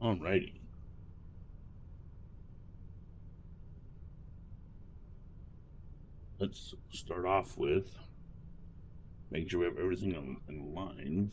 Alrighty. Let's start off with making sure we have everything in line.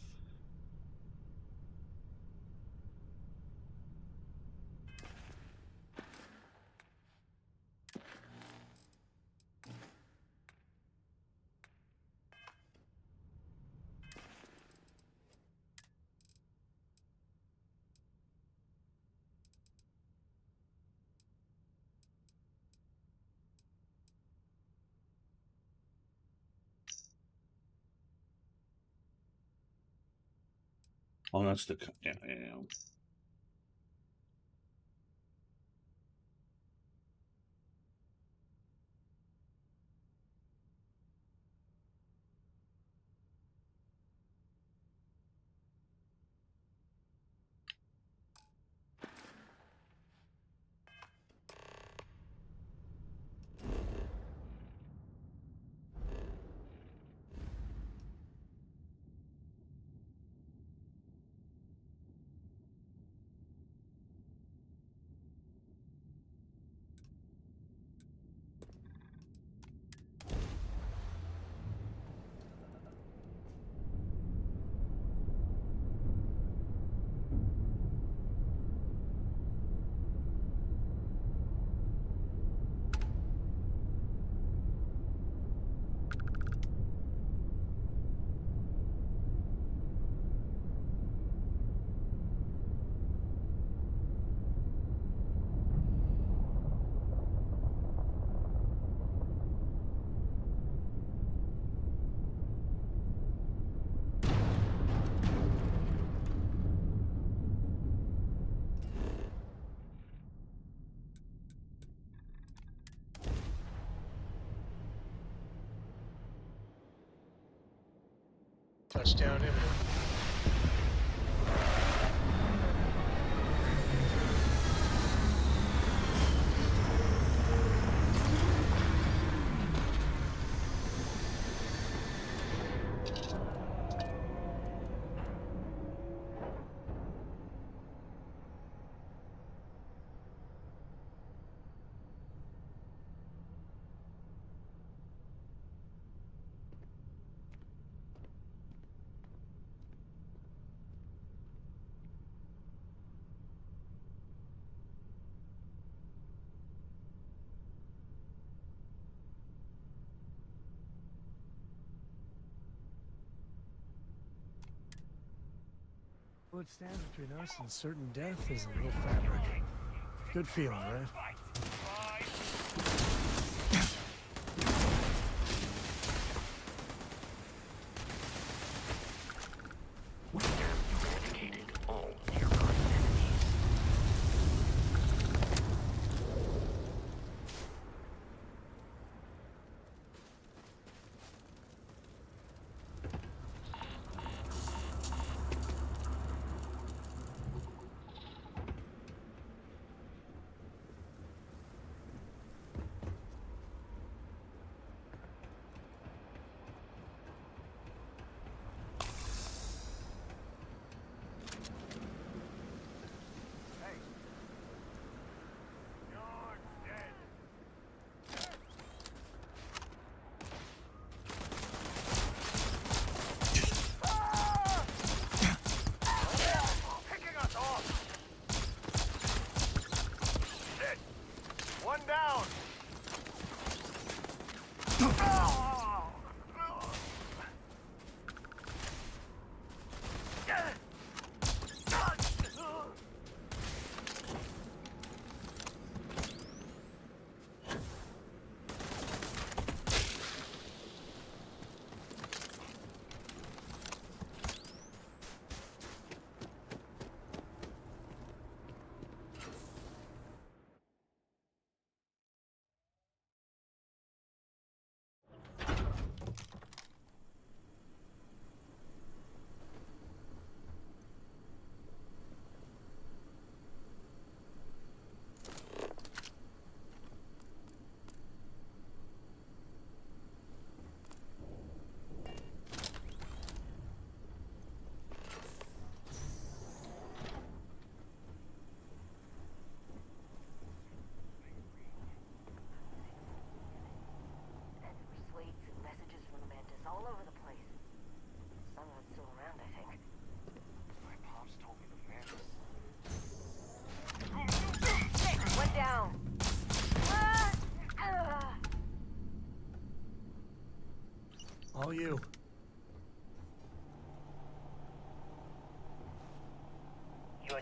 Oh, that's the yeah. Touchdown imminent. What stands between us and certain death is a little fabric. Good feeling, right?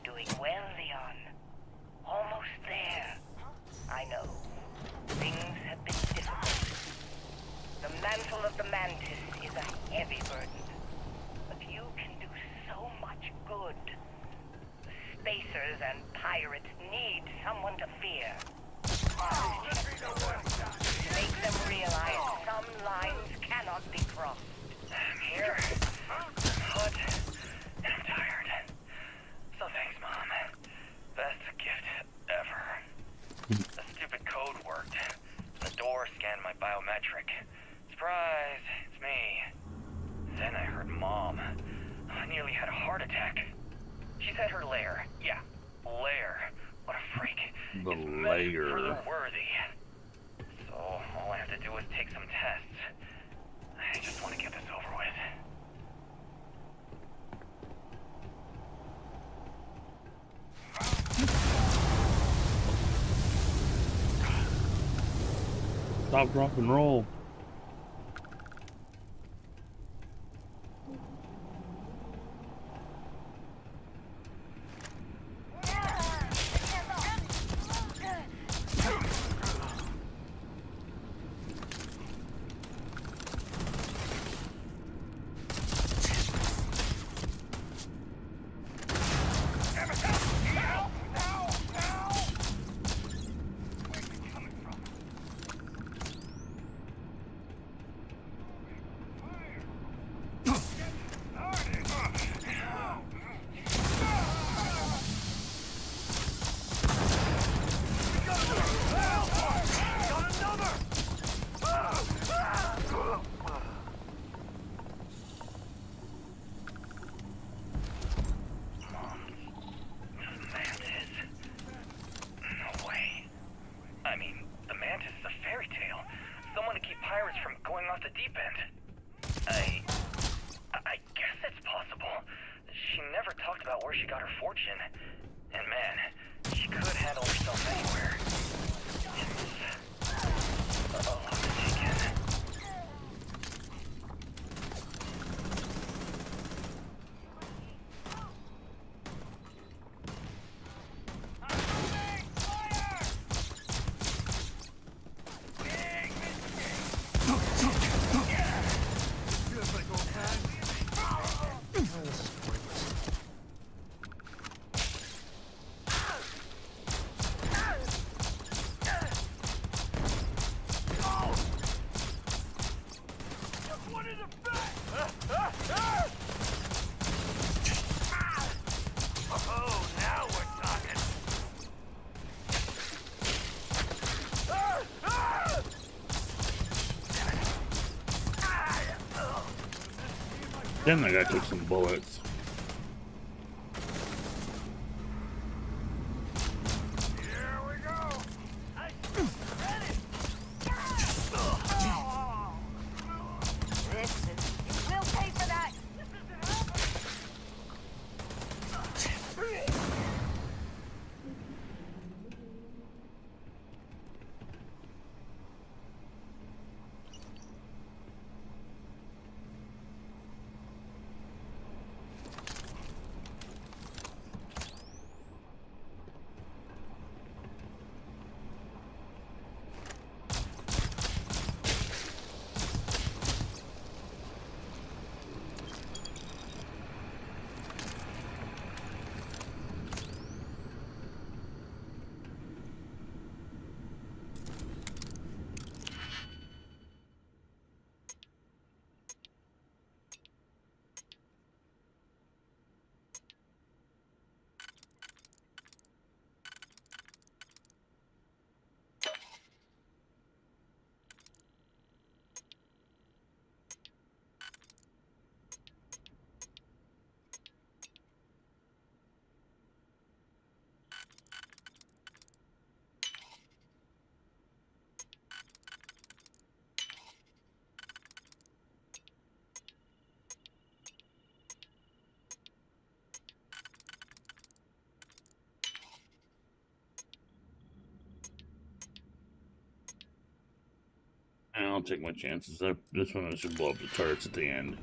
doing well, Leon. Almost there. I know. Things have been difficult. The mantle of the Mantis is a heavy burden. But you can do so much good. The Spacers and pirates need someone to fear. To make them realize some lines cannot be crossed. I'm here. I'm hot. And I'm tired. So thanks, Mom. Best gift ever. The stupid code worked. The door scanned my biometric. Surprise, it's me. Then I heard Mom. I nearly had a heart attack. She's at her lair. Yeah, lair. What a freak. The It's meant lair. for the worthy. So all I have to do is take some tests. I just want to get this over with. Stop, drop, and roll. Then I gotta take some bullets. Here we go. We'll pay for that. I'll take my chances. This one I should blow up the turrets at the end.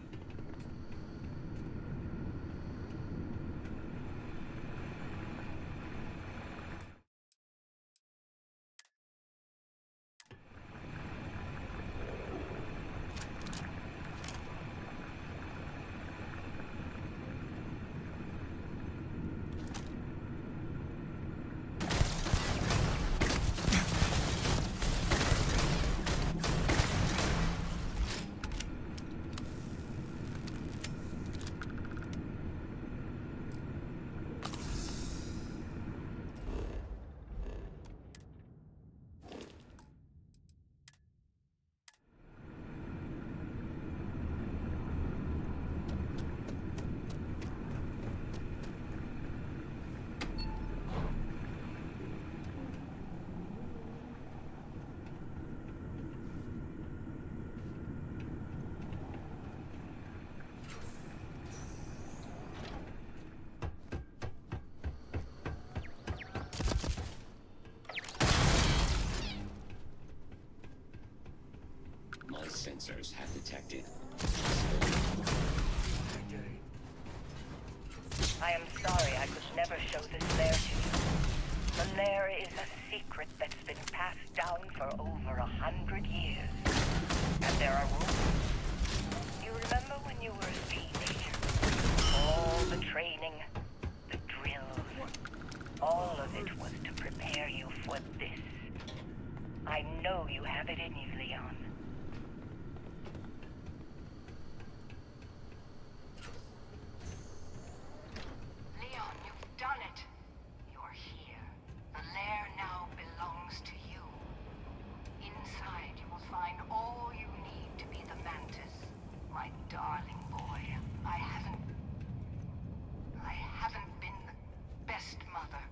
sensors have detected. I am sorry I could never show this lair to you. The lair is a secret that's been passed down for over 100 years. And there are rules. You remember when you were a teenager? All the training, the drills, all of it was to prepare you for this. I know you have it in you, Leon. Leon, you've done it. You're here. The lair now belongs to you. Inside, you will find all you need to be the Mantis. My darling boy, I haven't been the best mother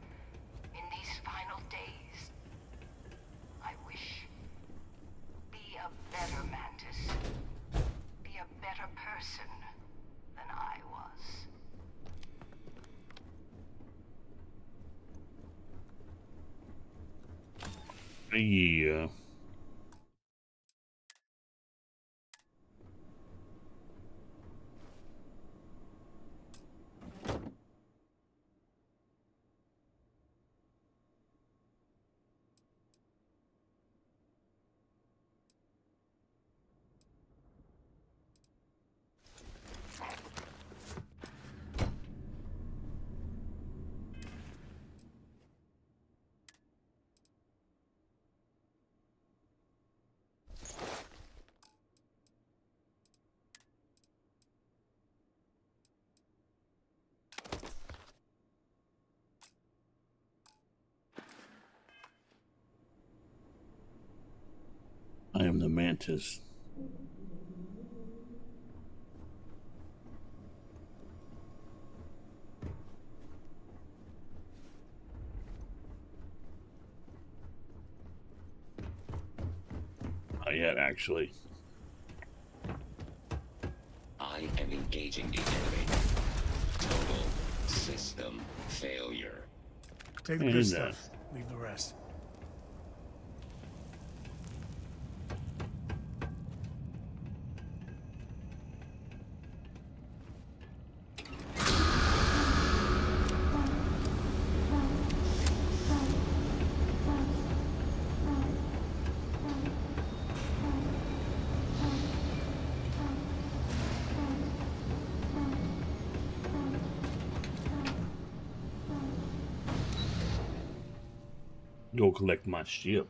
in these final days. I wish. Be a better Mantis. Be a better person than I was. Yeah. I am the Mantis. Not yet, actually. I am engaging the enemy. Total system failure. Take the And good that. stuff. Leave the rest. Go collect my ship.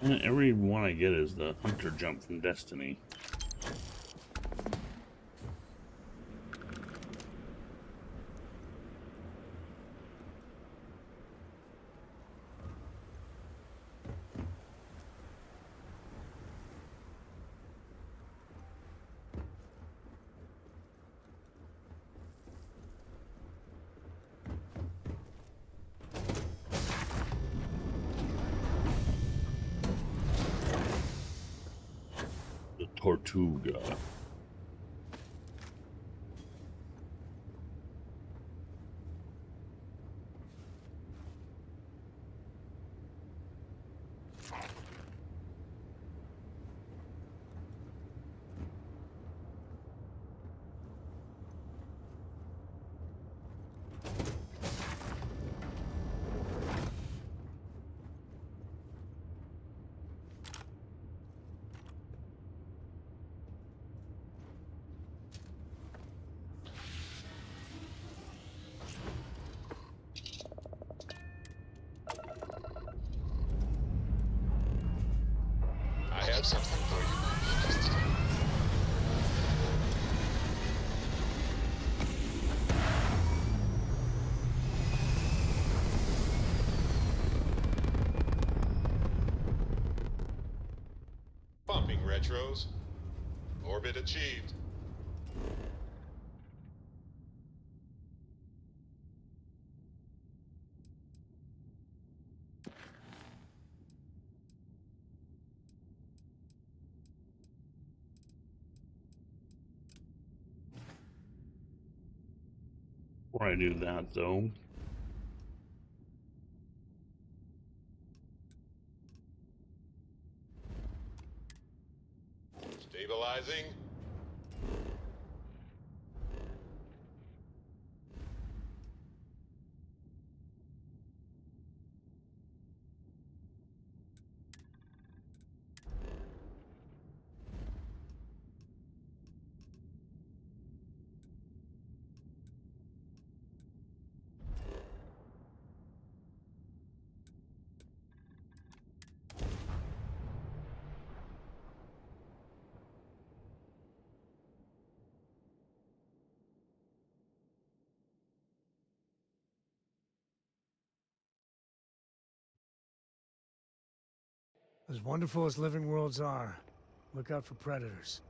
And every one I get is the hunter jump from Destiny. The Tortuga. have something for you might be interested in. Pumping retros. Orbit achieved. Before I do that, though, Stabilizing. As wonderful as living worlds are, look out for predators.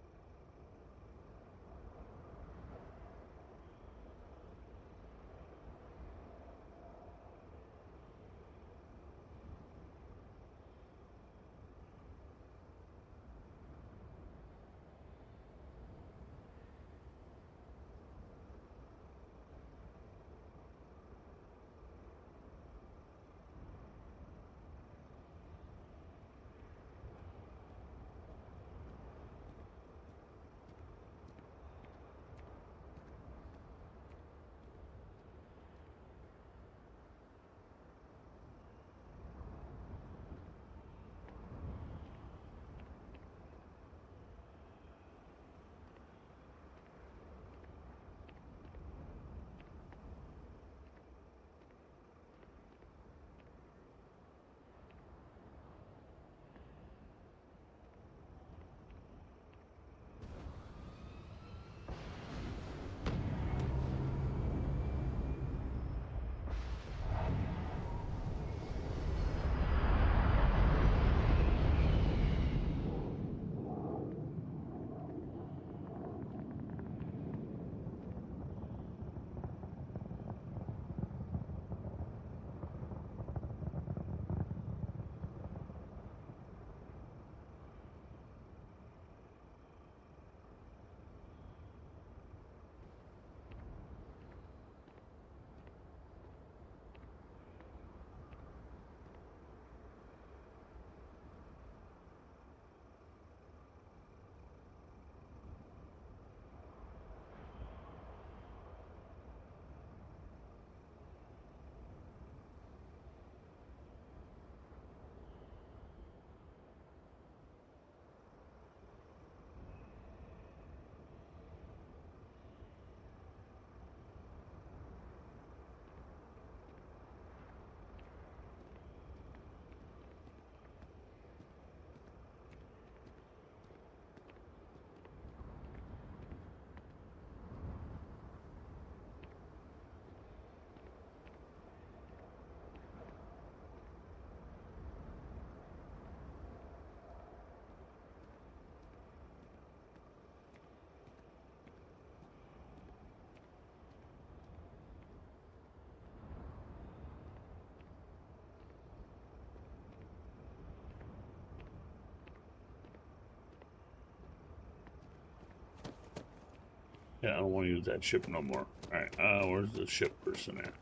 yeah, I don't want to use that ship no more. Alright, where's the ship person at?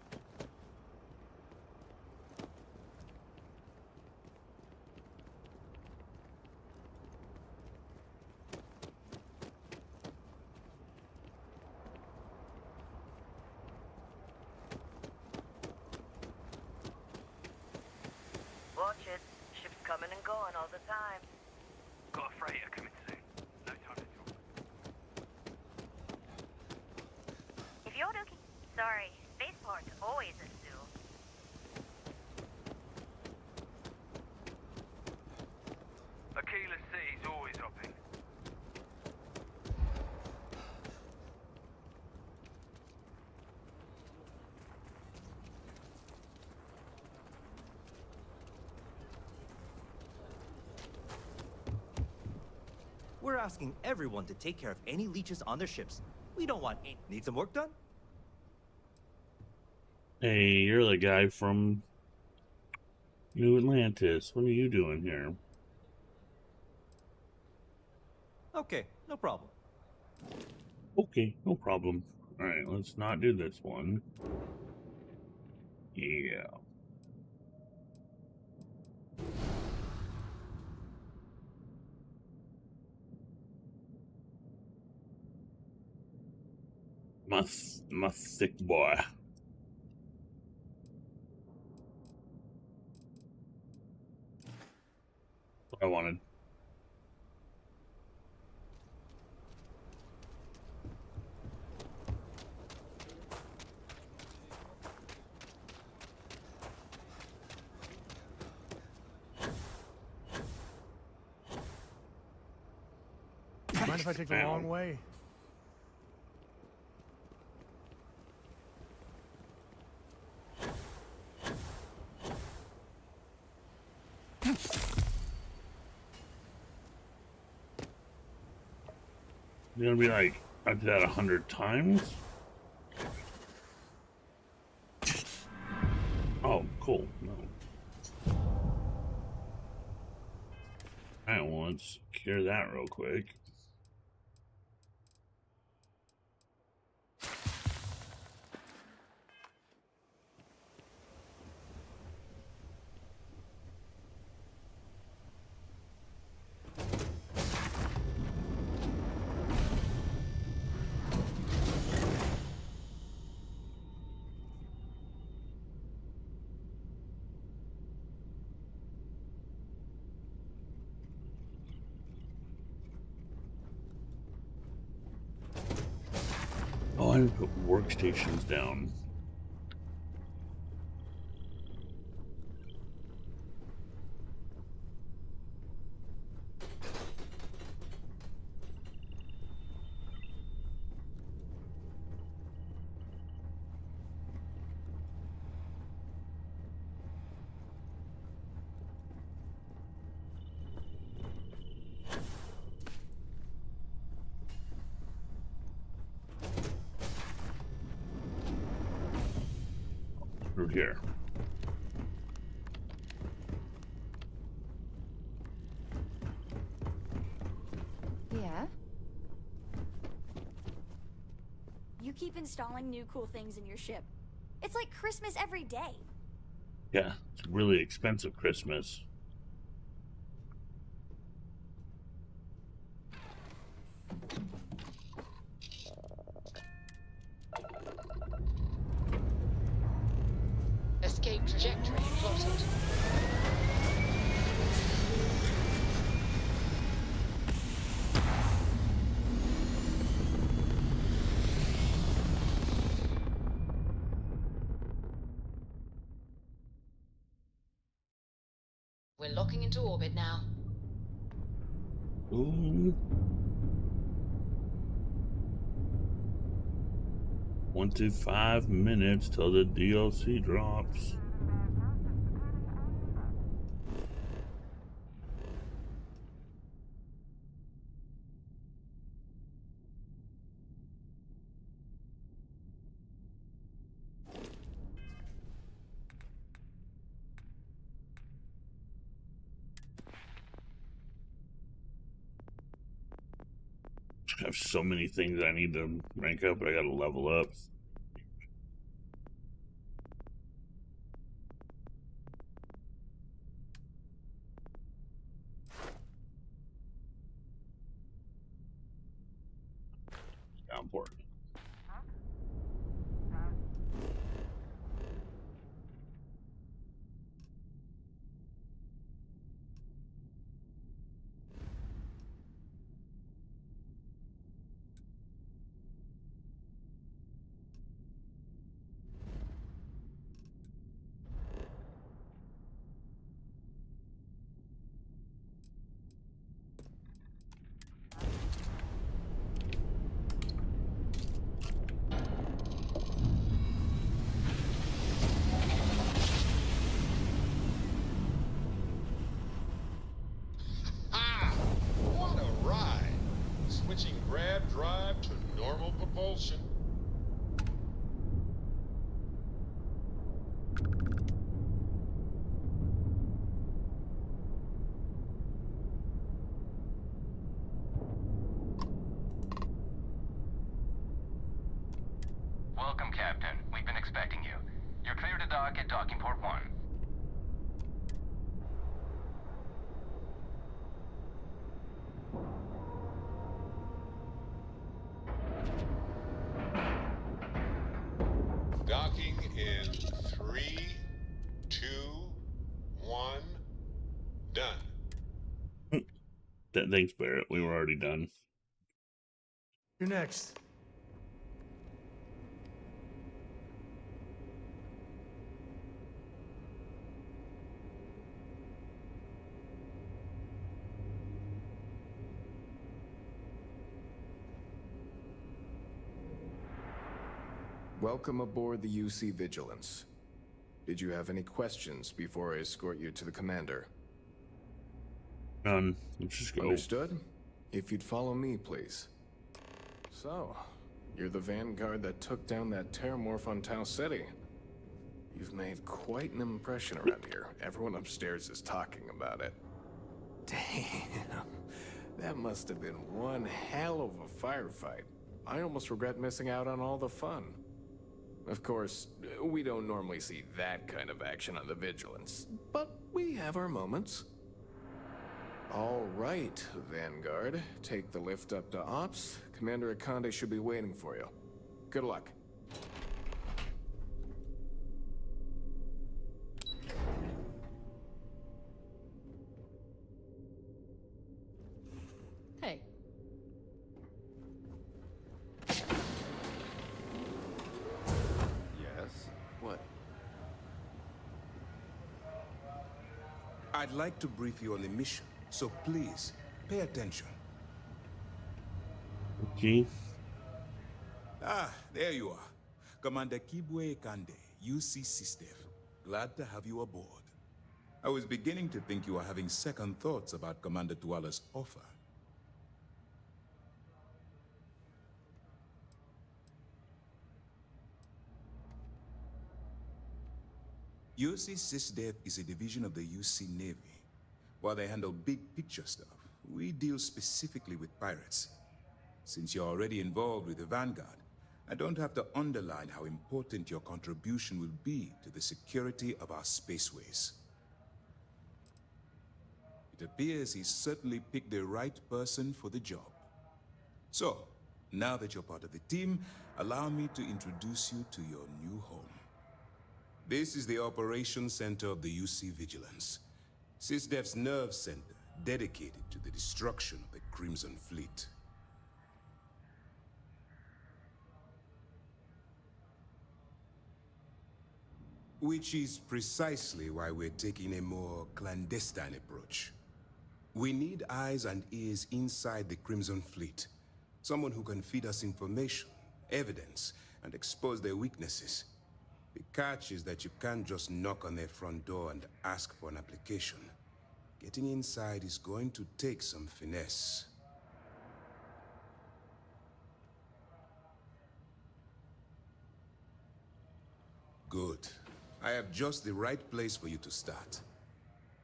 Watch it. Ships coming and going all the time. Got a freighter coming soon. No time to talk. If you're looking... Sorry, spaceport's always a stew. Aquila City's asking everyone to take care of any leeches on their ships. We don't want any. Need some work done? Hey, you're the guy from New Atlantis. What are you doing here? Okay, no problem. Okay, no problem. Alright, let's not do this one. Yeah. My thick boy. What I wanted. Mind if I take the long way? You're gonna be like, I did that 100 times? Oh, cool. No. Alright, well, let's cure that real quick. Oh, I didn't put workstations down. Through here. Yeah? You keep installing new cool things in your ship. It's like Christmas every day. Yeah, it's really expensive Christmas. Escape trajectory plotted. We're locking into orbit now. Ooh. 1 to 5 minutes till the DLC drops. I have so many things I need to rank up, but I gotta level up. Important. Dock at docking port 1. Docking in 3, 2, 1, done. Thanks, Barrett. We were already done. You're next. Welcome aboard the UC Vigilance. Did you have any questions before I escort you to the commander? None. Let's just go. Understood? If you'd follow me, please. So, you're the vanguard that took down that terramorph on Tau City. You've made quite an impression around here. Everyone upstairs is talking about it. Damn. That must have been one hell of a firefight. I almost regret missing out on all the fun. Of course, we don't normally see that kind of action on the Vigilance, but we have our moments. All right, Vanguard. Take the lift up to Ops. Commander Akande should be waiting for you. Good luck. Hey. Yes? What? I'd like to brief you on the mission, so please, pay attention. Okay. Ah, there you are. Commander Kibwe Kande, UC Sistef. Glad to have you aboard. I was beginning to think you were having second thoughts about Commander Tuala's offer. UC SysDev is a division of the UC Navy. While they handle big picture stuff, we deal specifically with pirates. Since you're already involved with the Vanguard, I don't have to underline how important your contribution will be to the security of our spaceways. It appears he's certainly picked the right person for the job. So, now that you're part of the team, allow me to introduce you to your new home. This is the Operations Center of the UC Vigilance, SysDev's nerve center dedicated to the destruction of the Crimson Fleet. Which is precisely why we're taking a more clandestine approach. We need eyes and ears inside the Crimson Fleet. Someone who can feed us information, evidence, and expose their weaknesses. The catch is that you can't just knock on their front door and ask for an application. Getting inside is going to take some finesse. Good. I have just the right place for you to start.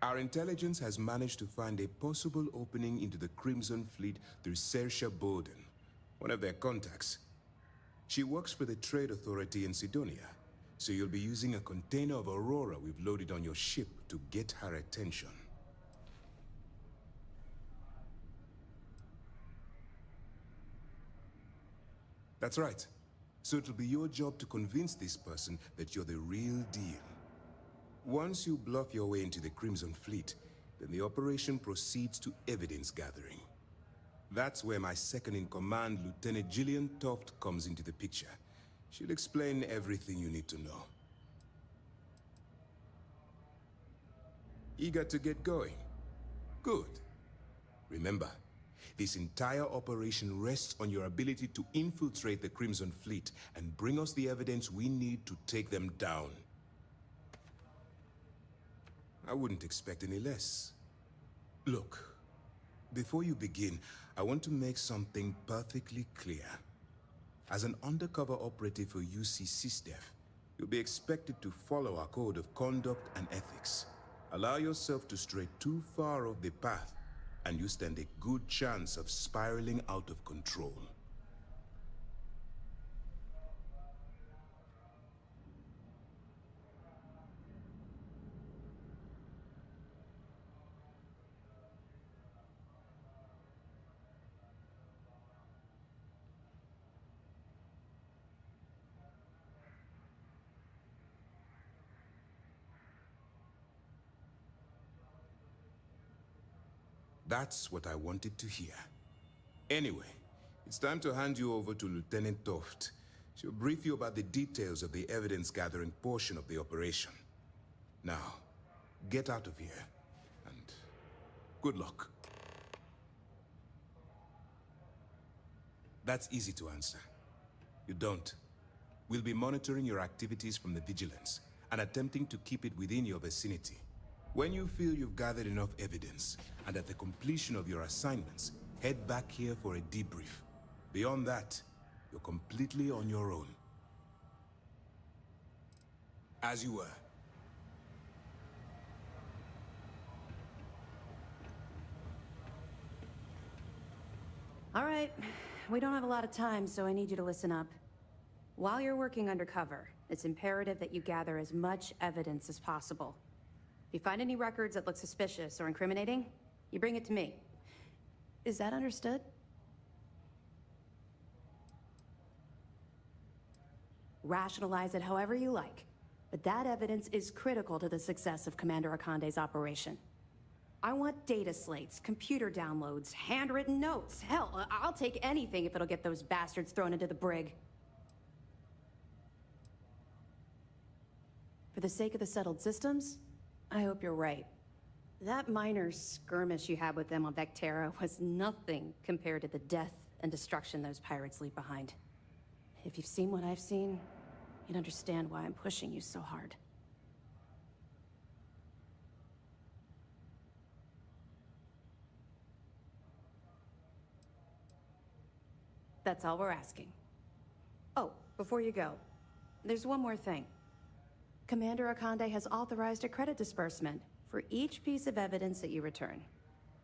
Our intelligence has managed to find a possible opening into the Crimson Fleet through Saoirse Bowden, one of their contacts. She works for the Trade Authority in Sidonia, so you'll be using a container of Aurora we've loaded on your ship to get her attention. That's right. So it'll be your job to convince this person that you're the real deal. Once you bluff your way into the Crimson Fleet, then the operation proceeds to evidence gathering. That's where my second-in-command, Lieutenant Gillian Toft, comes into the picture. She'll explain everything you need to know. Eager to get going? Good. Remember, this entire operation rests on your ability to infiltrate the Crimson Fleet and bring us the evidence we need to take them down. I wouldn't expect any less. Look, before you begin, I want to make something perfectly clear. As an undercover operative for UC SysDev, you'll be expected to follow our code of conduct and ethics. Allow yourself to stray too far off the path, and you stand a good chance of spiraling out of control. That's what I wanted to hear. Anyway, it's time to hand you over to Lieutenant Toft. She'll brief you about the details of the evidence-gathering portion of the operation. Now, get out of here, and good luck. That's easy to answer. You don't. We'll be monitoring your activities from the Vigilance, and attempting to keep it within your vicinity. When you feel you've gathered enough evidence, and at the completion of your assignments, head back here for a debrief. Beyond that, you're completely on your own. As you were. All right. We don't have a lot of time, so I need you to listen up. While you're working undercover, it's imperative that you gather as much evidence as possible. If you find any records that look suspicious or incriminating, you bring it to me. Is that understood? Rationalize it however you like, but that evidence is critical to the success of Commander Akande's operation. I want data slates, computer downloads, handwritten notes. Hell, I'll take anything if it'll get those bastards thrown into the brig. For the sake of the settled systems, I hope you're right. That minor skirmish you had with them on Vectera was nothing compared to the death and destruction those pirates leave behind. If you've seen what I've seen, you'd understand why I'm pushing you so hard. That's all we're asking. Oh, before you go, there's one more thing. Commander Akande has authorized a credit disbursement for each piece of evidence that you return,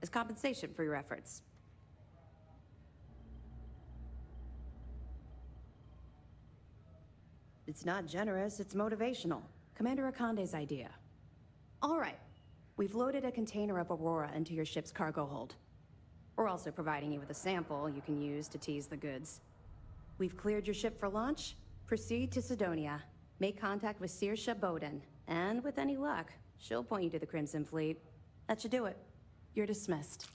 as compensation for your efforts. It's not generous, it's motivational. Commander Akande's idea. All right, we've loaded a container of Aurora into your ship's cargo hold. We're also providing you with a sample you can use to tease the goods. We've cleared your ship for launch. Proceed to Sidonia. Make contact with Saoirse Bowden, and with any luck, she'll point you to the Crimson Fleet. That should do it. You're dismissed.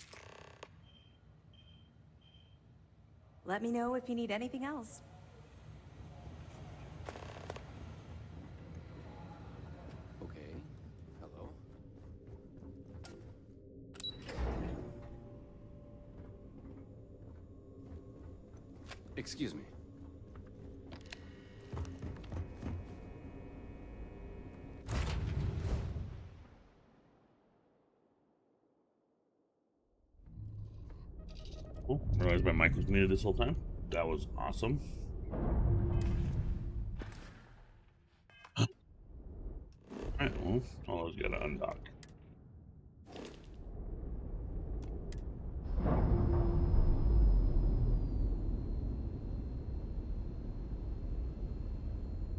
Let me know if you need anything else. Okay. Hello. Excuse me. Oh, I realized my mic was muted this whole time. That was awesome. Alright, well, always gotta undock.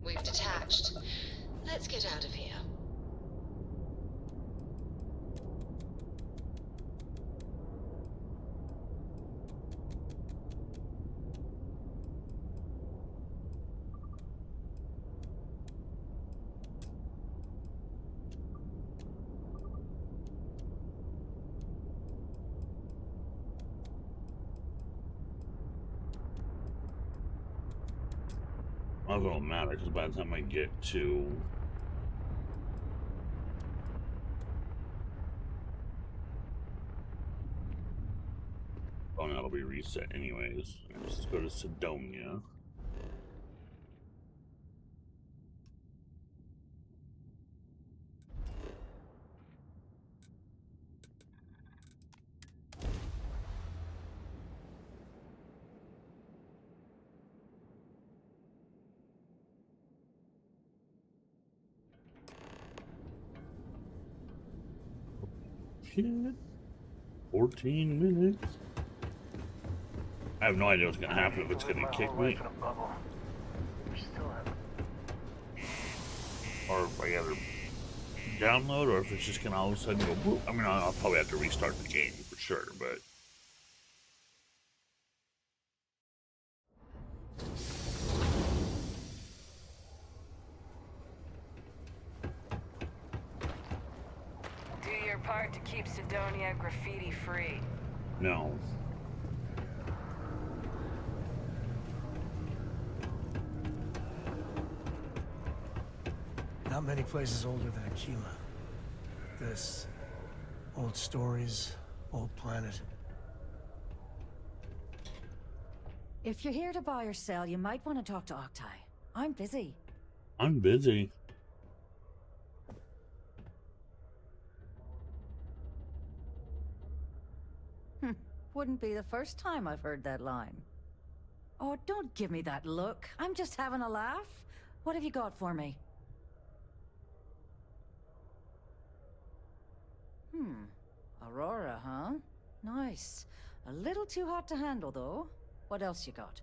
We've detached. Let's get out of here. It won't matter because by the time I get to that'll be reset anyways. Let's go to Sidonia. Shit. 14 minutes. I have no idea what's gonna happen, if it's gonna kick me. Or if I either download, or if it's just gonna all of a sudden go boop. I mean, I'll probably have to restart the game for sure, but. Do your part to keep Sidonia graffiti-free? No. Not many places older than Aquila. This. Old stories, old planet. If you're here to buy or sell, you might want to talk to Octai. I'm busy. I'm busy. Wouldn't be the first time I've heard that line. Oh, don't give me that look. I'm just having a laugh. What have you got for me? Aurora, huh? Nice. A little too hot to handle, though. What else you got?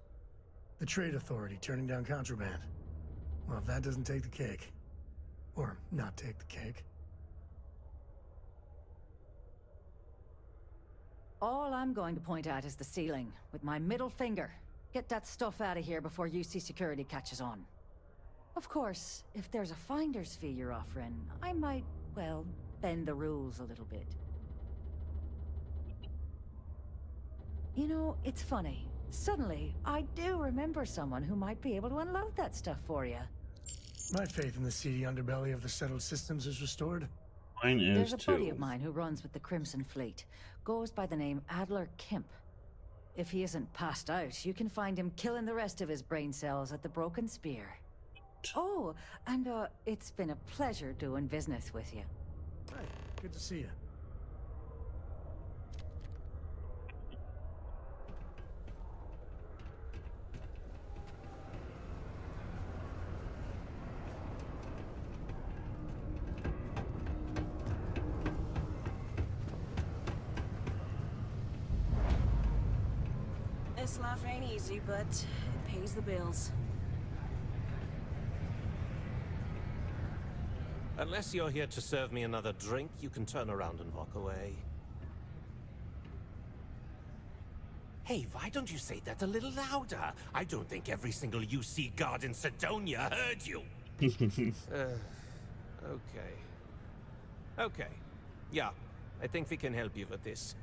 The Trade Authority turning down contraband. Well, if that doesn't take the cake. Or not take the cake. All I'm going to point at is the ceiling, with my middle finger. Get that stuff out of here before UC security catches on. Of course, if there's a finder's fee you're offering, I might, well, bend the rules a little bit. You know, it's funny. Suddenly, I do remember someone who might be able to unload that stuff for you. My faith in the seedy underbelly of the settled systems is restored. Mine is There's a too. buddy of mine who runs with the Crimson Fleet. Goes by the name Adler Kemp. If he isn't passed out, you can find him killing the rest of his brain cells at the Broken Spear. Oh, and it's been a pleasure doing business with you. Hi, good to see you. This life ain't easy, but it pays the bills. Unless you're here to serve me another drink, you can turn around and walk away. Hey, why don't you say that a little louder? I don't think every single UC guard in Sidonia heard you. Okay. Okay. Yeah, I think we can help you with this.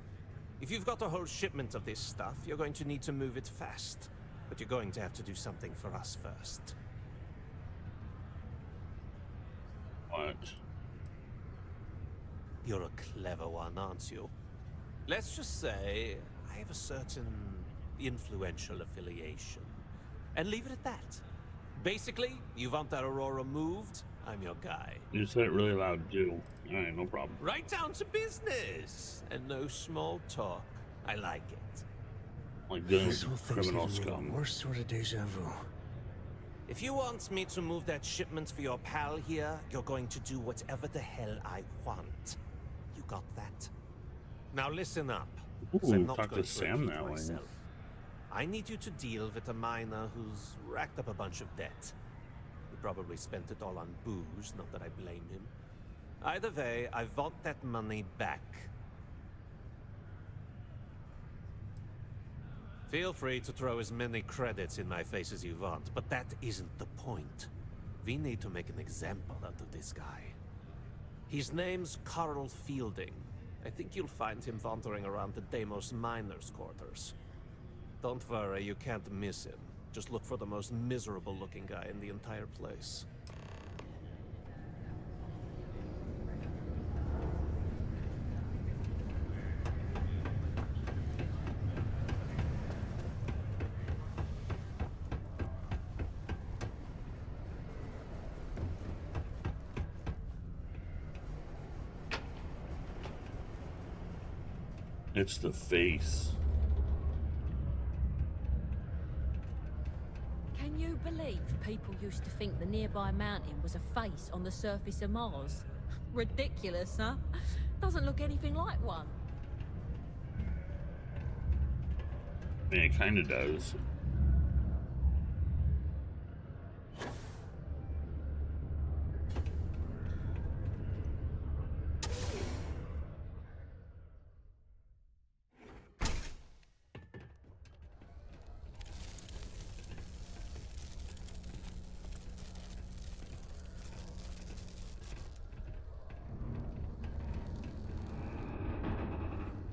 If you've got a whole shipment of this stuff, you're going to need to move it fast. But you're going to have to do something for us first. What? You're a clever one, aren't you? Let's just say I have a certain influential affiliation. And leave it at that. Basically, you want that Aurora moved, I'm your guy. You said it really loud, too. Alright, no problem. Right down to business! And no small talk. I like it. Like dealing This whole with thing's criminal giving me scum. the worst sort of deja vu. If you want me to move that shipment for your pal here, you're going to do whatever the hell I want. You got that? Now listen up. 'Cause I'm Ooh, not talk going to Sam repeat that way. myself. I need you to deal with a miner who's racked up a bunch of debt. He probably spent it all on booze, not that I blame him. Either way, I want that money back. Feel free to throw as many credits in my face as you want, but that isn't the point. We need to make an example out of this guy. His name's Carl Fielding. I think you'll find him wandering around the Deimos miners' quarters. Don't worry, you can't miss him. Just look for the most miserable-looking guy in the entire place. It's the face. Can you believe people used to think the nearby mountain was a face on the surface of Mars? Ridiculous, huh? Doesn't look anything like one. I mean, it kind of does.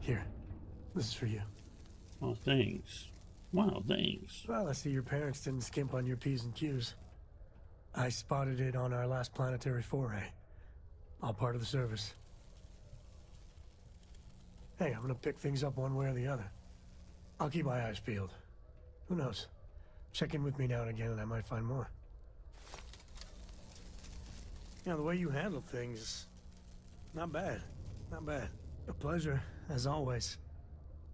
Here, this is for you. Oh, thanks. Wow, thanks. Well, I see your parents didn't skimp on your P's and Q's. I spotted it on our last planetary foray. All part of the service. Hey, I'm gonna pick things up one way or the other. I'll keep my eyes peeled. Who knows? Check in with me now and again and I might find more. You know, the way you handle things, not bad. Not bad. A pleasure, as always.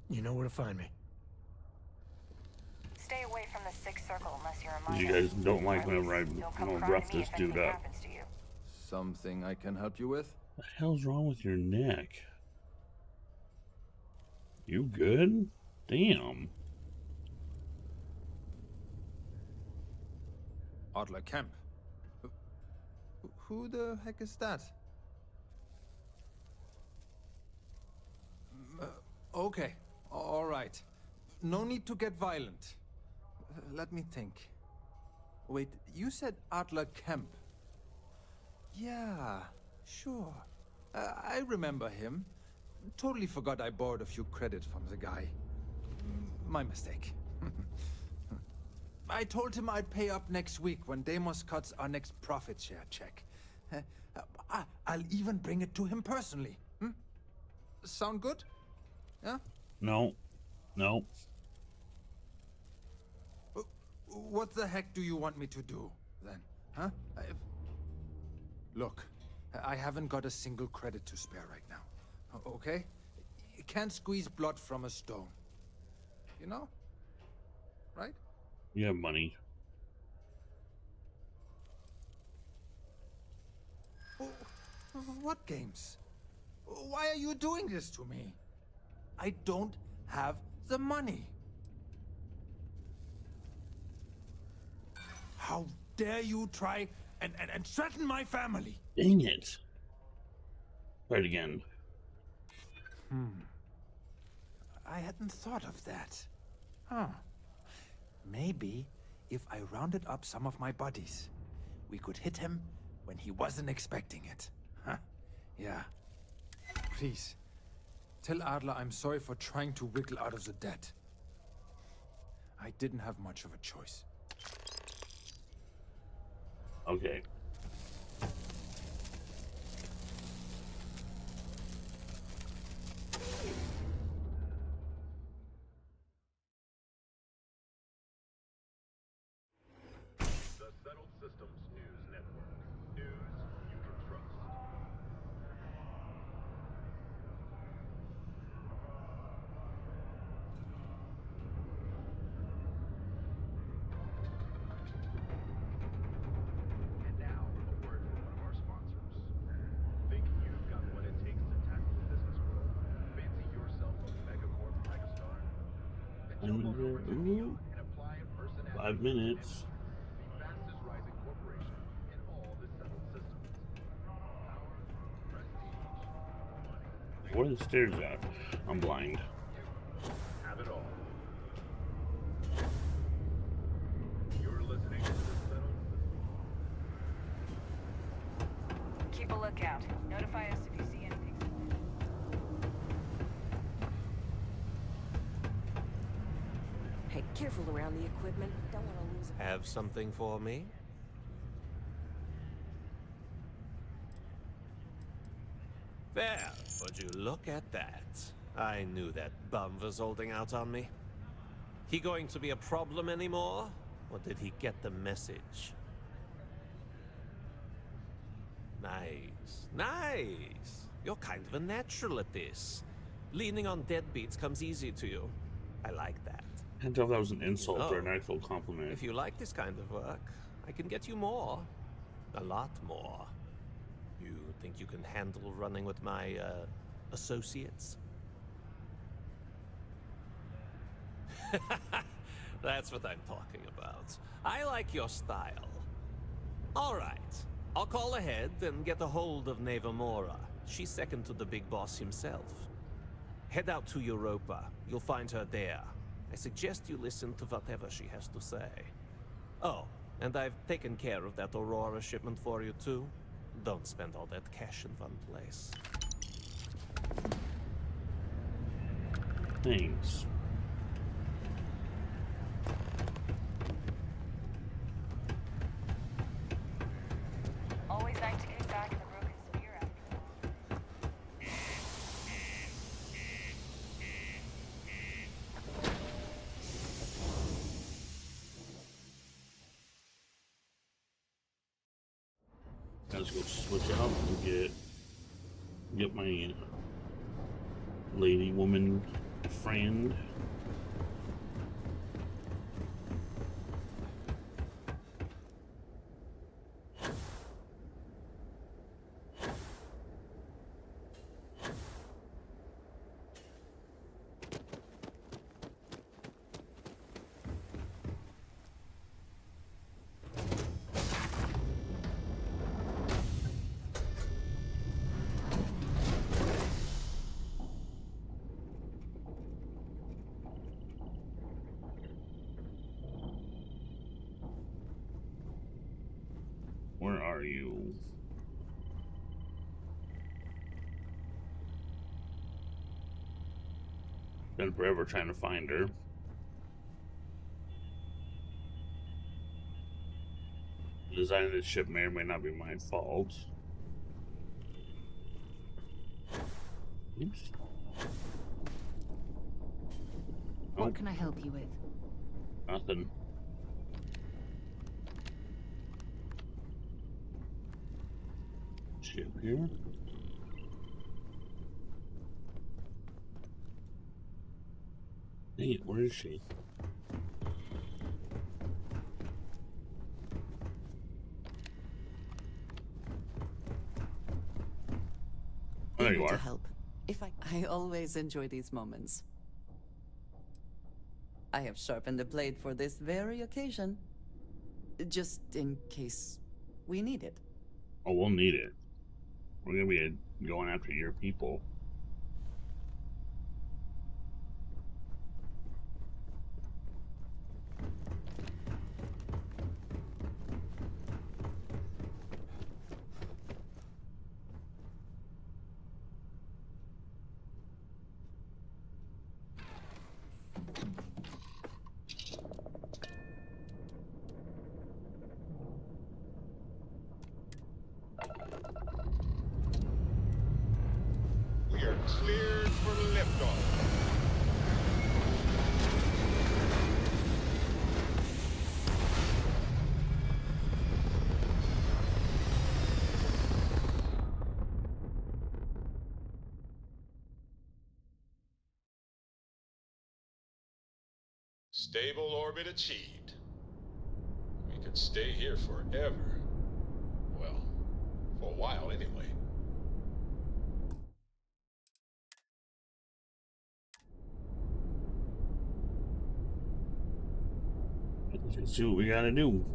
You know where to find me. Stay away from the Sixth Circle unless you're a minor. You guys don't like whenever I rough this dude up. Something I can help you with? What the hell's wrong with your neck? You good? Damn. Adler Kemp. Who the heck is that? Okay, all right. No need to get violent. Let me think. Wait, you said Adler Kemp. Yeah, sure. I remember him. Totally forgot I borrowed a few credits from the guy. My mistake. I told him I'd pay up next week when Deimos cuts our next profit share check. I'll even bring it to him personally. Sound good? Yeah? No. No. What the heck do you want me to do, then? Huh? Look, I haven't got a single credit to spare right now. Okay? You can't squeeze blood from a stone. You know? Right? You have money. What games? Why are you doing this to me? I don't have the money. How dare you try and threaten my family? Dang it. Try it again. I hadn't thought of that. Huh. Maybe if I rounded up some of my buddies, we could hit him when he wasn't expecting it. Huh? Yeah. Please, tell Adler I'm sorry for trying to wiggle out of the debt. I didn't have much of a choice. Okay. The Settled Systems News Network. News you can trust. And now, a word from one of our sponsors. Think you've got what it takes to tackle the business world? Fancy yourself a megacorp megastar? Then jump on over to Neon and apply in person at 5 minutes. the fastest rising corporation in all the settled systems. Power, prestige, money. Where are the stairs at? I'm blind. Have it all. You're listening to the Settled Keep a lookout. Notify us if you see anything. Hey, careful around the equipment. Don't want to lose it. Have something for me? Well, would you look at that? I knew that bum was holding out on me. He going to be a problem anymore? Or did he get the message? Nice. Nice. You're kind of a natural at this. Leaning on deadbeats comes easy to you. I like that. I can't tell if that was an insult or an actual compliment. If you like this kind of work, I can get you more. A lot more. You think you can handle running with my, associates? That's what I'm talking about. I like your style. All right. I'll call ahead and get a hold of Neva Mora. She's second to the big boss himself. Head out to Europa. You'll find her there. I suggest you listen to whatever she has to say. Oh, and I've taken care of that Aurora shipment for you too. Don't spend all that cash in one place. Thanks. Always nice to kick back in the broken sphere after all. Let's go switch out and get my lady woman friend. Where are you? Been forever trying to find her. The design of this ship may or may not be my fault. Oops. What can I help you with? Nothing. Ship here. Dang it, where is she? There you Eager to are. help. I always enjoy these moments. I have sharpened the blade for this very occasion. Just in case we need it. Oh, we'll need it. We're gonna be going after your people. We are cleared for liftoff. Stable orbit achieved. We could stay here forever. Well, for a while anyway. Let's see what we gotta do.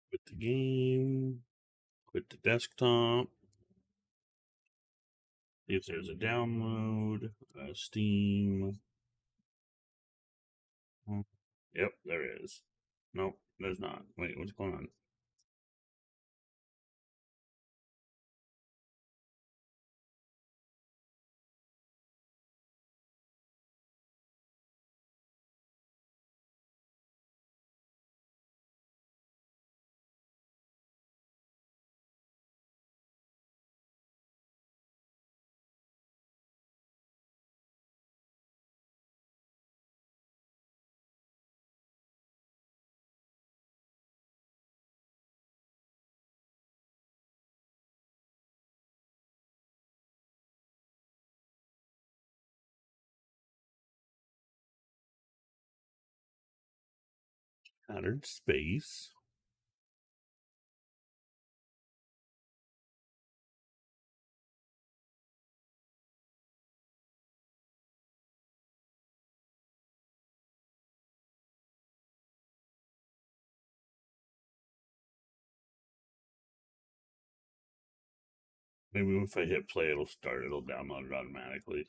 Quit the game. Quit the desktop. See if there's a download. Steam. Yep, there is. Nope, there's not. Wait, what's going on? Shattered space. Maybe if I hit play, it'll start. It'll download it automatically.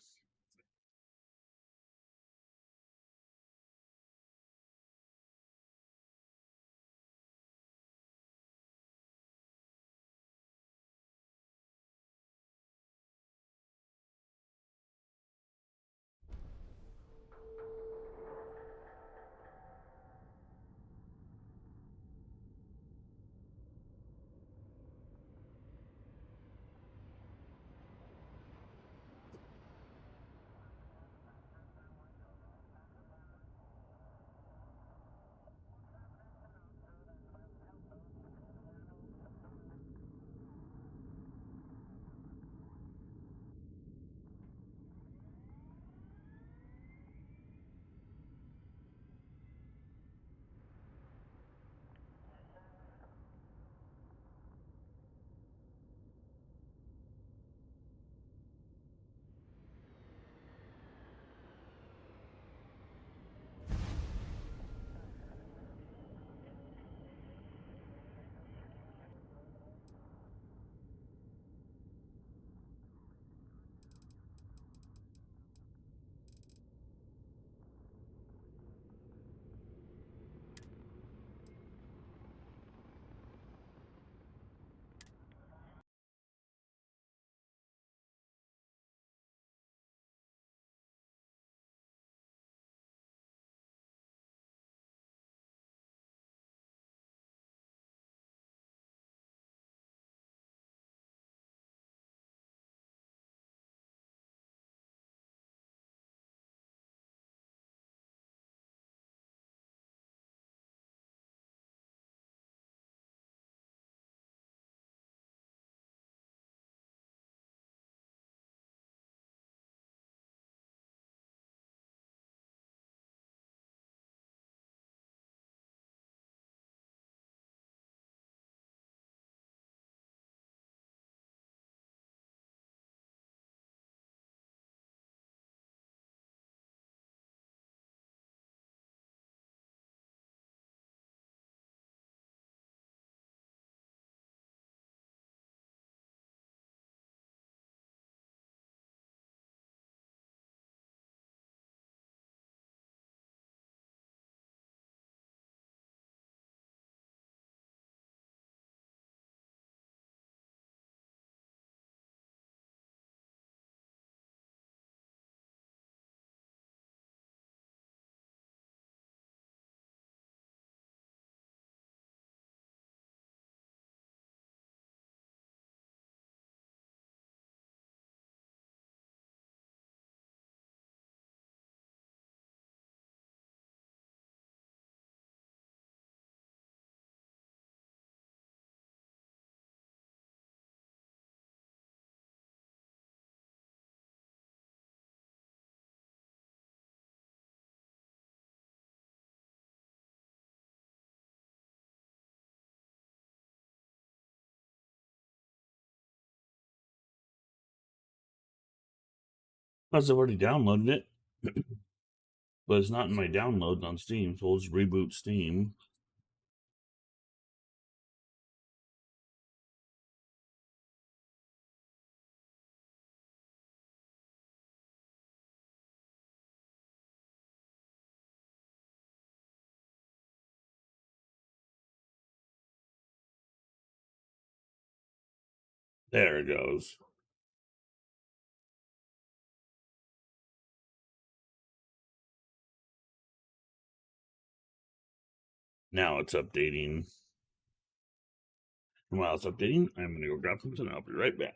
Because I've already downloaded it. But it's not in my downloads on Steam, so we'll just reboot Steam. There it goes. Now it's updating. And while it's updating, I'm going to go grab something. I'll be right back.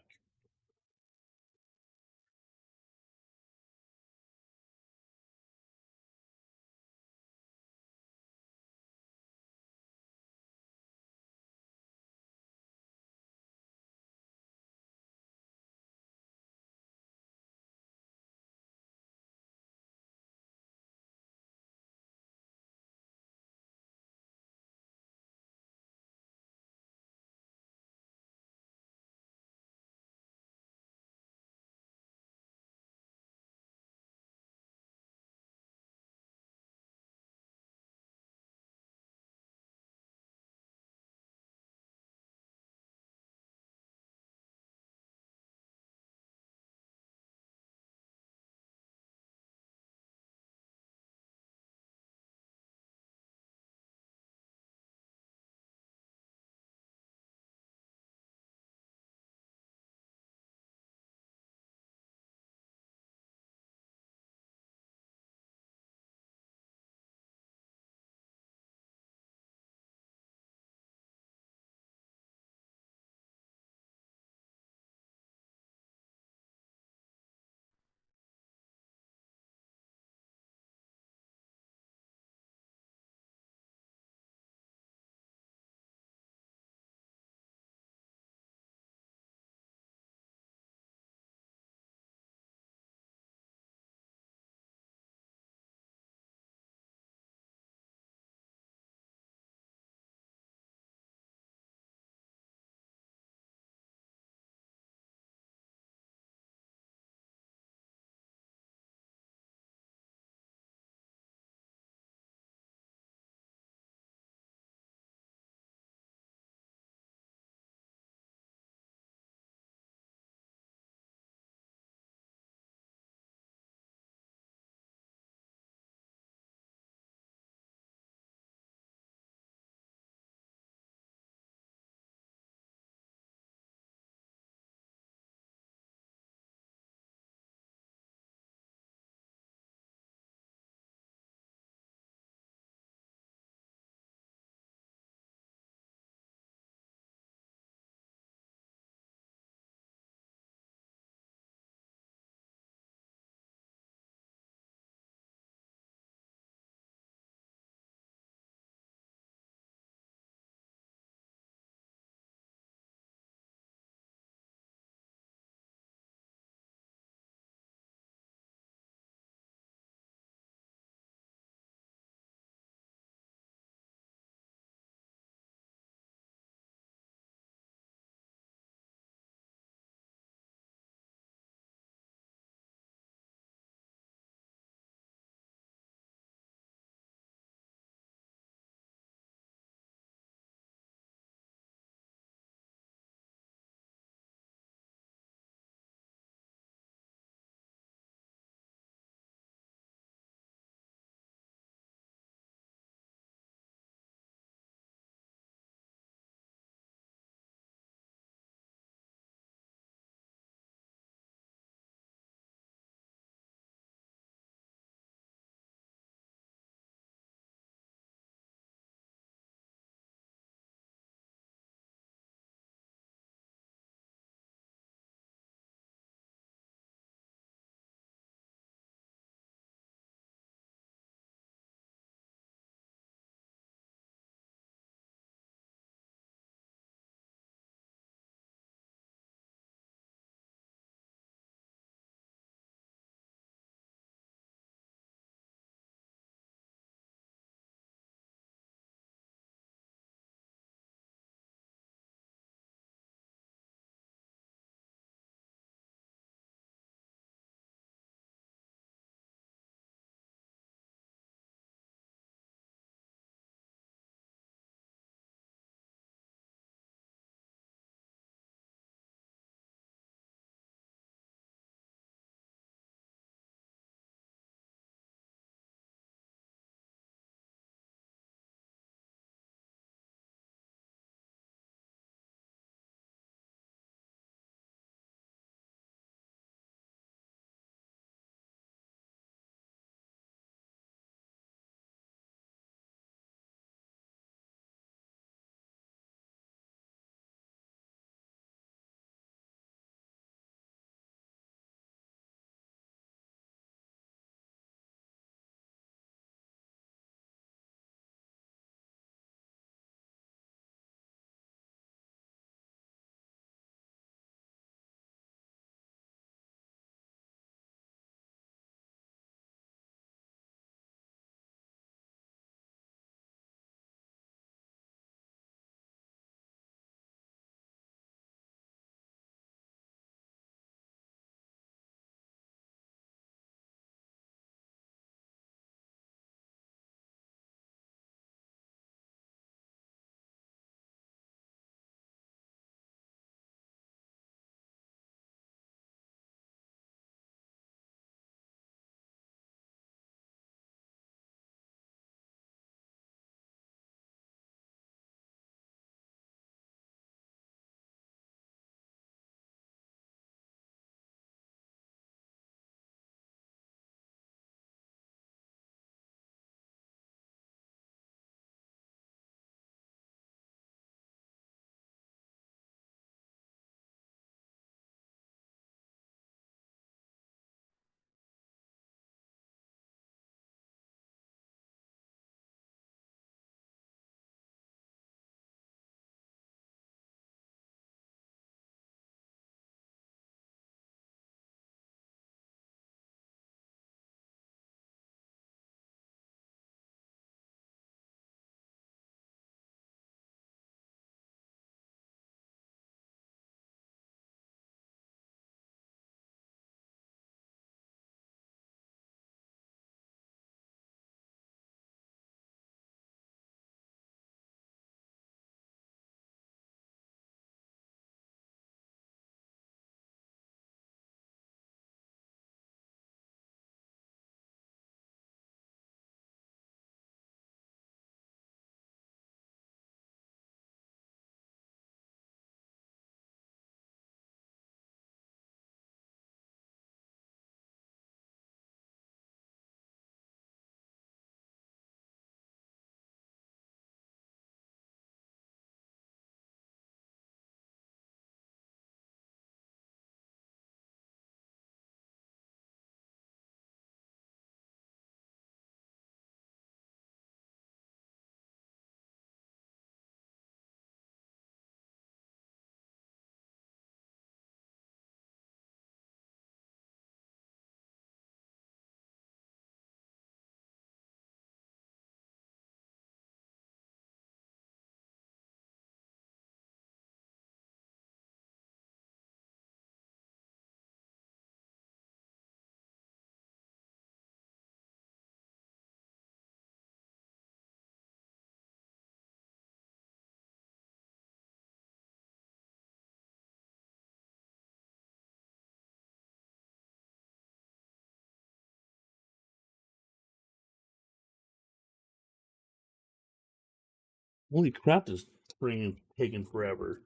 Holy crap, this thing is taking forever.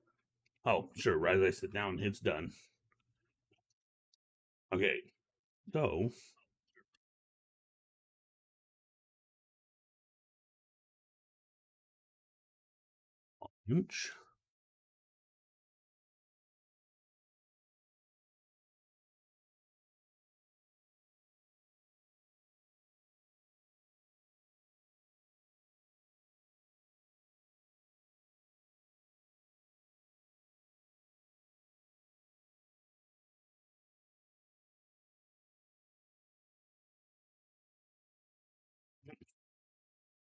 Oh, sure, right as I sit down, it's done. Okay, so inch.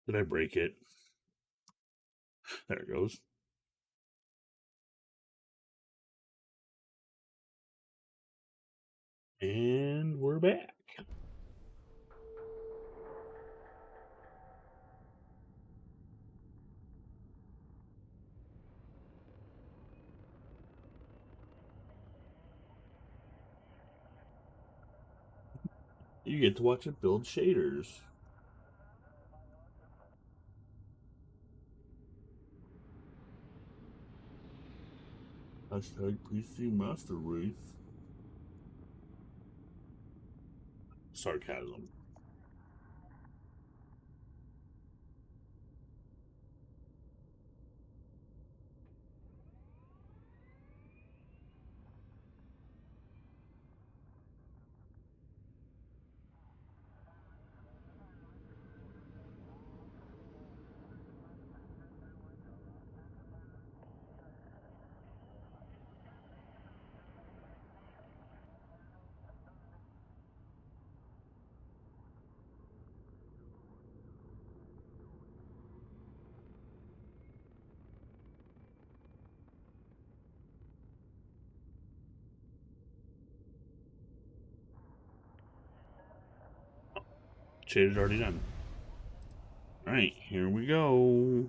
Did I break it? There it goes. And we're back. You get to watch it build shaders. Hashtag PC Master Race. Sarcasm. Shader's already done. Alright, here we go.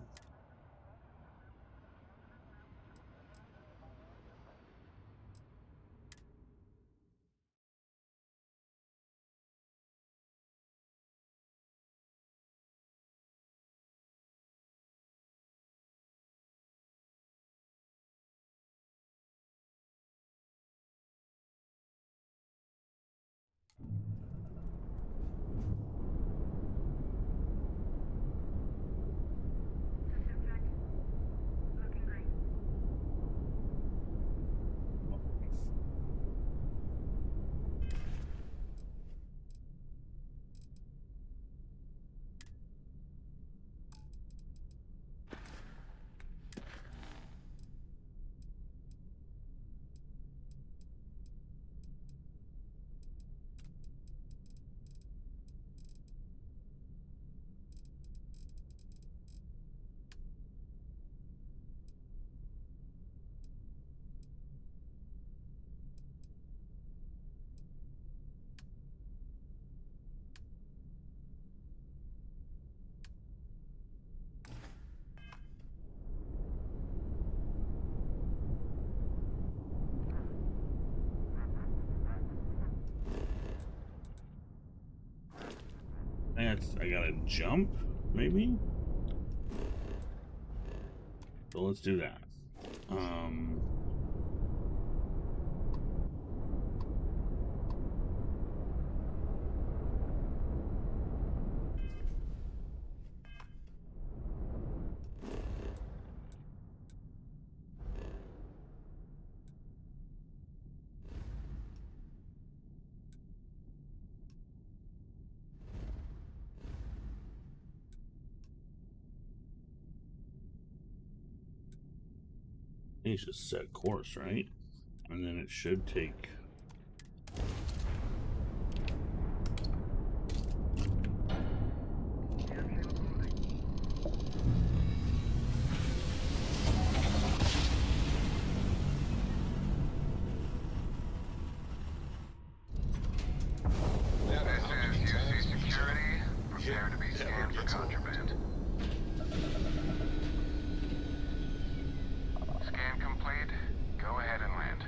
I gotta jump, maybe? So let's do that. You just set course, right? And then it should take... Prepare to be scanned for contraband. Scan complete. Go ahead and land.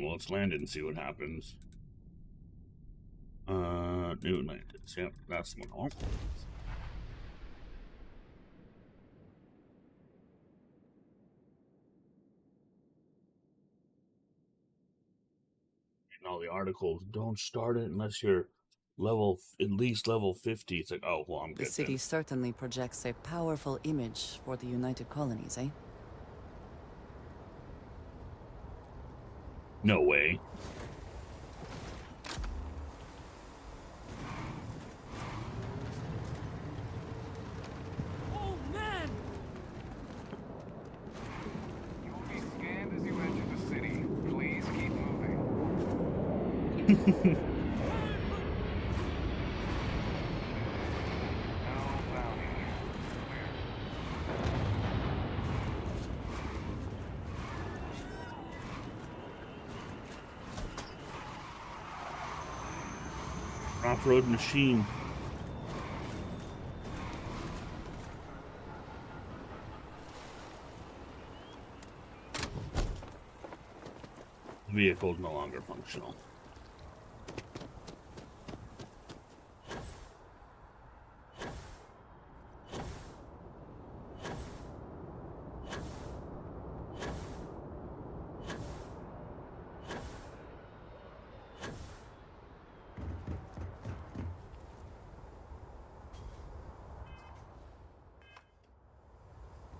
well, let's land it and see what happens. New landings. Yep, that's the one I want. And all the articles, don't start it unless you're at least level 50. It's like, oh, well, I'm The good city then. certainly projects a powerful image for the United Colonies, eh? No way. Oh, man! You will be scanned as you enter the city. Please keep moving. No bounty. Off-road machine. Vehicle is no longer functional.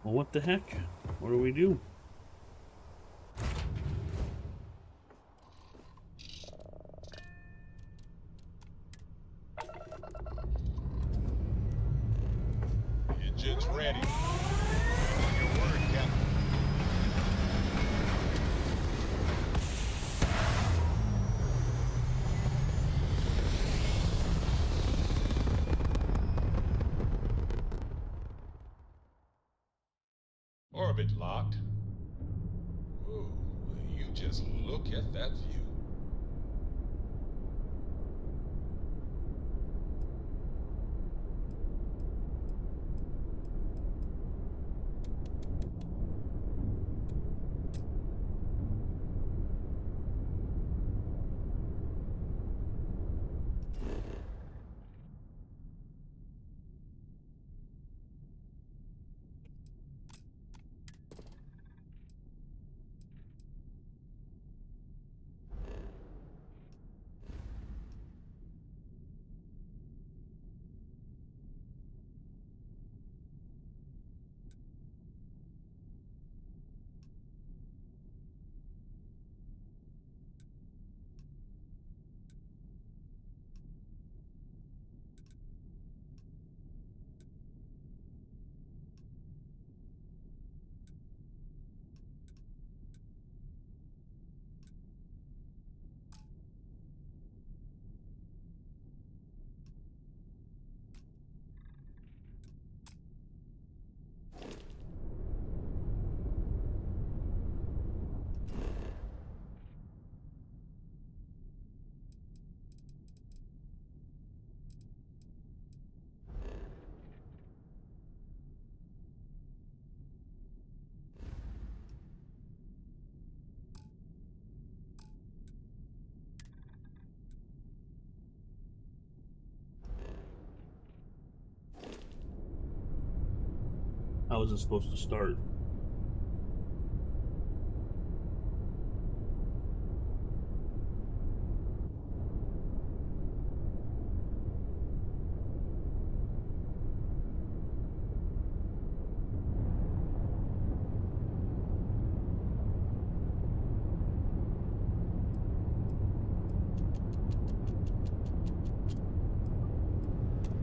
Well, what the heck? What do we do? Engines ready. On your word, Captain. Orbit locked. Whoa, you just look at that view. How is it supposed to start?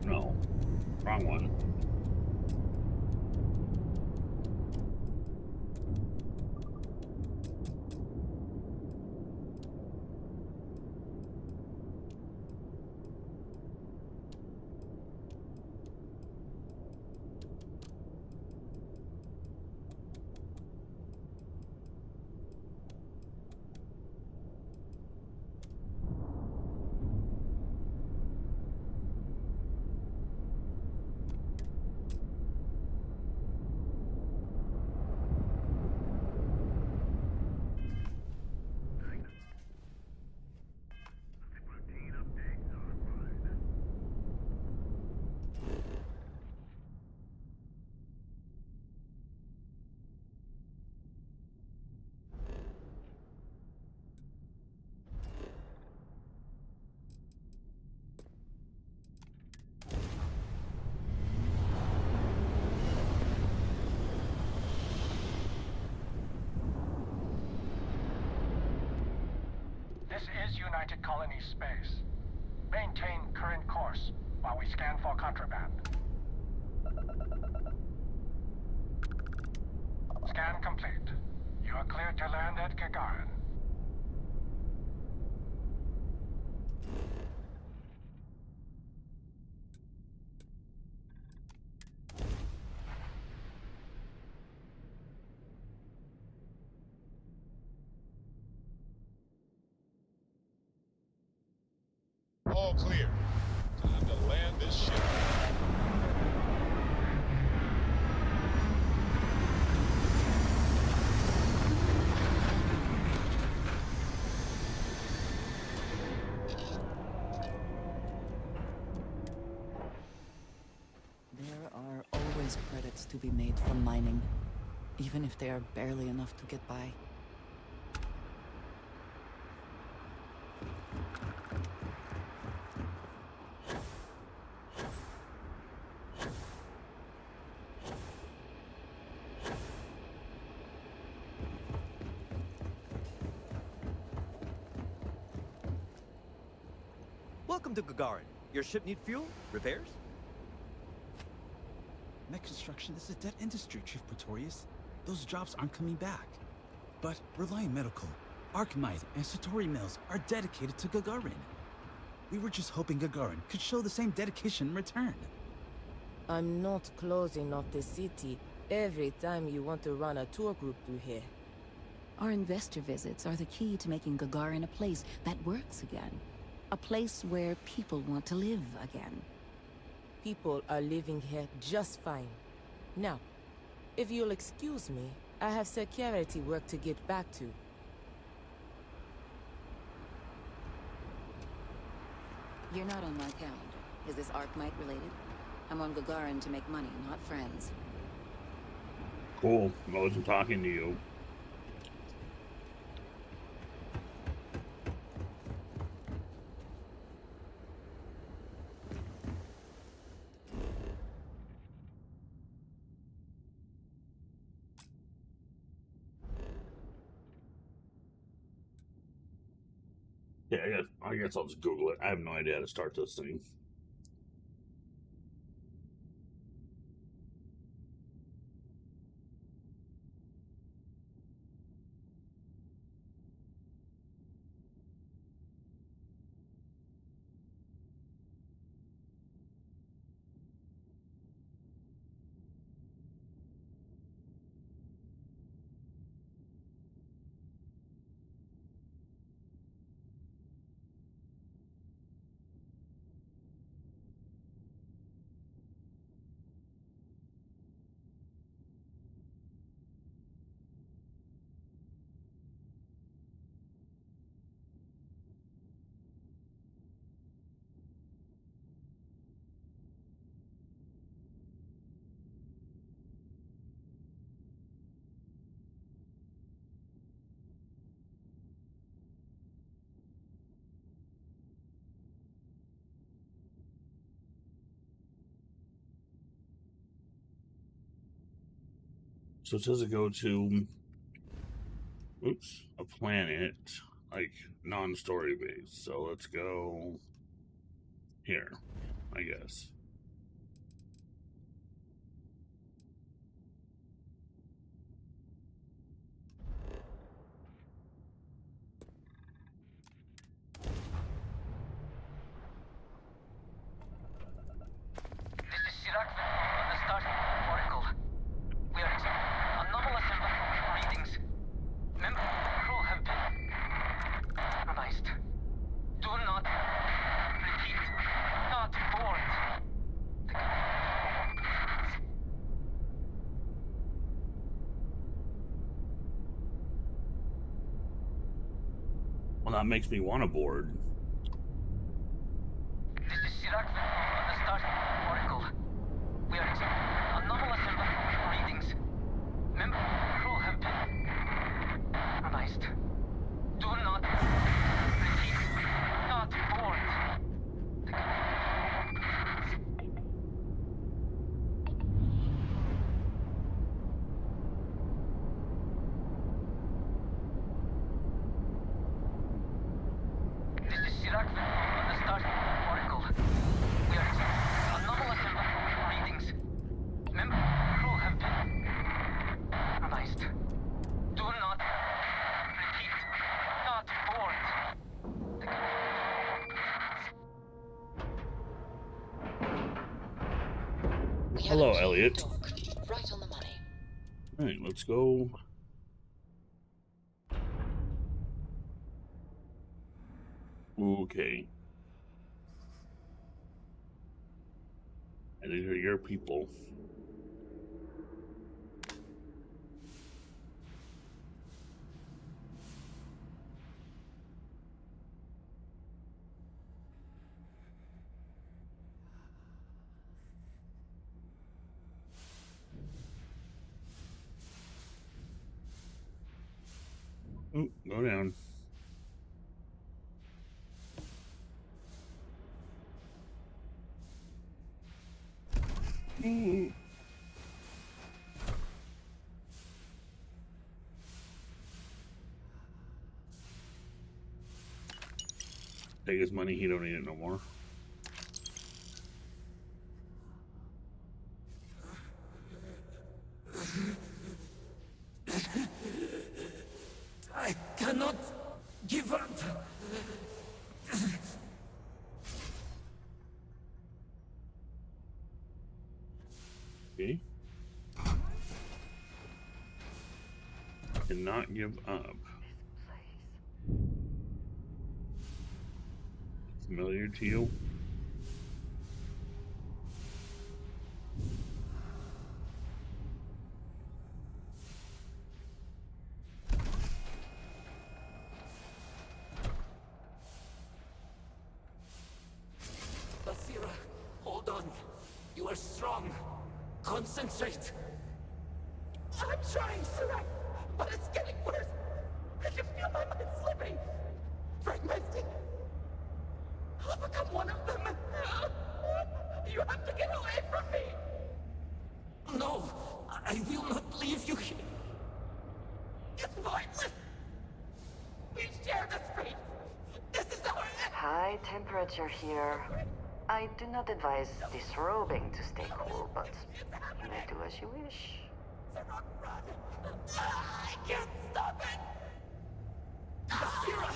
No, wrong one. This is United Colonies space. Maintain current course while we scan for contraband. Scan complete. You are cleared to land at Gagarin. All clear. Time to land this ship. There are always credits to be made from mining, even if they are barely enough to get by. Welcome to Gagarin. Your ship need fuel? Repairs? Mech construction is a dead industry, Chief Pretorius. Those jobs aren't coming back. But Reliant Medical, Archmite, and Satori Mills are dedicated to Gagarin. We were just hoping Gagarin could show the same dedication in return. I'm not closing off the city every time you want to run a tour group through here. Our investor visits are the key to making Gagarin a place that works again. A place where people want to live again. People are living here just fine. Now, if you'll excuse me, I have security work to get back to. You're not on my calendar. Is this Archmite related? I'm on Gagarin to make money, not friends. Cool. I wasn't talking to you. Yeah, I guess I'll just Google it. I have no idea how to start this thing. So it says to go to, a planet, like, non-story based. So let's go here, I guess. Well, that makes me want to board. Hello, Elliot. Right on the money. All right, let's go. Okay. And these are your people. Oh, go down. Take his money, he don't need it no more. I cannot give up. Okay. Cannot give up. Familiar to you? Basira, hold on. You are strong. Concentrate. I'm trying, Sarai, but it's getting worse. I can feel my mind slipping. Fragmenting. I'll become one of them. You have to get away from me. No, I will not leave you here. It's pointless. We share this fate. This is our end. High temperature here. I do not advise disrobing to stay cool, but you may do as you wish. I can't stop it. Basira.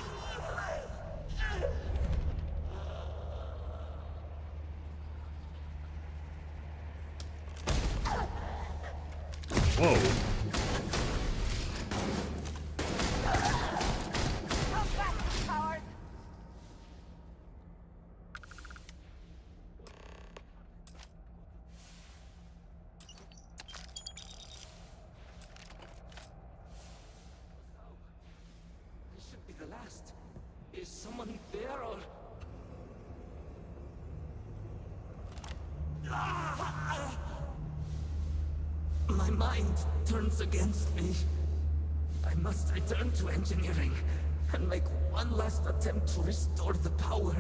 Whoa. This should be the last. Is someone there or... My mind turns against me. I must return to engineering and make one last attempt to restore the power.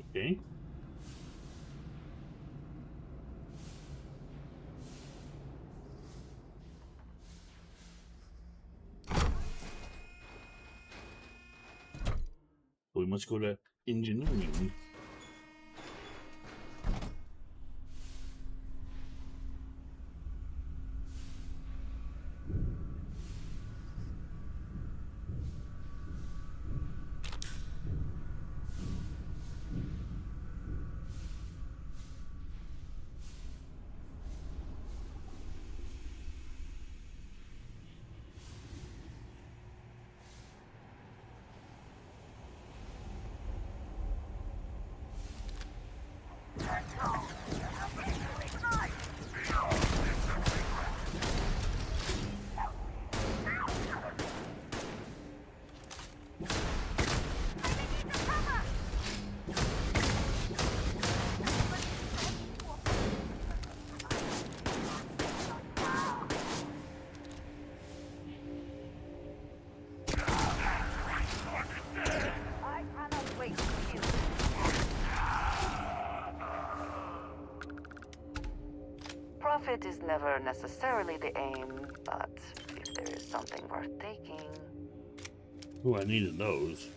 Okay. We must go to engineering. Profit is never necessarily the aim, but if there is something worth taking... Oh, I needed those.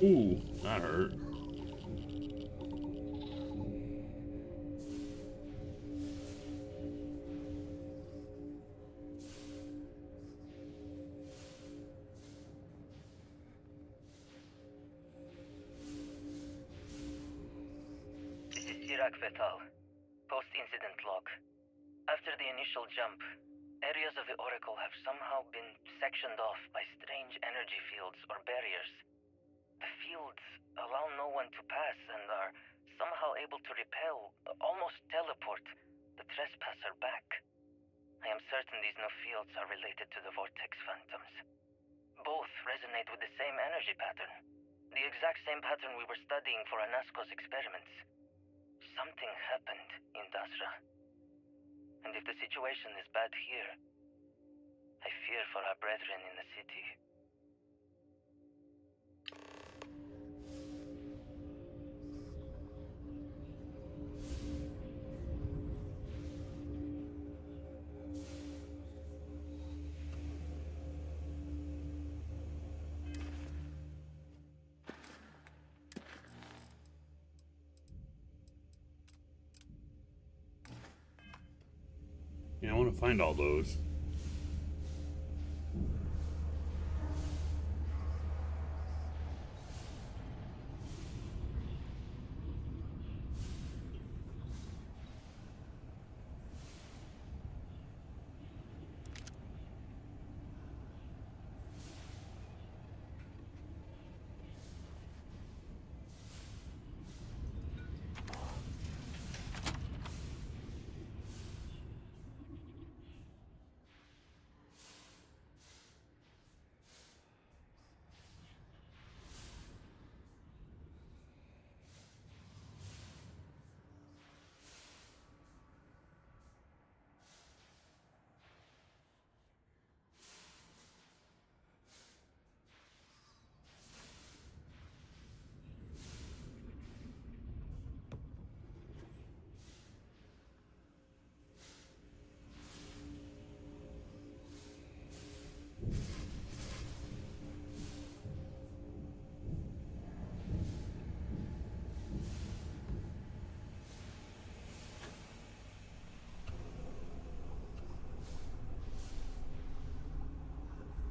Ooh, that hurt. This is Sirach Vetal. Post-incident log. After the initial jump, areas of the Oracle have somehow been sectioned off by strange energy fields or barriers. The fields allow no one to pass and are somehow able to repel, almost teleport, the trespasser back. I am certain these new fields are related to the Vortex Phantoms. Both resonate with the same energy pattern. The exact same pattern we were studying for Anasco's experiments. Something happened in Dasra. And if the situation is bad here, I fear for our brethren in the city. Yeah, I want to find all those.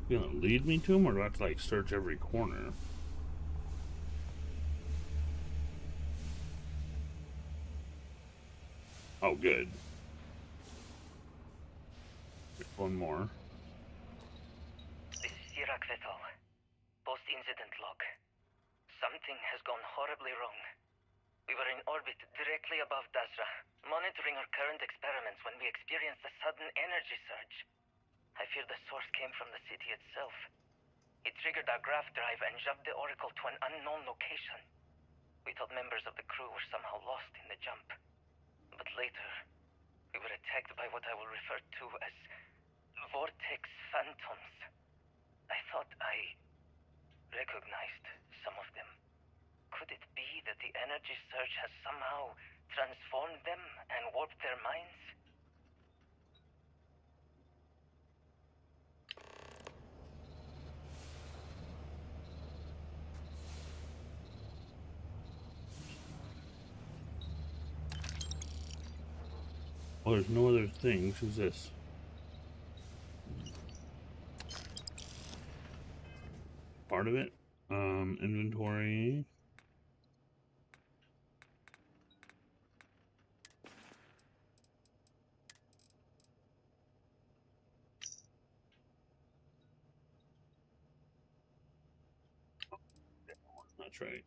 You gonna lead me to them, or do I have to like search every corner? Oh, good. One more. This is Sirach Vetal. Post-incident log. Something has gone horribly wrong. We were in orbit directly above Dasra, monitoring our current experiments when we experienced a sudden energy surge. I fear the source came from the city itself. It triggered our grav drive and shoved the Oracle to an unknown location. We thought members of the crew were somehow lost in the jump. But later, we were attacked by what I will refer to as Vortex Phantoms. I thought I recognized some of them. Could it be that the energy surge has somehow transformed them and warped their minds? Oh, there's no other things. Who's this? Part of it? Inventory. That's right.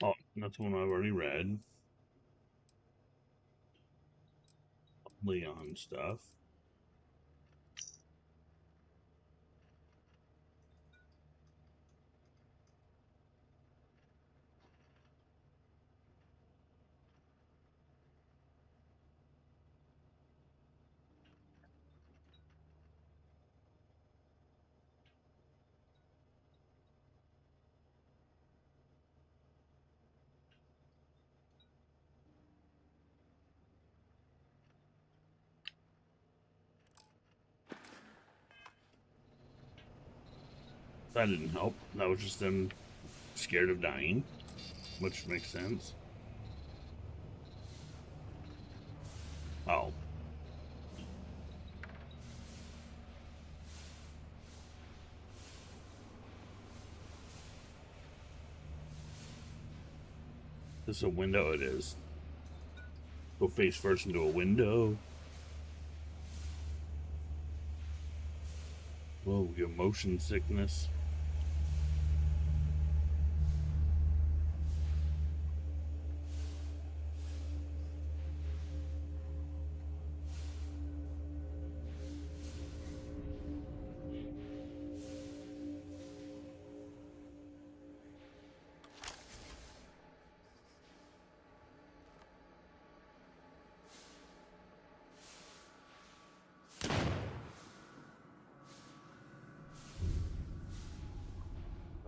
Oh, that's one I've already read. Leon stuff. That didn't help. That was just them scared of dying, which makes sense. Oh. This is a window. It is. Go face first into a window. Whoa, you have motion sickness.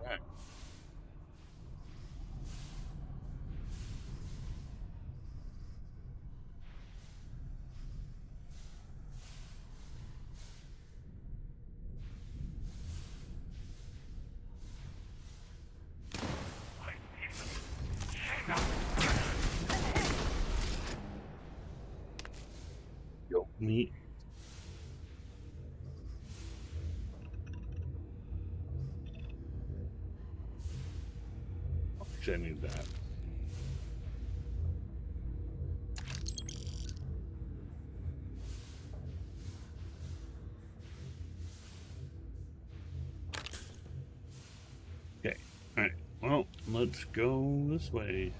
Right. Yo, meat. Actually, I need that. Okay. Alright. Well, let's go this way.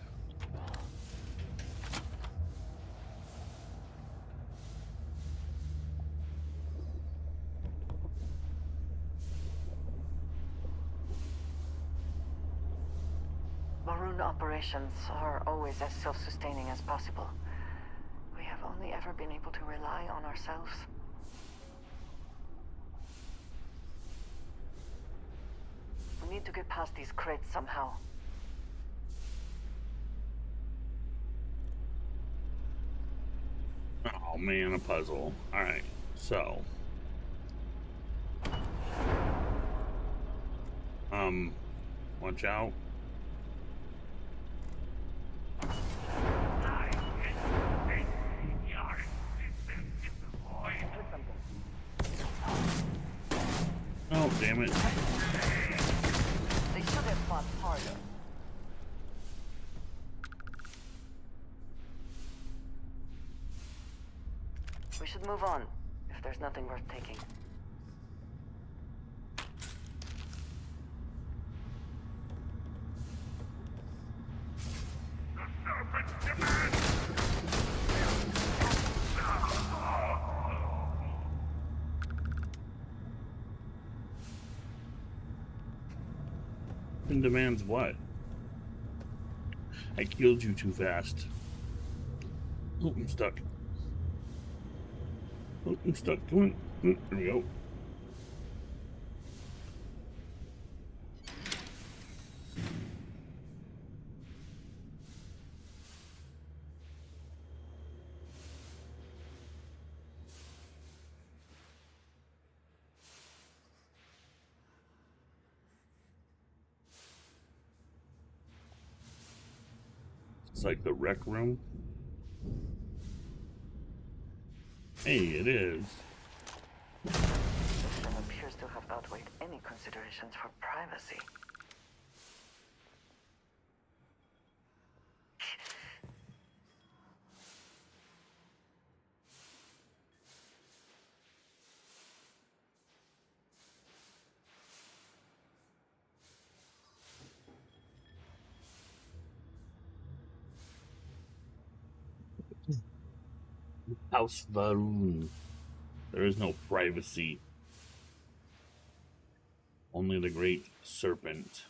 Maroon operations are always as self-sustaining as possible. We have only ever been able to rely on ourselves. We need to get past these crates somehow. Oh man, a puzzle. Alright, so. Watch out. Oh, damn it. They should have fought harder. We should move on, if there's nothing worth taking. And demands what? I killed you too fast. Oh, I'm stuck. Oh, I'm stuck. Come on. There we go. It's like the rec room. Hey, it is. This room appears to have outweighed any considerations for privacy. House Varun. There is no privacy. Only the great serpent.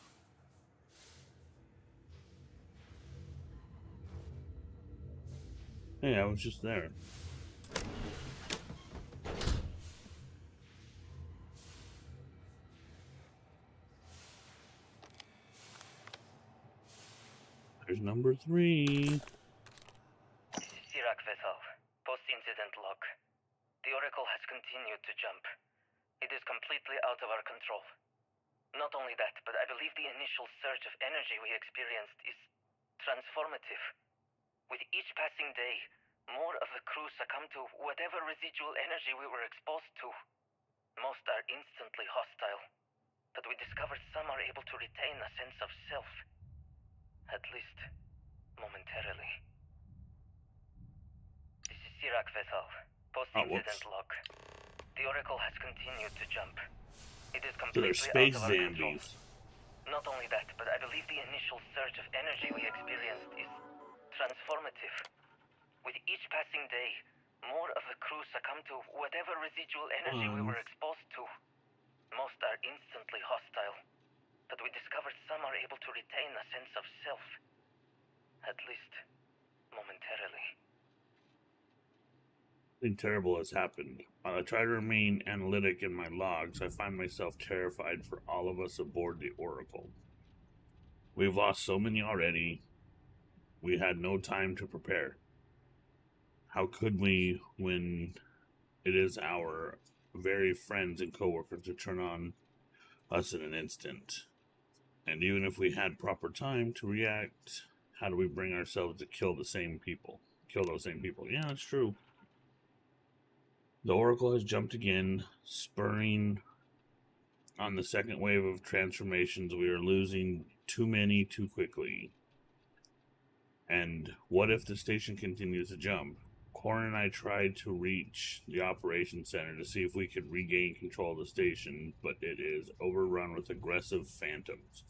Hey, I was just there. There's number 3. Sirach vessel. Post-incident log. The Oracle has continued to jump. It is completely out of our control. Not only that, but I believe the initial surge of energy we experienced is transformative. With each passing day, more of the crew succumb to whatever residual energy we were exposed to. Most are instantly hostile, but we discovered some are able to retain a sense of self. At least, momentarily. This is Sirac Vethal. Post-incident log. The Oracle has continued to jump. It is So they're completely space out of our control. zombies. Not only that, but I believe the initial surge of energy we experienced is transformative. With each passing day, more of the crew succumb to whatever residual energy we were exposed to. Most are instantly hostile, but we discovered some are able to retain a sense of self. At least, momentarily. Something terrible has happened. While I try to remain analytic in my logs, I find myself terrified for all of us aboard the Oracle. We've lost so many already. We had no time to prepare. How could we, when it is our very friends and coworkers, to turn on us in an instant? And even if we had proper time to react, how do we bring ourselves to kill those same people? Yeah, that's true. The Oracle has jumped again, spurring on the second wave of transformations. We are losing too many too quickly. And what if the station continues to jump? Corin and I tried to reach the operations center to see if we could regain control of the station, but it is overrun with aggressive phantoms.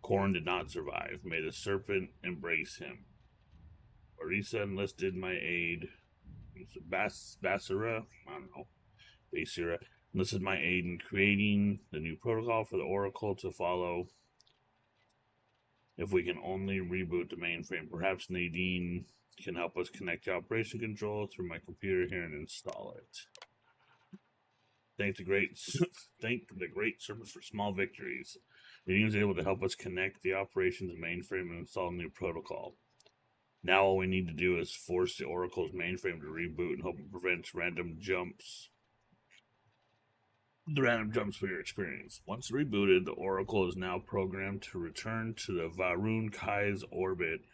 Corin did not survive. May the serpent embrace him. Orisa enlisted my aid. Basira enlisted my aid in creating the new protocol for the Oracle to follow. If we can only reboot the mainframe, perhaps Nadine can help us connect to operation control through my computer here and install it. Thank the great service for small victories. Nadine was able to help us connect the operations mainframe and install a new protocol. Now all we need to do is force the Oracle's mainframe to reboot and hope it prevents random jumps. The random jumps we experience. Once rebooted, the Oracle is now programmed to return to the Varun Kai's orbit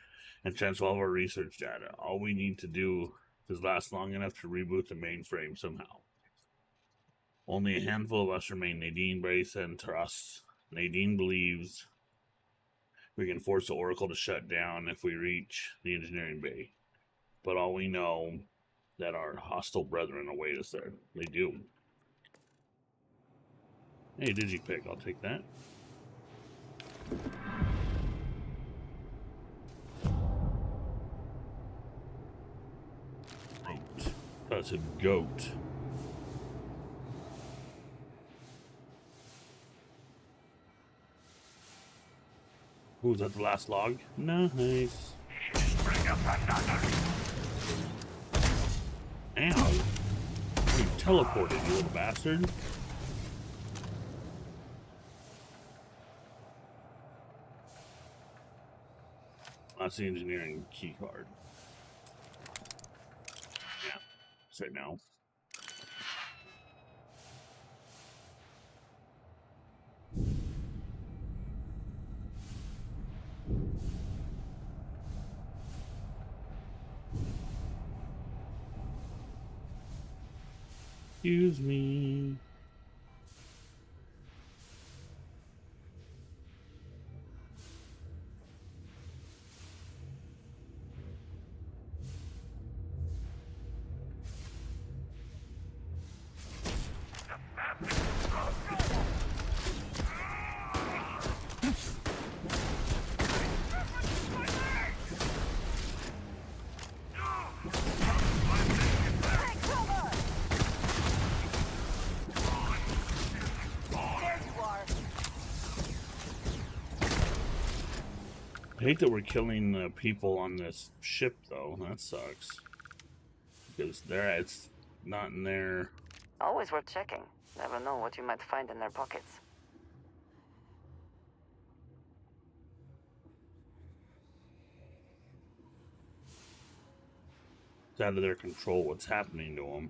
and transfer all of our research data. All we need to do is last long enough to reboot the mainframe somehow. Only a handful of us remain: Nadine, Brisa, and Taras. Nadine believes we can force the Oracle to shut down if we reach the engineering bay. But all we know that our hostile brethren await us there. They do. Hey, Digipick, I'll take that. Goat. That's a goat. Ooh, is that the last log? Nice. Bring up another. Ow. You teleported, you little bastard. That's the engineering key card. Yeah, it's right now. Excuse me. I hate that we're killing people on this ship, though. That sucks. Because it's not in there. Always worth checking. Never know what you might find in their pockets. It's out of their control what's happening to them.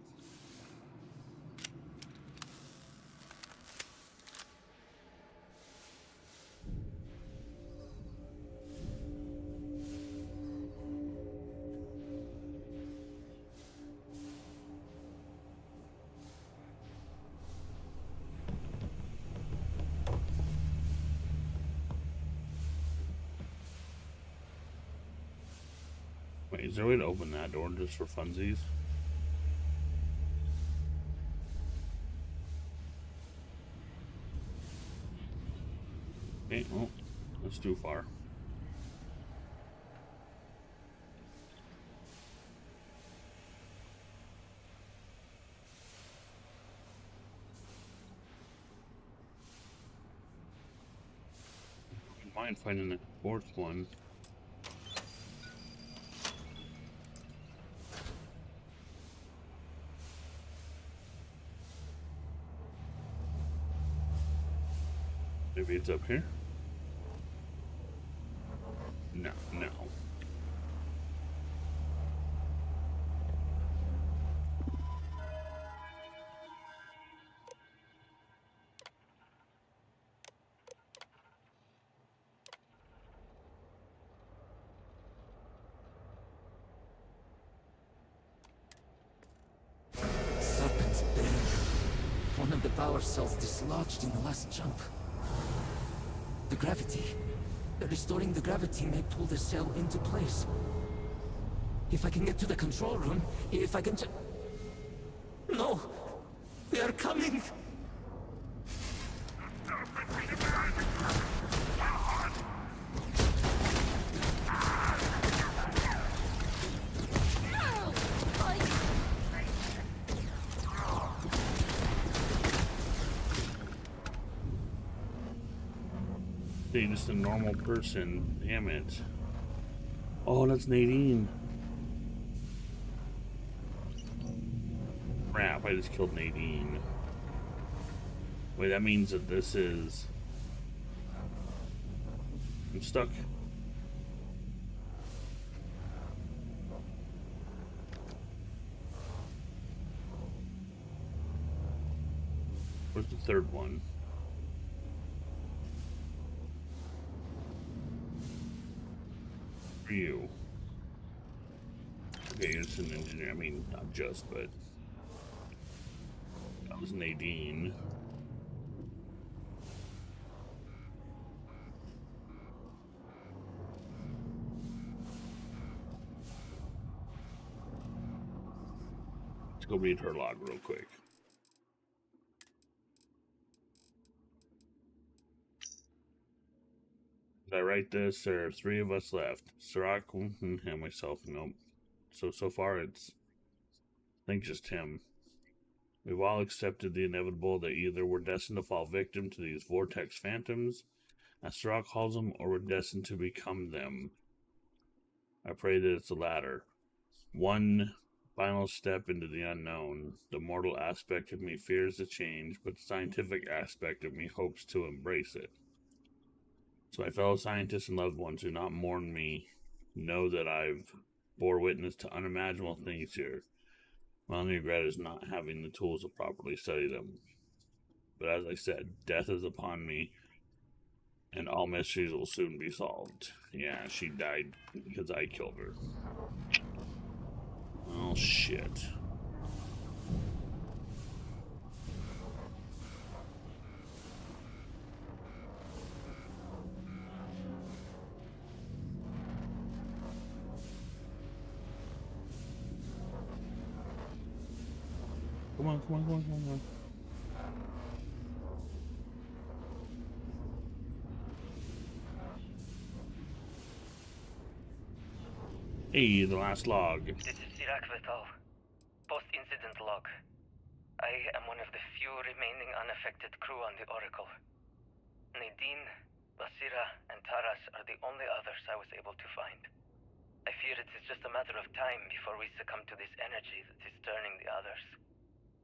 Wait, is there a way to open that door just for funsies? Okay, well, that's too far. I mind finding the fourth one. Maybe it's up here? No, no. Serpent's bane. One of the power cells dislodged in the last jump. The gravity. Restoring the gravity may pull the cell into place. If I can get to the control room, if I can No! They are coming! They're just a normal person. Damn it. Oh, that's Nadine. Crap, I just killed Nadine. Wait, that means that this is... I'm stuck. Where's the third one? For you. Okay, it's an engineer. I mean, not just, but... That was Nadine. Let's go read her log real quick. Did I write this? There are 3 of us left. Sirach and myself. Nope. So far it's... I think just him. We've all accepted the inevitable that either we're destined to fall victim to these vortex phantoms, as Sirach calls them, or we're destined to become them. I pray that it's the latter. One final step into the unknown. The mortal aspect of me fears the change, but the scientific aspect of me hopes to embrace it. So my fellow scientists and loved ones who not mourn me know that I've bore witness to unimaginable things here. My only regret is not having the tools to properly study them. But as I said, death is upon me, and all mysteries will soon be solved. Yeah, she died because I killed her. Oh, shit. Come on, come on, come on, come on. Hey, the last log. This is Sirach Vital. Post-incident log. I am one of the few remaining unaffected crew on the Oracle. Nadine, Basira, and Taras are the only others I was able to find. I fear it is just a matter of time before we succumb to this energy that is turning the others.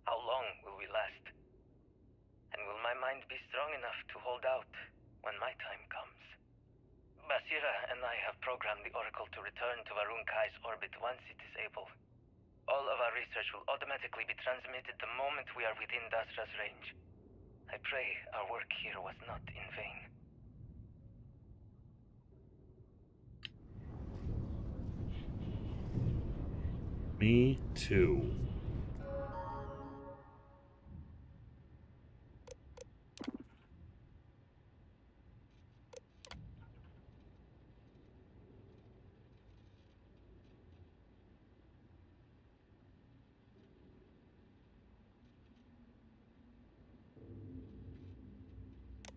How long will we last? And will my mind be strong enough to hold out when my time comes? Basira and I have programmed the Oracle to return to Varun Kai's orbit once it is able. All of our research will automatically be transmitted the moment we are within Dasra's range. I pray our work here was not in vain. Me too.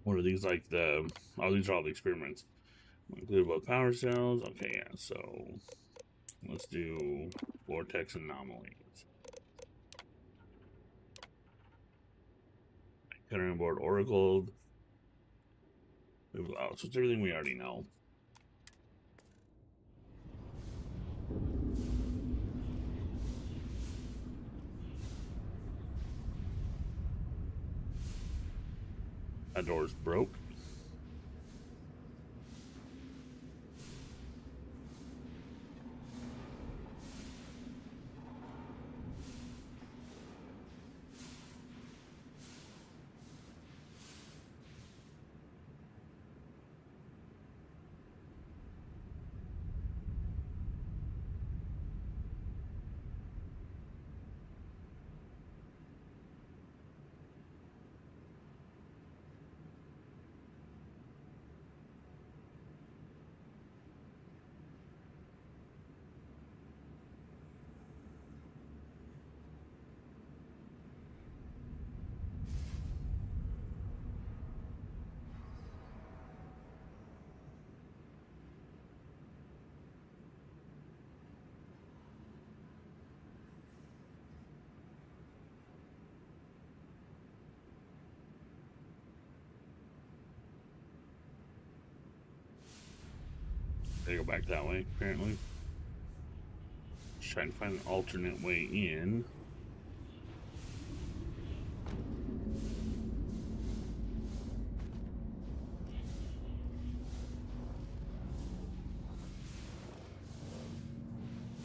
What are these like the? Oh, these are all the experiments. Include both power cells. Okay, yeah. So let's do vortex anomalies. Cutting board Oracle. Oh, so it's everything we already know. That door's broke. They go back that way, apparently. Just trying to find an alternate way in.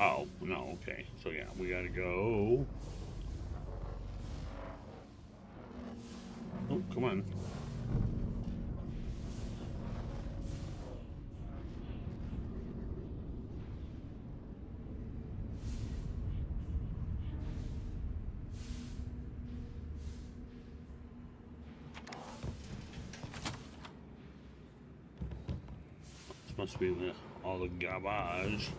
Oh, no, okay. So yeah, we gotta go. Oh, come on. This must be all the garbage.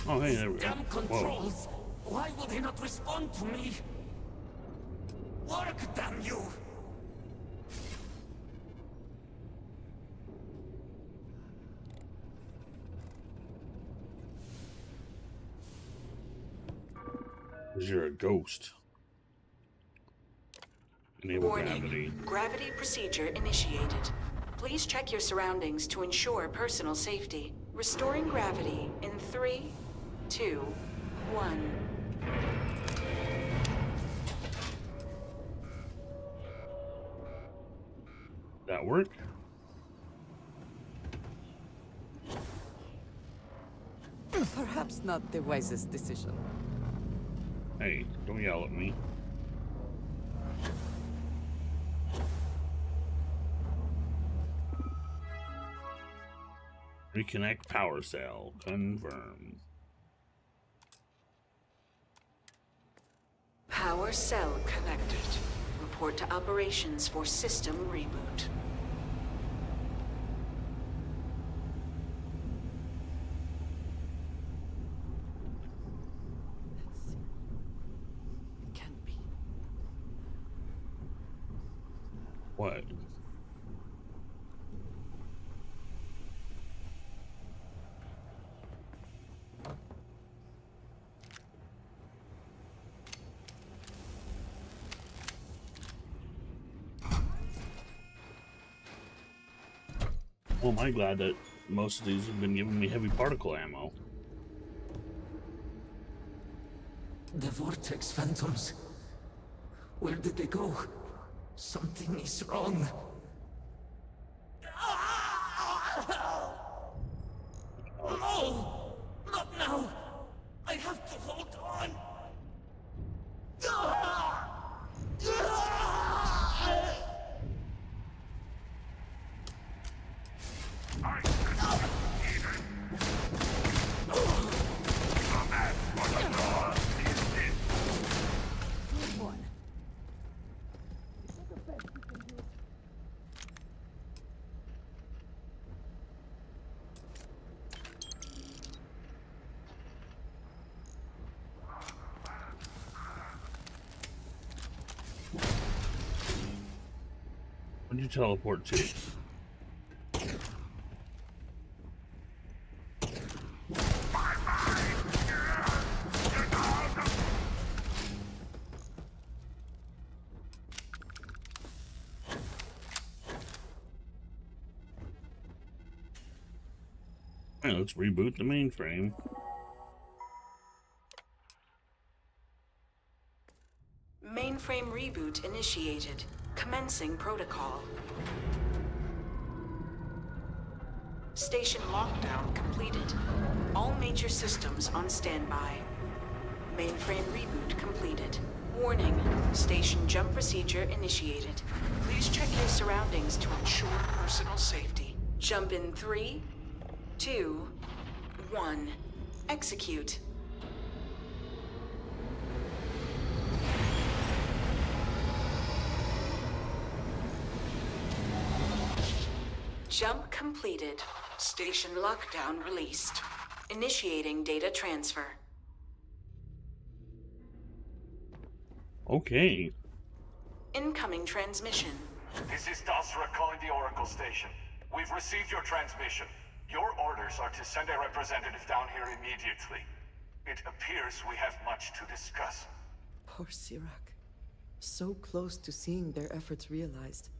Oh, hey, there we go. Damn controls! Why will they not respond to me? Work, damn you! Because you're a ghost. Enable gravity. Gravity procedure initiated. Please check your surroundings to ensure personal safety. Restoring gravity in 3, 2, 1. That work? Perhaps not the wisest decision. Hey, don't yell at me. Reconnect power cell. Confirm. Power cell connected. Report to operations for system reboot. What? Well, am I glad that most of these have been giving me heavy particle ammo. The Vortex Phantoms. Where did they go? Something is wrong. No! Not now! I have to hold Where'd you teleport to? Alright, let's reboot the mainframe. Mainframe reboot initiated. Commencing protocol. Station lockdown completed. All major systems on standby. Mainframe reboot completed. Warning, station jump procedure initiated. Please check your surroundings to ensure personal safety. Jump in 3, 2, 1. Execute. Jump completed. Station lockdown released. Initiating data transfer. Okay. Incoming transmission. This is Dasra calling the Oracle station. We've received your transmission. Your orders are to send a representative down here immediately. It appears we have much to discuss. Poor Sirach. So close to seeing their efforts realized.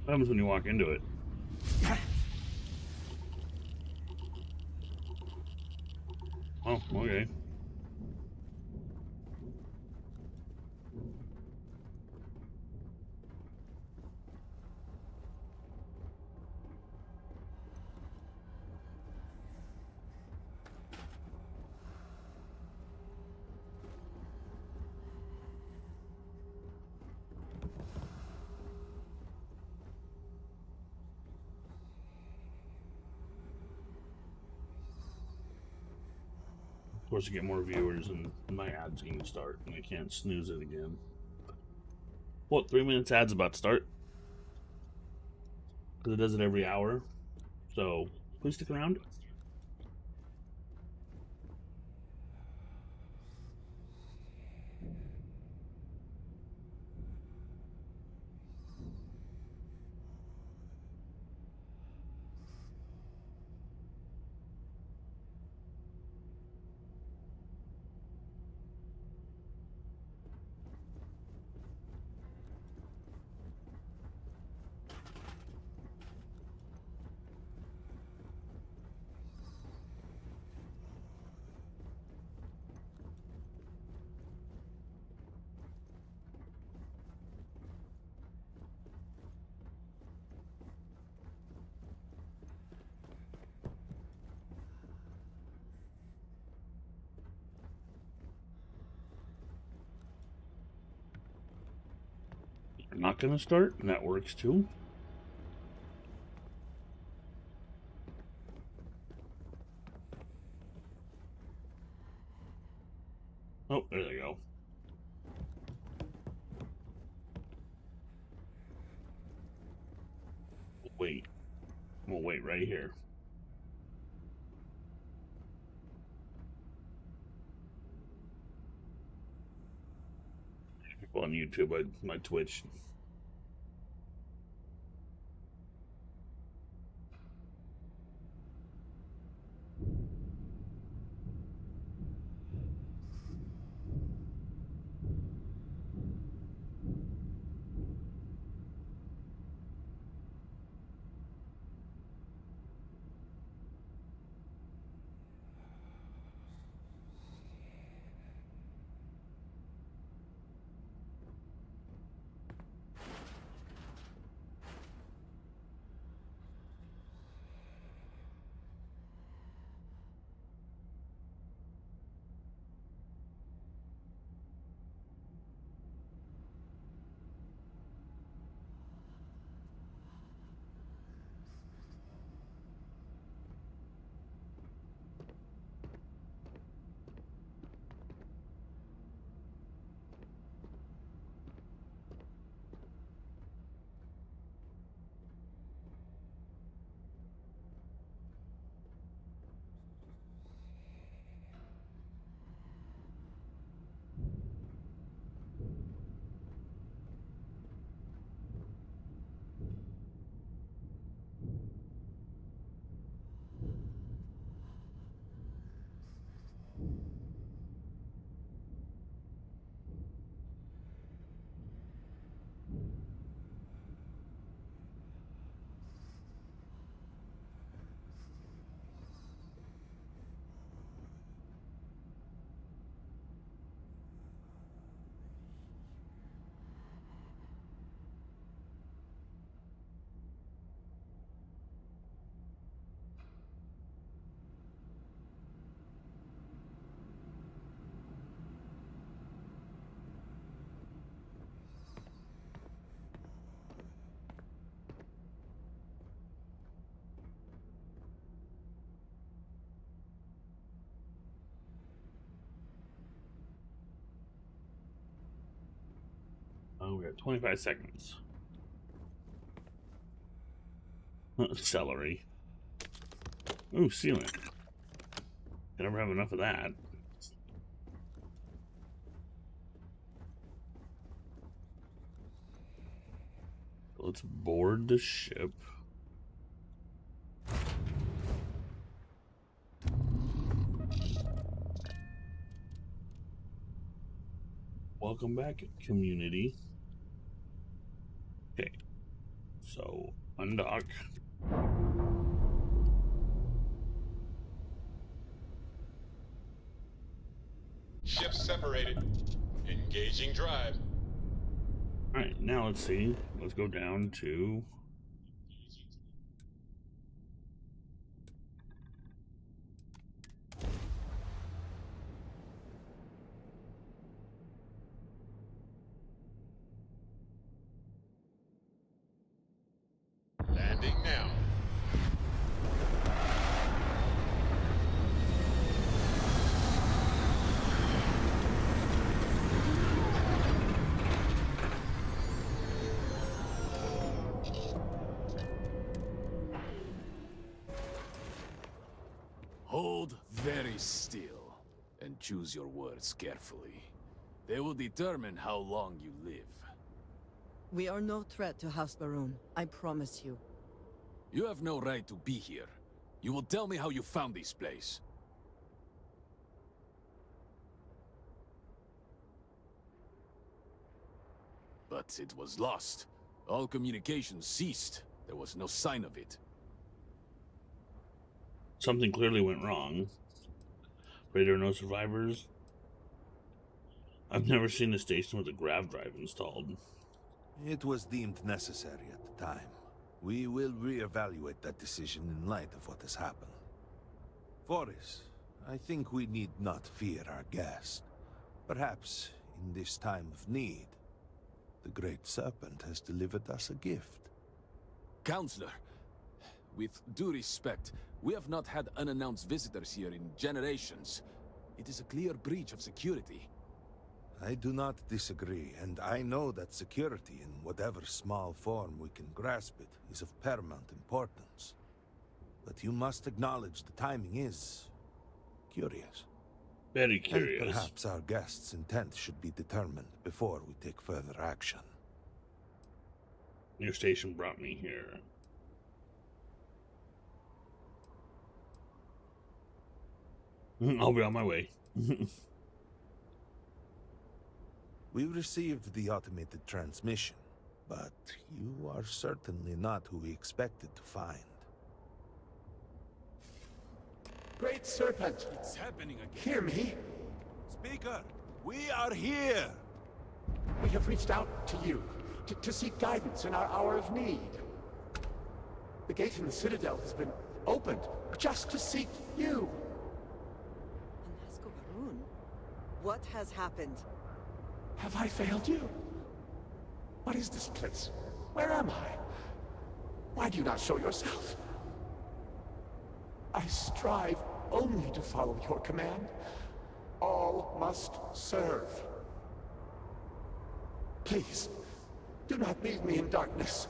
What happens when you walk into it? Oh, okay. Of course, to get more viewers, and my ad's going to start, and I can't snooze it again. What, 3 minutes ad's about to start? Because it does it every hour. So, please stick around. I'm not going to start, and that works too. Oh, there they go. Wait. I'm going to wait right here. People on YouTube, my Twitch. Oh, we got 25 seconds. Celery. Ooh, sealant. Can never have enough of that. Let's board the ship. Welcome back, community. Okay, so undock. Ships separated. Engaging drive. Alright, now let's see. Let's go down to... Landing now. Hold very still and choose your words carefully. They will determine how long you live. We are no threat to House Baroon, I promise you. You have no right to be here. You will tell me how you found this place. But it was lost. All communication ceased. There was no sign of it. Something clearly went wrong. Pray there are no survivors. I've never seen a station with a grav drive installed. It was deemed necessary at the time. We will reevaluate that decision in light of what has happened. Forrest, I think we need not fear our guest. Perhaps, in this time of need, the Great Serpent has delivered us a gift. Counselor, with due respect, we have not had unannounced visitors here in generations. It is a clear breach of security. I do not disagree, and I know that security, in whatever small form we can grasp it, is of paramount importance. But you must acknowledge the timing is curious. Very curious. And perhaps our guest's intent should be determined before we take further action. Your station brought me here. I'll be on my way. We received the automated transmission, but you are certainly not who we expected to find. Great Serpent! It's happening again. Hear me? Speaker, we are here! We have reached out to you to seek guidance in our hour of need. The gate in the Citadel has been opened just to seek you. Baroon, what has happened? Have I failed you? What is this place? Where am I? Why do you not show yourself? I strive only to follow your command. All must serve. Please, do not leave me in darkness.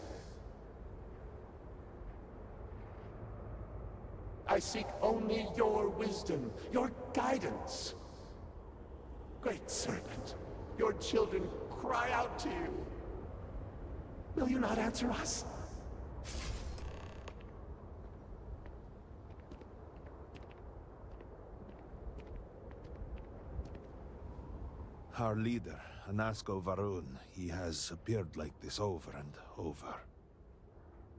I seek only your wisdom, your guidance. Great Serpent, your children cry out to you. Will you not answer us? Our leader, Anasko Varun, he has appeared like this over and over.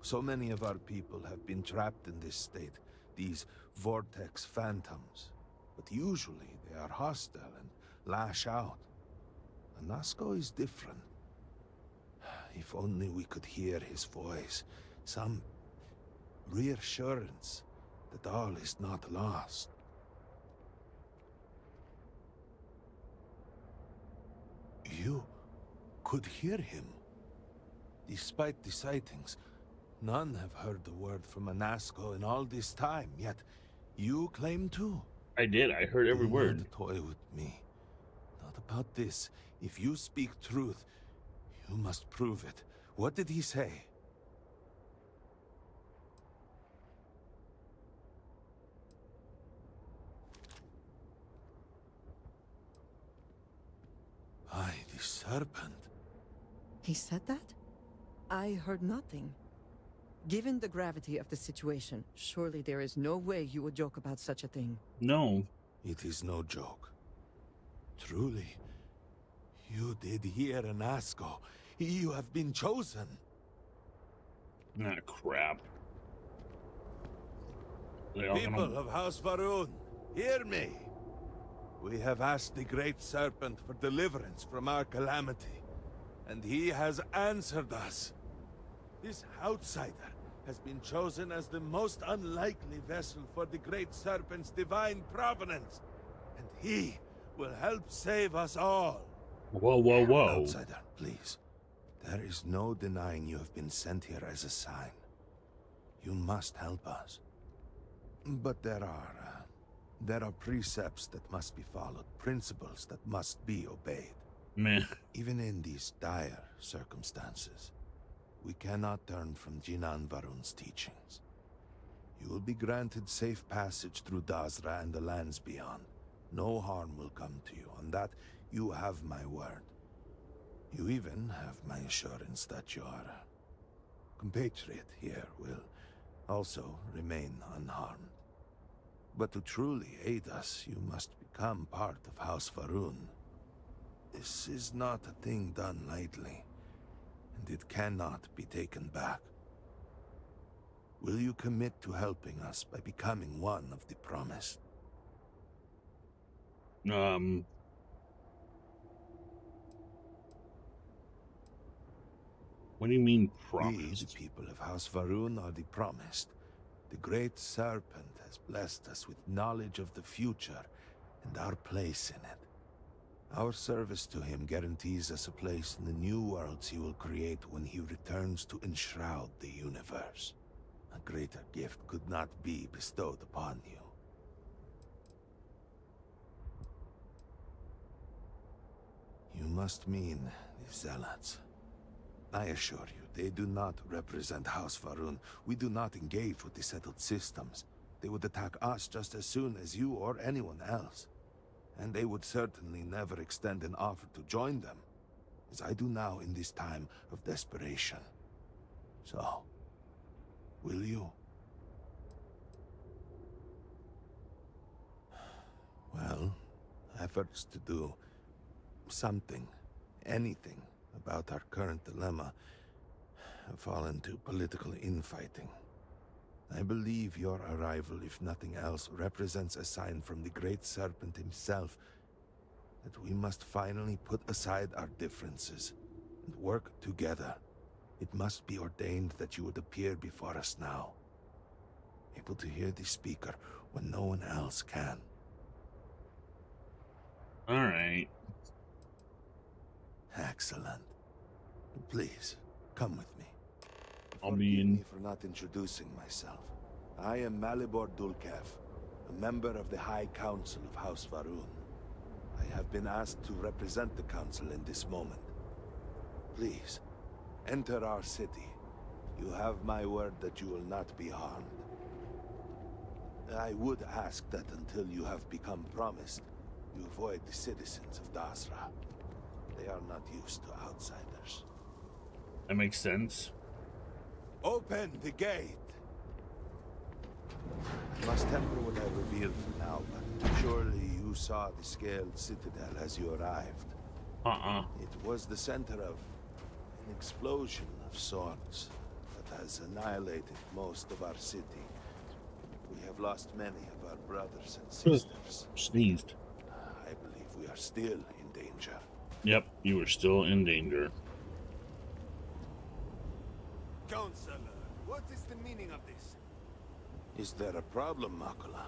So many of our people have been trapped in this state, these vortex phantoms. But usually they are hostile and lash out. Anasko is different. If only we could hear his voice, some reassurance that all is not lost. You could hear him. Despite the sightings, none have heard the word from Anasko in all this time, yet you claim to. I did. I heard every word. Do not toy with me. Not about this. If you speak truth, You must prove it. What did he say? Aye, the serpent. He said that? I heard nothing. Given the gravity of the situation, surely there is no way you would joke about such a thing. No. It is no joke. Truly, you did hear Anasco. You have been chosen. Ah, crap. People of House Varun, hear me. We have asked the Great Serpent for deliverance from our calamity, and he has answered us. This outsider has been chosen as the most unlikely vessel for the Great Serpent's divine providence, and he will help save us all. Whoa, whoa, whoa. Outsider, please. There is no denying you have been sent here as a sign. You must help us. But there are precepts that must be followed, principles that must be obeyed. Meh. Even in these dire circumstances, we cannot turn from Jinan Varun's teachings. You will be granted safe passage through Dazra and the lands beyond. No harm will come to you. On that, you have my word. You even have my assurance that your compatriot here will also remain unharmed. But to truly aid us, you must become part of House Varun. This is not a thing done lightly, and it cannot be taken back. Will you commit to helping us by becoming one of the promised? What do you mean, We, promised? the people of House Varun, are the promised. The Great Serpent has blessed us with knowledge of the future and our place in it. Our service to him guarantees us a place in the new worlds he will create when he returns to enshroud the universe. A greater gift could not be bestowed upon you. You must mean the Zealots. I assure you, they do not represent House Varun. We do not engage with the settled systems. They would attack us just as soon as you or anyone else. And they would certainly never extend an offer to join them, as I do now in this time of desperation. So, will you? Well, efforts to do something, anything, about our current dilemma have fallen to political infighting. I believe your arrival, if nothing else, represents a sign from the Great Serpent himself that we must finally put aside our differences and work together. It must be ordained that you would appear before us now, able to hear the speaker when no one else can. All right. Excellent. Please, come with me. I'll be in. Forgive me for not introducing myself. I am Malibor Dulkev, a member of the High Council of House Varun. I have been asked to represent the Council in this moment. Please, enter our city. You have my word that you will not be harmed. I would ask that until you have become promised, you avoid the citizens of Dazra. They are not used to outsiders. That makes sense. Open the gate! I must temper what I reveal for now, but surely you saw the scaled citadel as you arrived. It was the center of an explosion of sorts that has annihilated most of our city. We have lost many of our brothers and sisters. Sneezed. I believe we are still in danger. Yep, you were still in danger. Counselor, what is the meaning of this? Is there a problem, Makula?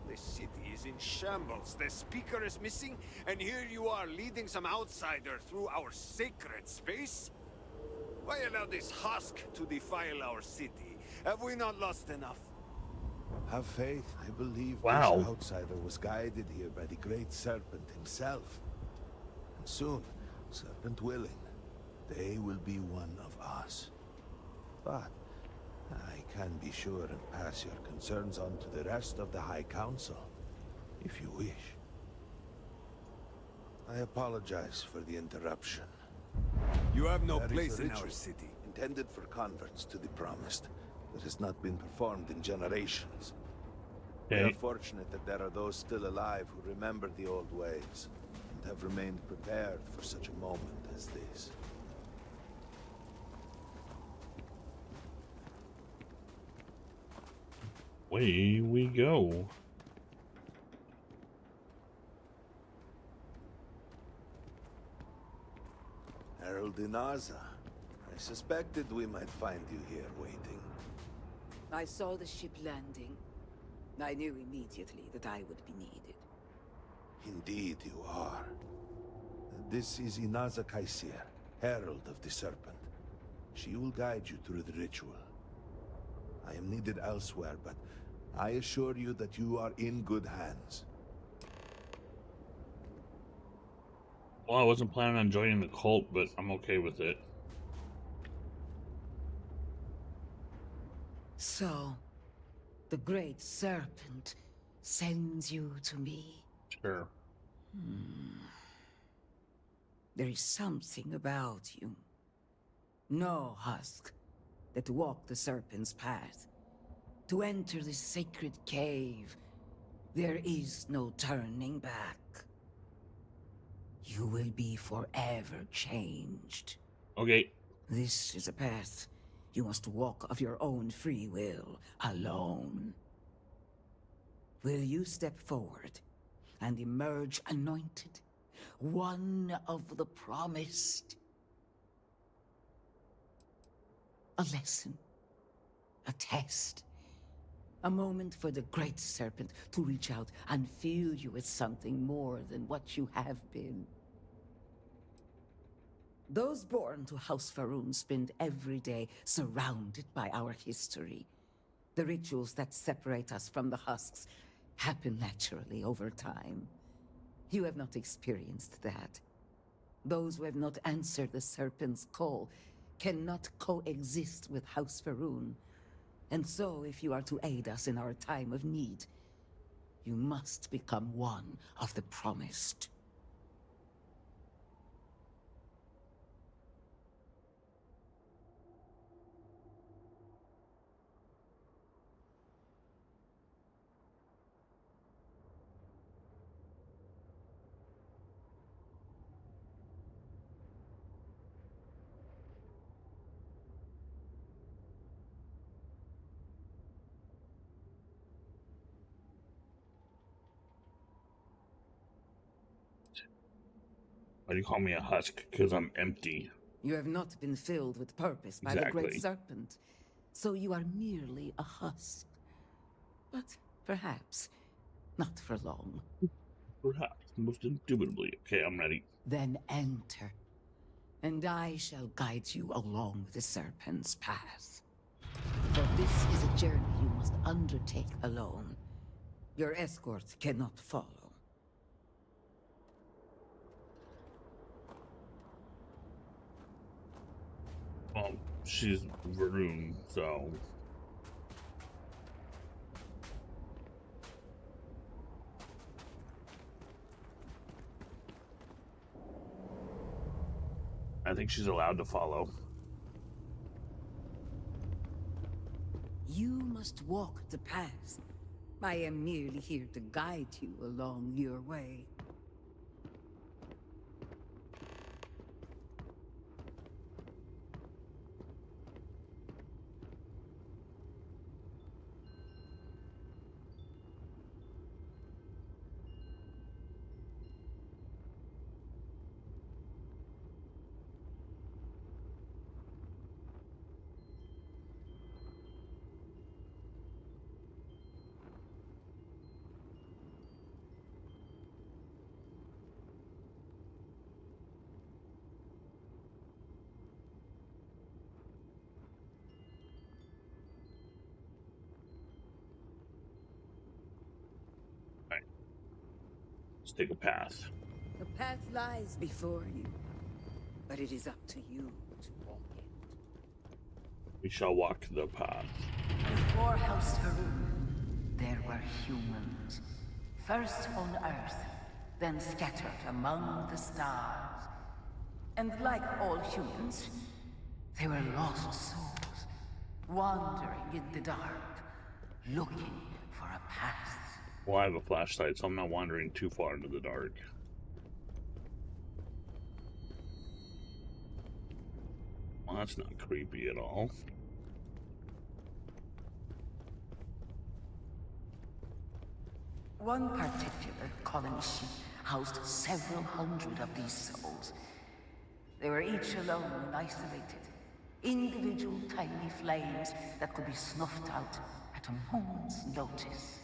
The city is in shambles. The speaker is missing, and here you are leading some outsider through our sacred space? Why allow this husk to defile our city? Have we not lost enough? Have faith. I believe Wow. this outsider was guided here by the Great Serpent himself. And soon, Serpent willing, they will be one of us. But I can be sure and pass your concerns on to the rest of the High Council, if you wish. I apologize for the interruption. You have no There is place a in our ritual city. intended for converts to the Promised that has not been performed in generations. We are fortunate that there are those still alive who remember the old ways and have remained prepared for such a moment as this. Away we go. Herald Inaza, I suspected we might find you here waiting. I saw the ship landing. I knew immediately that I would be needed. Indeed you are. This is Inaza Kaisir, Herald of the Serpent. She will guide you through the ritual. I am needed elsewhere, but I assure you that you are in good hands. Well, I wasn't planning on joining the cult, but I'm okay with it. So, the Great Serpent sends you to me. Sure. There is something about you. No husk that walk the Serpent's path. To enter the sacred cave, there is no turning back. You will be forever changed. Okay. This is a path you must walk of your own free will, alone. Will you step forward and emerge anointed, one of the promised? A lesson, a test, a moment for the Great Serpent to reach out and fill you with something more than what you have been. Those born to House Faroon spend every day surrounded by our history. The rituals that separate us from the husks happen naturally over time. You have not experienced that. Those who have not answered the Serpent's call cannot coexist with House Faroon. And so, if you are to aid us in our time of need, you must become one of the Promised. Why do you call me a husk? Because I'm empty. You have not been filled with purpose by the Great Serpent, so you are merely a husk. But perhaps not for long. Perhaps, most indubitably. Okay, I'm ready. Then enter, and I shall guide you along the Serpent's path. For this is a journey you must undertake alone. Your escort cannot follow. Well, she's Varun, so... I think she's allowed to follow. You must walk the path. I am merely here to guide you along your way. Let's take a path. The path lies before you. but it is up to you to walk it. We shall walk the path. Before House Farouk, there were humans. First on Earth, then scattered among the stars. And like all humans, they were lost souls, wandering in the dark, looking for a path. Well, I have a flashlight, so I'm not wandering too far into the dark. Well, that's not creepy at all. One particular colony ship housed several hundred of these souls. They were each alone and isolated, individual tiny flames that could be snuffed out at a moment's notice.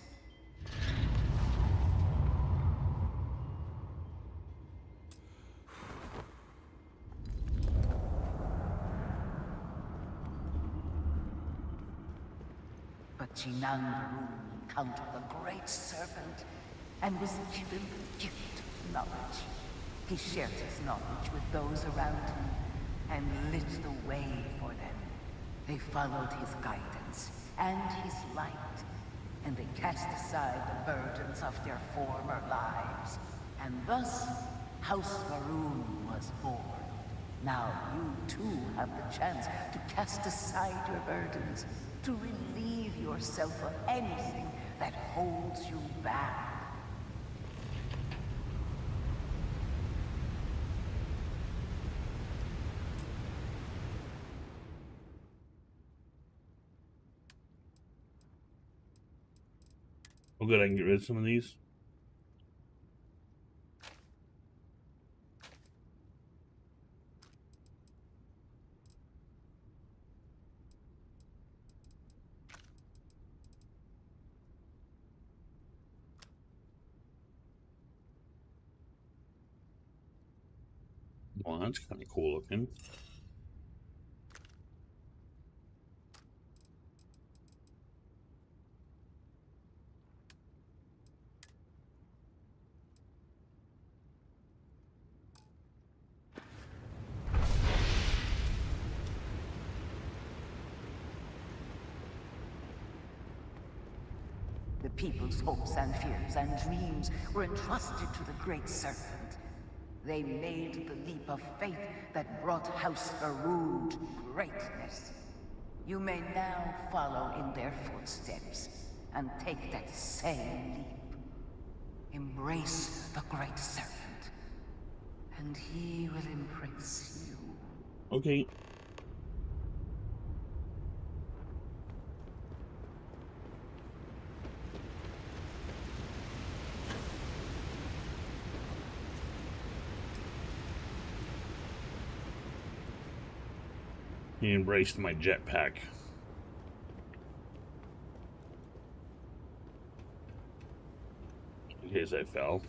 But Jinan Varun encountered the Great Serpent and was given the gift of knowledge. He shared his knowledge with those around him and lit the way for them. They followed his guidance and his light, and they cast aside the burdens of their former lives. And thus, House Varun was born. Now you too have the chance to cast aside your burdens, to relieve yourself of anything that holds you back. Oh good, I can get rid of some of these. Well, that's kind of cool looking. The people's hopes and fears and dreams were entrusted to the Great Serpent. They made the leap of faith that brought House Varun to greatness. You may now follow in their footsteps and take that same leap. Embrace the Great Serpent, and he will embrace you. Okay. He embraced my jetpack. In case I fell.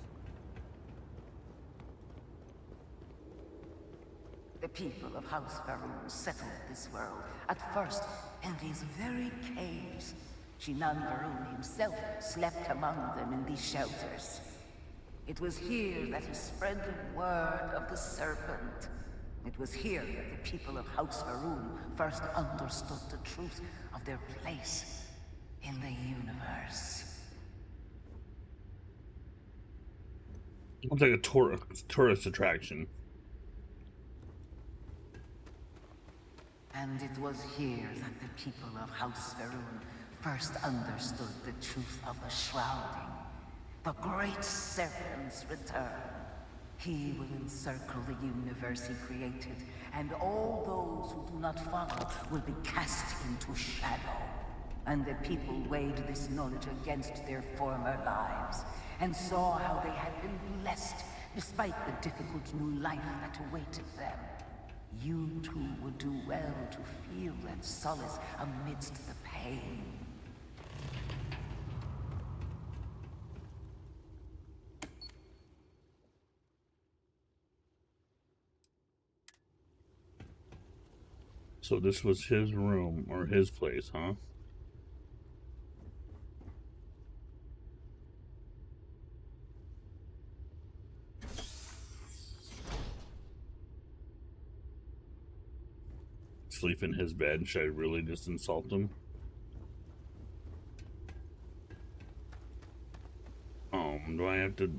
The people of House Varun settled this world, at first in these very caves. Jinan Varun himself slept among them in these shelters. It was here that he spread the word of the serpent. It was here that the people of House Varun first understood the truth of their place in the universe. It's like a tourist attraction. And it was here that the people of House Varun first understood the truth of the shrouding. The Great Serpent's return. He will encircle the universe he created, and all those who do not follow will be cast into shadow. And the people weighed this knowledge against their former lives, and saw how they had been blessed despite the difficult new life that awaited them. You too would do well to feel that solace amidst the pain. So this was his room, or his place, huh? sleep in his bed. Should I really just insult him? Do I have to...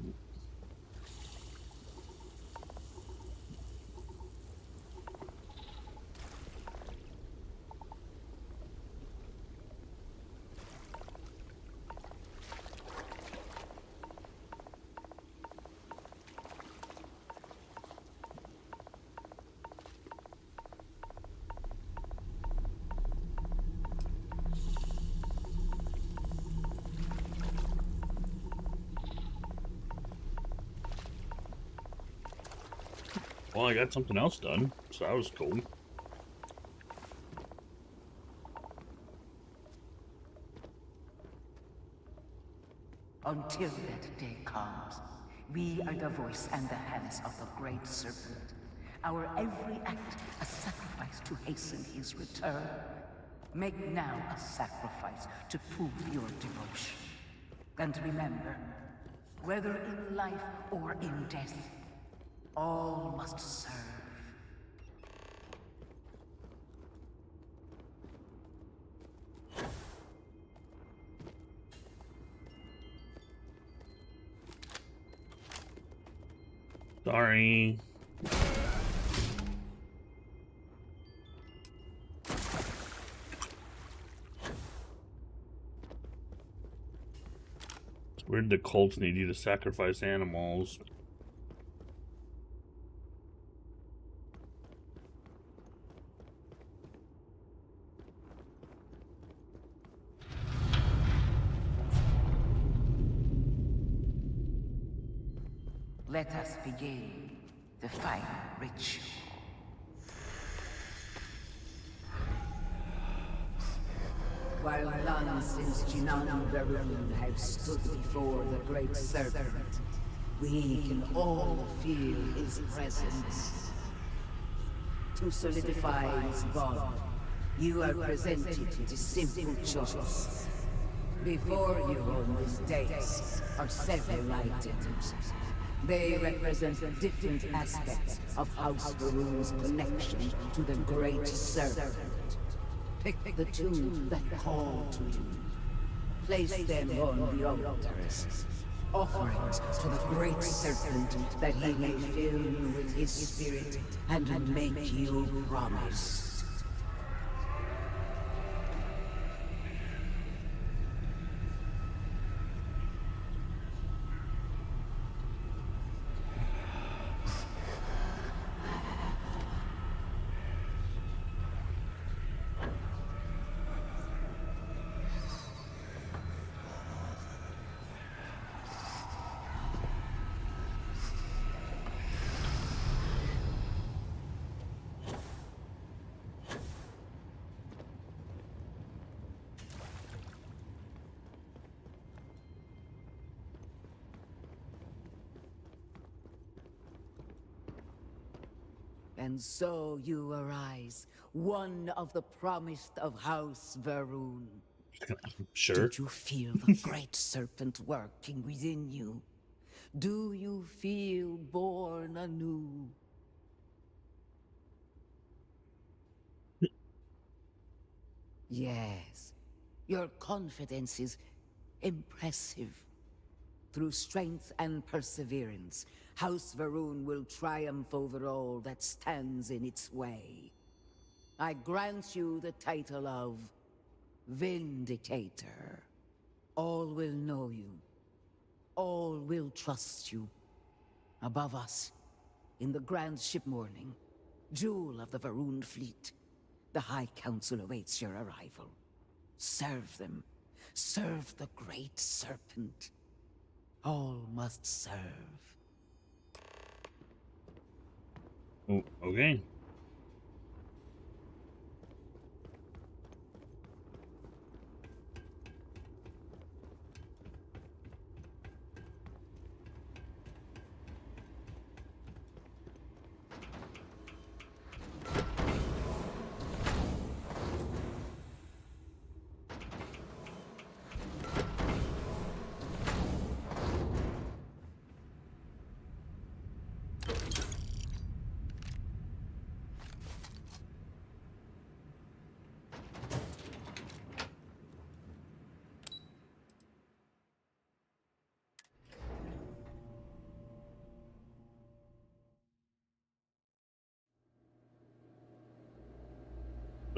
Well, I got something else done, so that was cool. Until that day comes, we are the voice and the hands of the Great Serpent. Our every act a sacrifice to hasten his return. Make now a sacrifice to prove your devotion. And remember, whether in life or in death, all must serve. Sorry. It's weird the cults need you to sacrifice animals. Let us begin the final ritual. While none since Jinan Varun have stood before the Great Serpent, we can all feel his presence. To solidify his bond, you are presented with a simple choice. Before you on this dais are several items. They represent different aspects of House Varun's connection to the Great Serpent. Pick the two that call to you. Place them on the altars. Offerings to the Great Serpent that he may fill you with his spirit and make you promise. And so you arise, one of the promised of House Varun. Sure. Did you feel the Great Serpent working within you? Do you feel born anew? Yes, your confidence is impressive. Through strength and perseverance, House Varun will triumph over all that stands in its way. I grant you the title of Vindicator. All will know you. All will trust you. Above us, in the grand ship morning, jewel of the Varun fleet, the High Council awaits your arrival. Serve them. Serve the Great Serpent. All must serve. Oh, okay.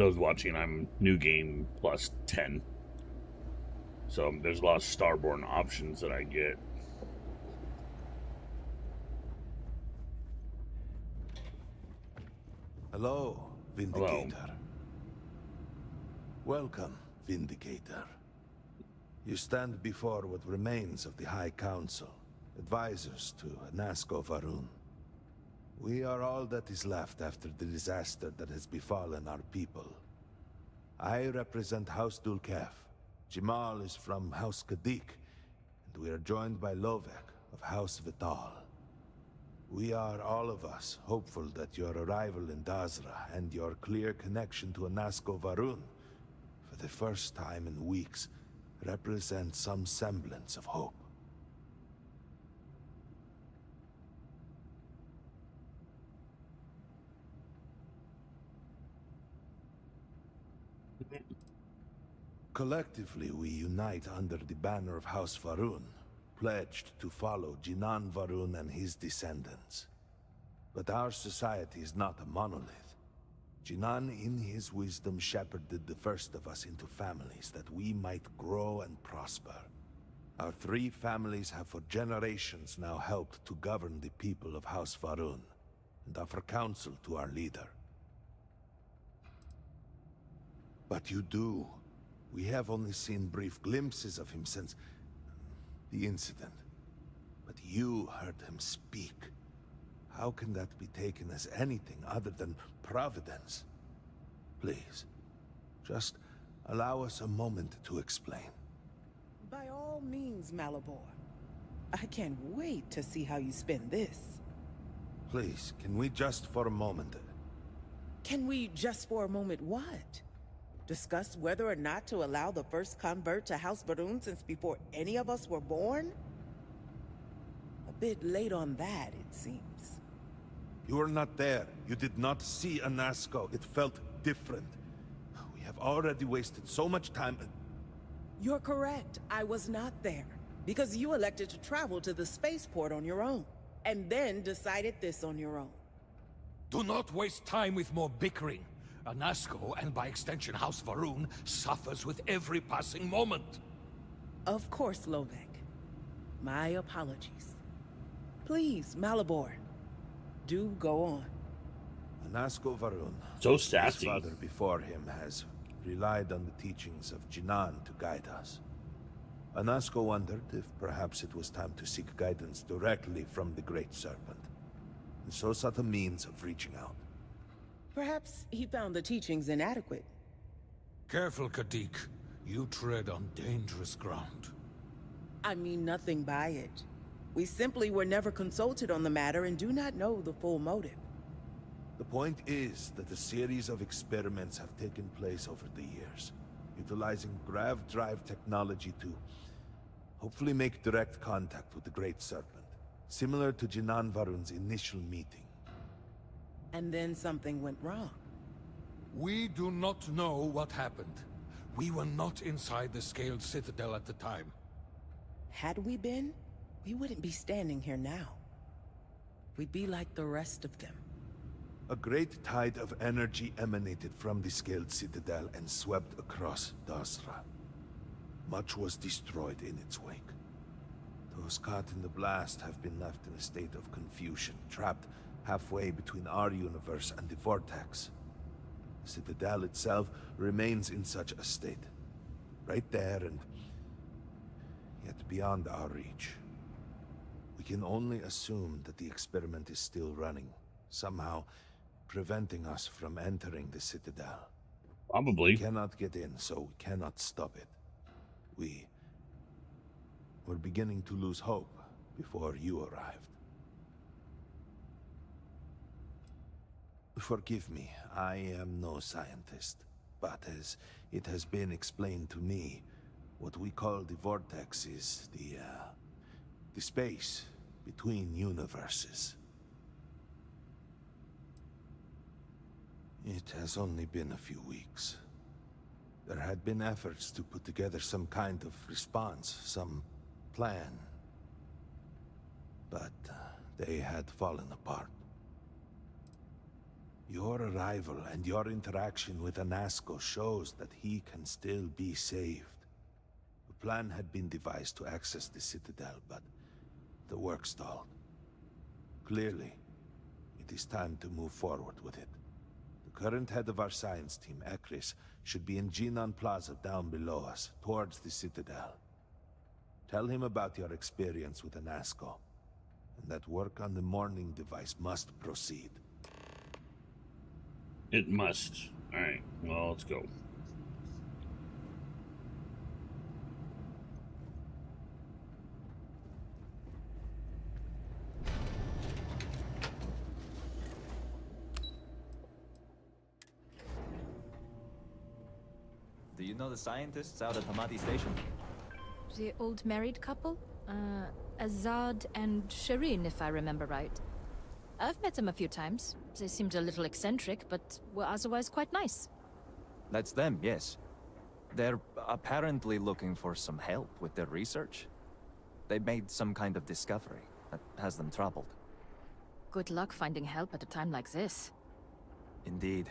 I was watching, I'm new game plus 10. So there's a lot of Starborn options that I get. Hello, Vindicator. Hello. Welcome, Vindicator. You stand before what remains of the High Council, advisors to Anasco Varun. We are all that is left after the disaster that has befallen our people. I represent House Dulkef. Jamal is from House Kadik, and we are joined by Lovek of House Vital. We are, all of us, hopeful that your arrival in Dazra and your clear connection to Anasco Varun, for the first time in weeks, represent some semblance of hope. Collectively, we unite under the banner of House Varun, pledged to follow Jinan Varun and his descendants. But our society is not a monolith. Jinan, in his wisdom, shepherded the first of us into families that we might grow and prosper. Our 3 families have for generations now helped to govern the people of House Varun, and offer counsel to our leader. But you do. We have only seen brief glimpses of him since the incident. But you heard him speak. How can that be taken as anything other than providence? Please, just allow us a moment to explain. By all means, Malabor. I can't wait to see how you spend this. Please, can we just for a moment... Can we just for a moment what? Discuss whether or not to allow the first convert to House Varun since before any of us were born? A bit late on that, it seems. You were not there. You did not see Anasco. It felt different. We have already wasted so much time. You're correct. I was not there. Because you elected to travel to the spaceport on your own. And then decided this on your own. Do not waste time with more bickering. Anasco, and by extension House Varun, suffers with every passing moment. Of course, Lovek. My apologies. Please, Malabor. Do go on. Anasco Varun, so his sassy. father before him, has relied on the teachings of Jinan to guide us. Anasco wondered if perhaps it was time to seek guidance directly from the Great Serpent, and so sought a means of reaching out. Perhaps he found the teachings inadequate. Careful, Kadik. You tread on dangerous ground. I mean nothing by it. We simply were never consulted on the matter and do not know the full motive. The point is that a series of experiments have taken place over the years, utilizing grav drive technology to hopefully make direct contact with the Great Serpent, similar to Jinan Varun's initial meeting. And then something went wrong. We do not know what happened. We were not inside the Scaled Citadel at the time. Had we been, we wouldn't be standing here now. We'd be like the rest of them. A great tide of energy emanated from the Scaled Citadel and swept across Dazra. Much was destroyed in its wake. Those caught in the blast have been left in a state of confusion, trapped halfway between our universe and the Vortex. The Citadel itself remains in such a state. Right there and yet beyond our reach. We can only assume that the experiment is still running, somehow preventing us from entering the Citadel. Probably. We cannot get in, so we cannot stop it. We're beginning to lose hope before you arrived. Forgive me, I am no scientist, but as it has been explained to me, what we call the Vortex is the space between universes. It has only been a few weeks. There had been efforts to put together some kind of response, some plan. But they had fallen apart. Your arrival and your interaction with Anasco shows that he can still be saved. A plan had been devised to access the Citadel, but the work stalled. Clearly, it is time to move forward with it. The current head of our science team, Ekris, should be in Jinan Plaza down below us, towards the Citadel. Tell him about your experience with Anasco, and that work on the morning device must proceed. It must. Alright, well, let's go. Do you know the scientists out at Hamadi Station? The old married couple? Azad and Shireen, if I remember right. I've met them a few times. They seemed a little eccentric, but were otherwise quite nice. That's them, yes. They're apparently looking for some help with their research. They made some kind of discovery that has them troubled. Good luck finding help at a time like this. Indeed.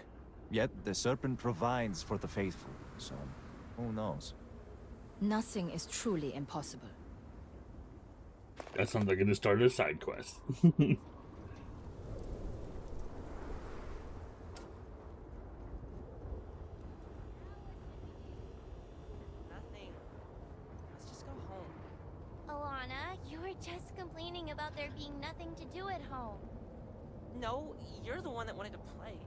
Yet the Serpent provides for the faithful, so who knows? Nothing is truly impossible. That sounds like it just started a side quest. Just complaining about there being nothing to do at home. No, you're the one that wanted to play.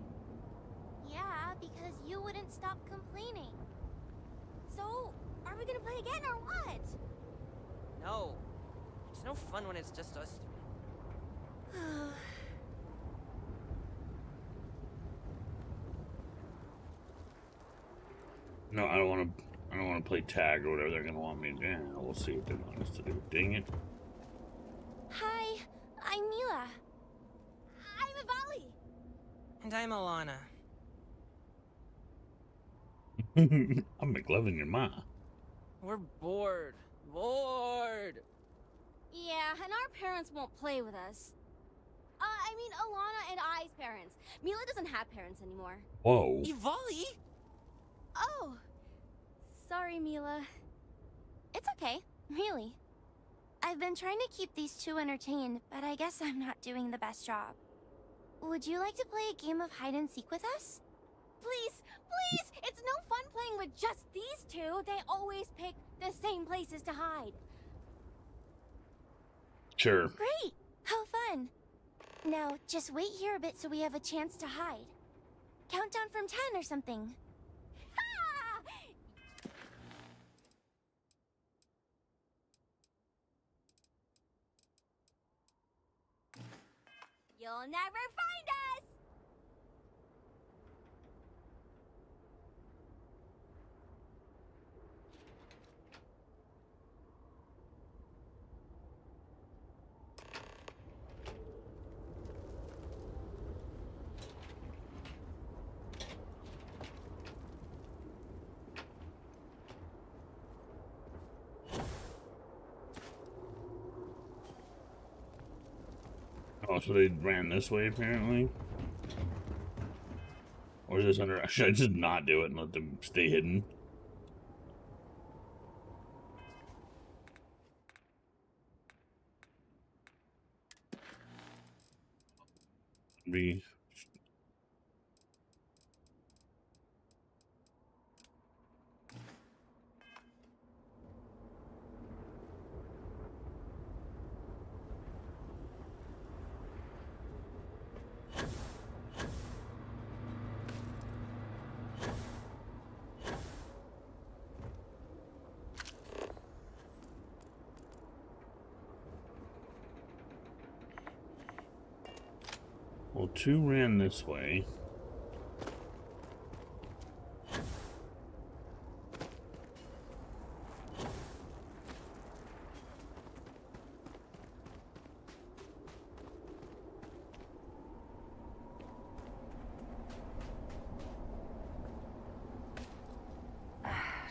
Yeah, because you wouldn't stop complaining. So, are we gonna play again or what? No. It's no fun when it's just us three. No, I don't want to play tag or whatever they're gonna want me to do. Yeah, we'll see what they want us to do. Dang it. Hi, I'm Mila. I'm Ivali. And I'm Alana. I'm McLovin, your ma. We're bored. Bored. Yeah, and our parents won't play with us. I mean, Alana and I's parents. Mila doesn't have parents anymore. Whoa. Ivali? Oh. Sorry, Mila. It's okay, really. I've been trying to keep these two entertained, but I guess I'm not doing the best job. Would you like to play a game of hide and seek with us? Please, please! It's no fun playing with just these two. They always pick the same places to hide. Sure. Great! How fun! Now, just wait here a bit so we have a chance to hide. Countdown from 10 or something. You'll never find us! Oh, so they ran this way apparently? Or is this under? Should I just not do it and let them stay hidden? Be. Well, two ran this way.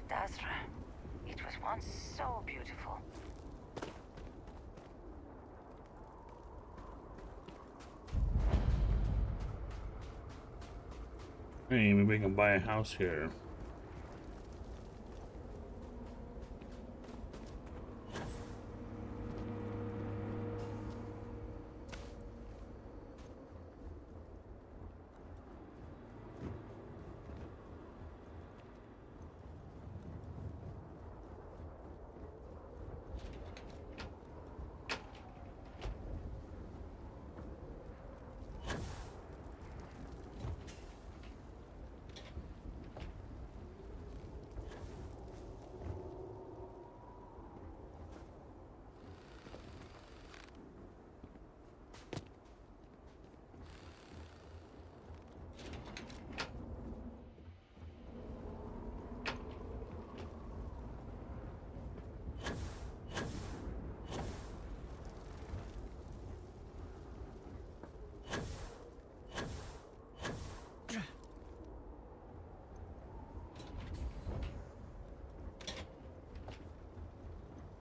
Dasra, it was once so beautiful. Hey, maybe I can buy a house here.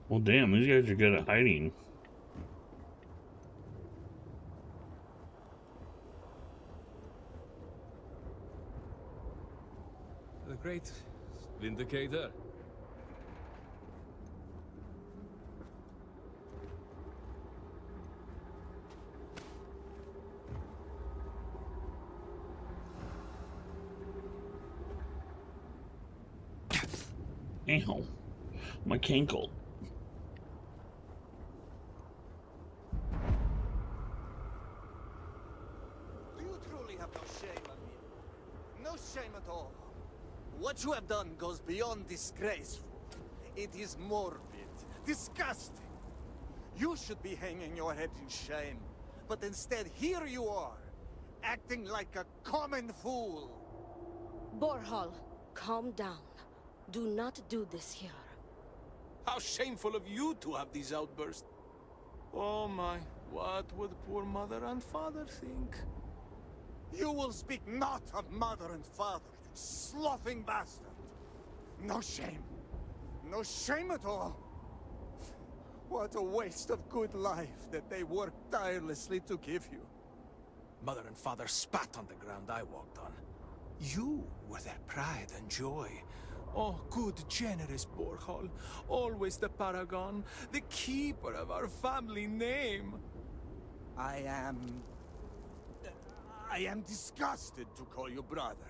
Well, damn, these guys are good at hiding. The great Vindicator. Ow. My cankle. Do you truly have no shame, Amir? No shame at all. What you have done goes beyond disgraceful. It is morbid, disgusting. You should be hanging your head in shame. But instead, here you are, acting like a common fool. Borhal, calm down. Do not do this here. How shameful of you to have these outbursts. Oh my, what would poor mother and father think? You will speak not of mother and father, sloughing bastard. No shame. No shame at all. What a waste of good life that they worked tirelessly to give you. Mother and father spat on the ground I walked on. You were their pride and joy. Oh, good, generous Borhal. Always the paragon, the keeper of our family name. I am disgusted to call you brother.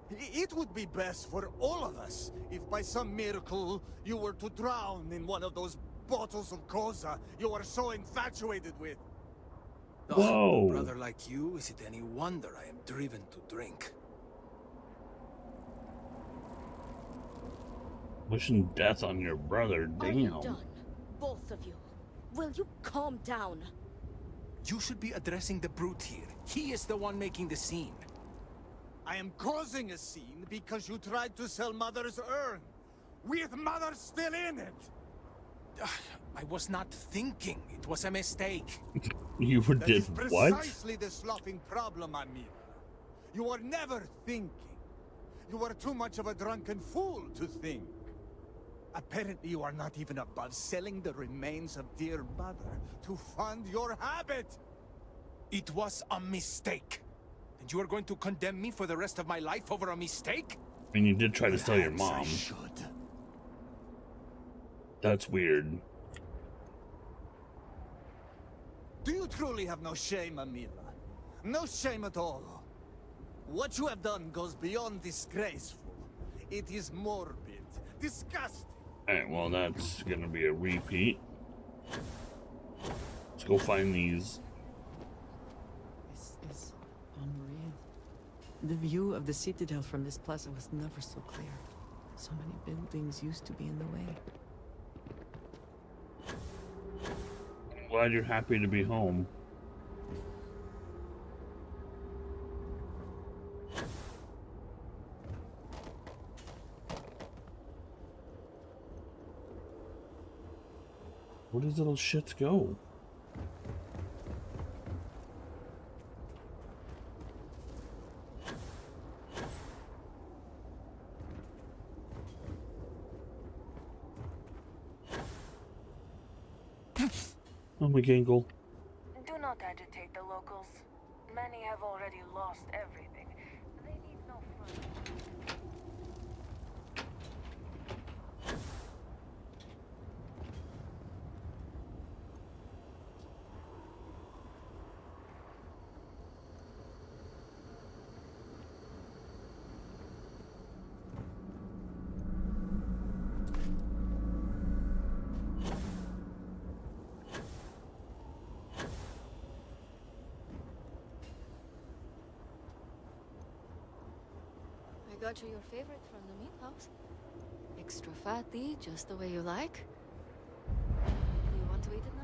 It would be best for all of us if by some miracle you were to drown in one of those bottles of Koza you are so infatuated with. Whoa. A brother like you, is it any wonder I am driven to drink? Wishing death on your brother, Are you damn. done? Both of you. Will you calm down? You should be addressing the brute here. He is the one making the scene. I am causing a scene because you tried to sell Mother's urn, with Mother still in it. I was not thinking. It was a mistake. You That did is what? precisely the sloughing problem, Amir. You are never thinking. You are too much of a drunken fool to think. Apparently you are not even above selling the remains of dear mother to fund your habit. It was a mistake. And you are going to condemn me for the rest of my life over a mistake? And you did try to sell your Perhaps I mom. should. That's weird. Do you truly have no shame, Amila? No shame at all. What you have done goes beyond disgraceful. It is morbid, disgusting. Alright, well, that's gonna be a repeat. Let's go find these. This is unreal. The view of the Citadel from this plaza was never so clear. So many buildings used to be in the way. I'm glad you're happy to be home. Where does little shits go? Oh my gankle. Do not agitate the locals. Many have already lost everything. They need I got you your favorite from the meat house. Extra fatty, just the way you like. Do you want to eat it now?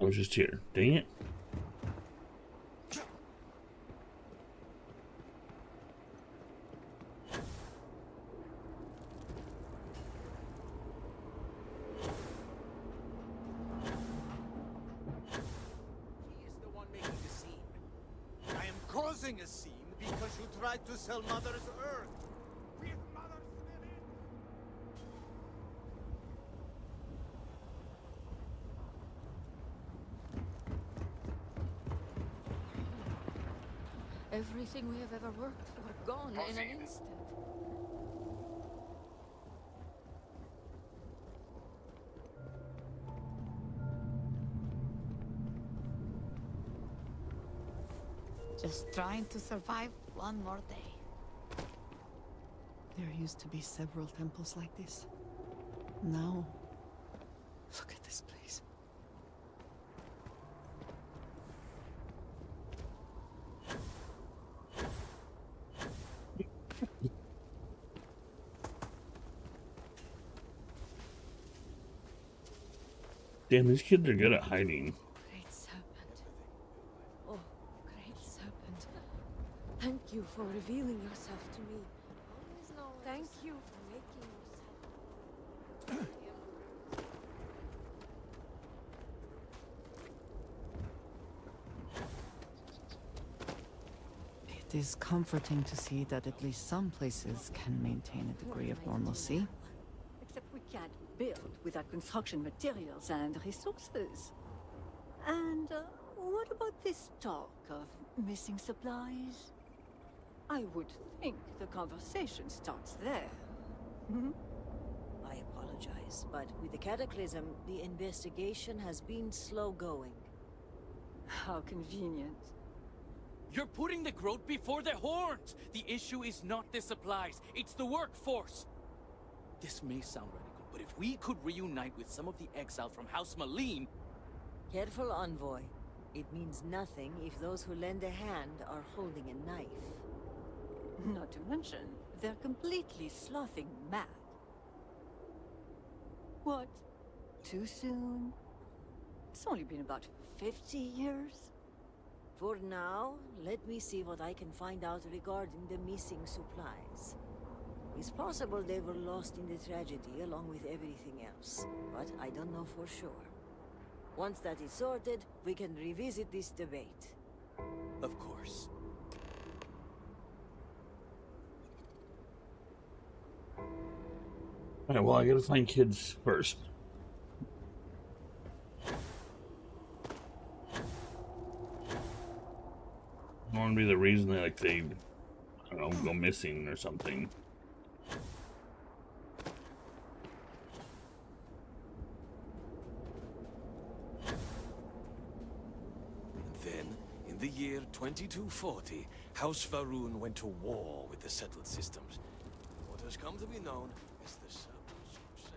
I was just here. Dang it. I am causing a scene because you tried to sell Mother's Earth. With Mother's Spirit. Everything we have ever worked for, gone in an instant. Just trying to survive one more day. There used to be several temples like this. Now, look at this place. Damn, these kids are good at hiding. Great serpent. Oh, great serpent. Thank you for revealing yourself to me. Thank you for making yourself. It is comforting to see that at least some places can maintain a degree of normalcy. Except we can't build without construction materials and resources. And what about this talk of missing supplies? I would think the conversation starts there. Hmm? I apologize, but with the cataclysm, the investigation has been slow going. How convenient. You're putting the growth before the horns! The issue is not the supplies, it's the workforce! This may sound radical, but if we could reunite with some of the exile from House Malim... Careful, Envoy. It means nothing if those who lend a hand are holding a knife. Not to mention, they're completely sloughing mad. What? Too soon? It's only been about 50 years? For now, let me see what I can find out regarding the missing supplies. It's possible they were lost in the tragedy along with everything else, but I don't know for sure. Once that is sorted, we can revisit this debate. Of course. Alright, well, I gotta find kids first. I want to be the reason that, like, they, I don't know, go missing or something. Then, in the year 2240, House Varun went to war with the settled systems. What has come to be known as the Serpent's Crusade.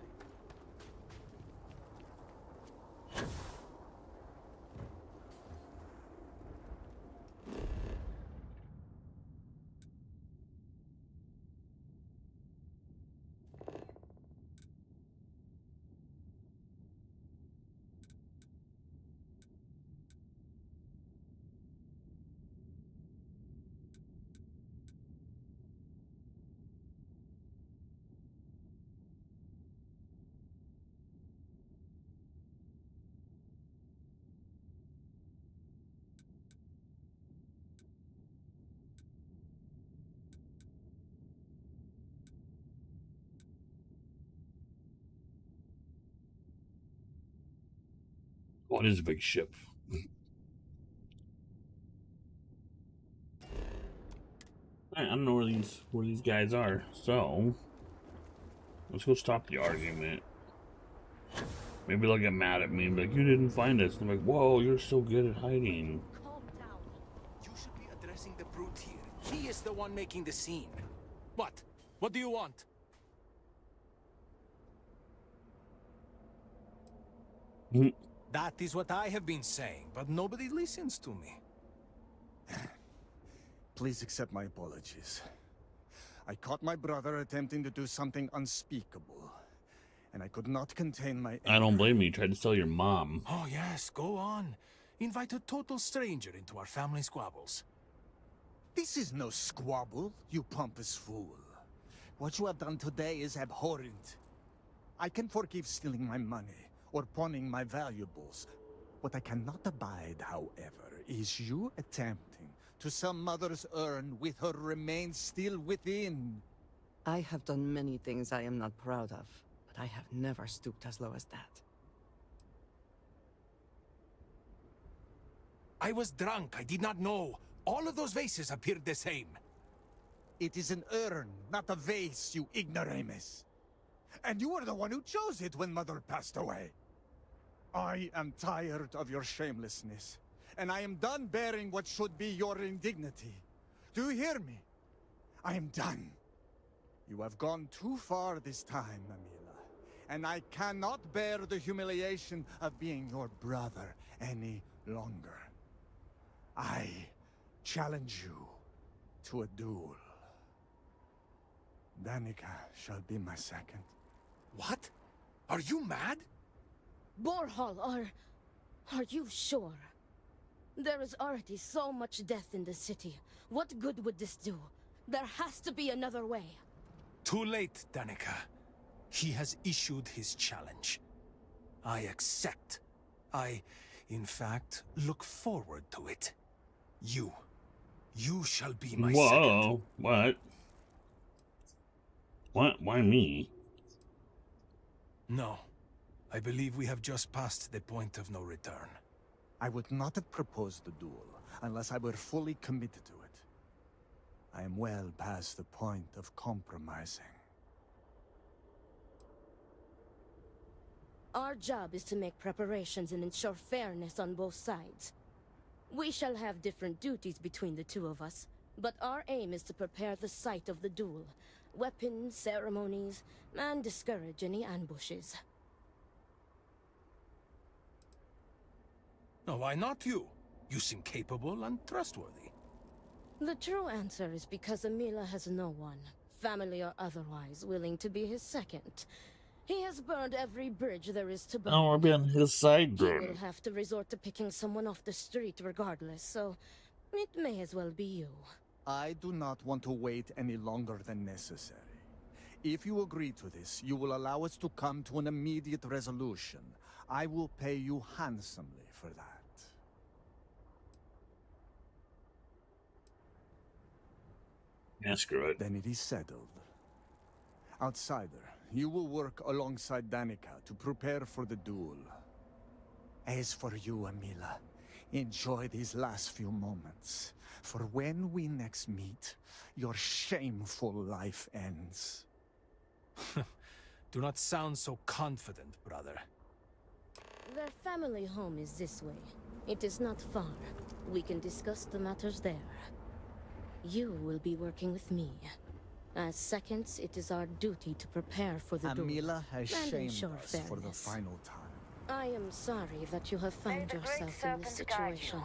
What is a big ship? I don't know where these guys are, so let's go stop the argument. Maybe they'll get mad at me and be like, "You didn't find us." I'm like, "Whoa, you're so good at hiding." Calm down. You should be addressing the brute here. He is the one making the scene. What? What do you want? That is what I have been saying, but nobody listens to me. Please accept my apologies. I caught my brother attempting to do something unspeakable, and I could not contain my I don't blame you. You tried to sell your mom. Oh yes, go on. Invite a total stranger into our family squabbles. This is no squabble, you pompous fool. What you have done today is abhorrent. I can forgive stealing my money or pawning my valuables. What I cannot abide, however, is you attempting to sell Mother's urn with her remains still within. I have done many things I am not proud of, but I have never stooped as low as that. I was drunk. I did not know. All of those vases appeared the same. It is an urn, not a vase, you ignoramus. And you were the one who chose it when Mother passed away. I am tired of your shamelessness, and I am done bearing what should be your indignity. Do you hear me? I am done. You have gone too far this time, Amila, and I cannot bear the humiliation of being your brother any longer. I challenge you to a duel. Danica shall be my second. What? Are you mad? Borhall, are you sure? There is already so much death in the city. What good would this do? There has to be another way. Too late, Danica. He has issued his challenge. I accept. I, in fact, look forward to it. You shall be my second. Whoa, what? What? Why me? No. I believe we have just passed the point of no return. I would not have proposed the duel unless I were fully committed to it. I am well past the point of compromising. Our job is to make preparations and ensure fairness on both sides. We shall have different duties between the two of us, but our aim is to prepare the site of the duel. Weapons, ceremonies, and discourage any ambushes. No, why not you? You seem capable and trustworthy. The true answer is because Amila has no one, family or otherwise, willing to be his second. He has burned every bridge there is to burn. I want to be on his side, He then. will have to resort to picking someone off the street regardless, so it may as well be you. I do not want to wait any longer than necessary. If you agree to this, you will allow us to come to an immediate resolution. I will pay you handsomely for that. Yeah, screw it. Then it is settled. Outsider, you will work alongside Danica to prepare for the duel. As for you, Amila, enjoy these last few moments. For when we next meet, your shameful life ends. Do not sound so confident, brother. Their family home is this way. It is not far. We can discuss the matters there. You will be working with me. As seconds, it is our duty to prepare for the duel Amila has and shamed ensure us fairness. for the final time. I am sorry that you have found May the great yourself in this serpent guide you, situation.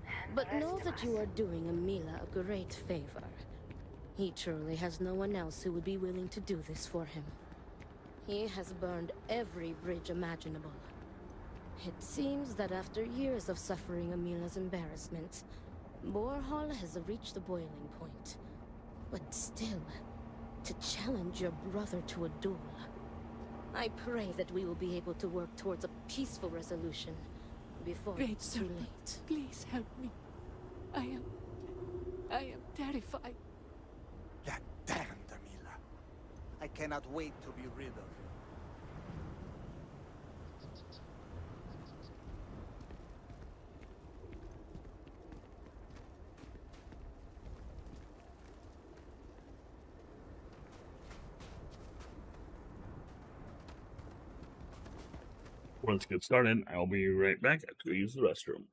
and But the rest know of that us. you are doing Amila a great favor. He truly has no one else who would be willing to do this for him. He has burned every bridge imaginable. It seems that after years of suffering Amila's embarrassment, Borhall has reached the boiling point. But still, to challenge your brother to a duel. I pray that we will be able to work towards a peaceful resolution before Great it's too serpent, late. please help me. I am terrified. That damned Amila. I cannot wait to be rid of her. Let's get started. I'll be right back to use the restroom.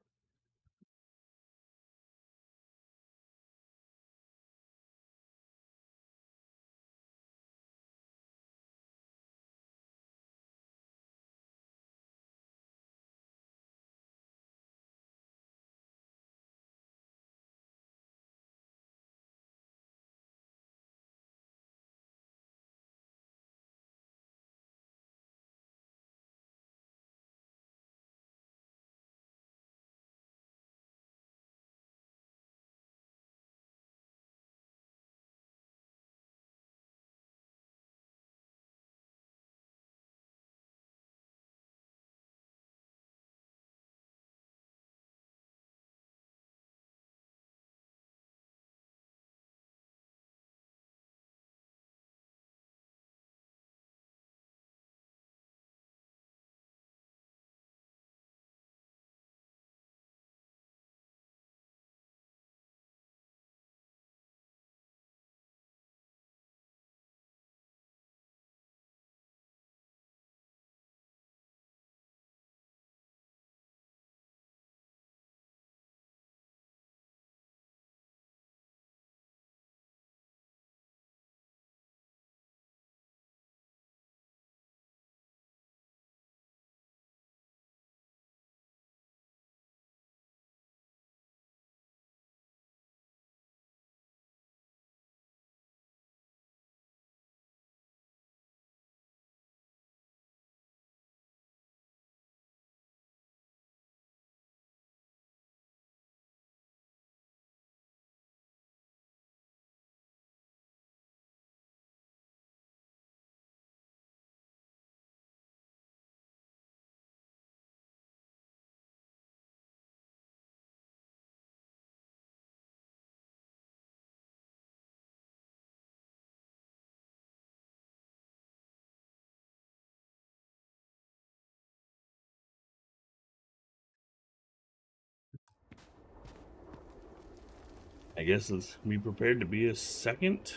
I guess let's be prepared to be a second.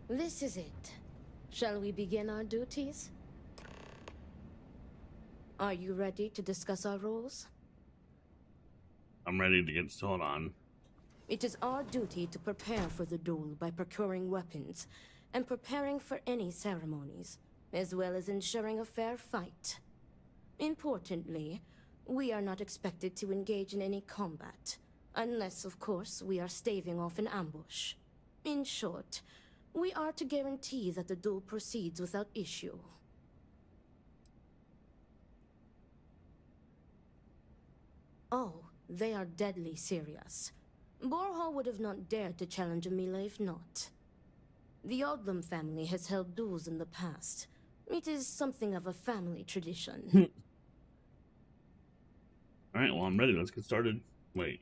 This is it. Shall we begin our duties? Are you ready to discuss our roles? I'm ready to get started on. It is our duty to prepare for the duel by procuring weapons and preparing for any ceremonies, as well as ensuring a fair fight. Importantly, we are not expected to engage in any combat, unless, of course, we are staving off an ambush. In short, we are to guarantee that the duel proceeds without issue. Oh, they are deadly serious. Borhall would have not dared to challenge Amila if not. The Odlum family has held duels in the past. It is something of a family tradition. Alright, well, I'm ready. Let's get started. Wait.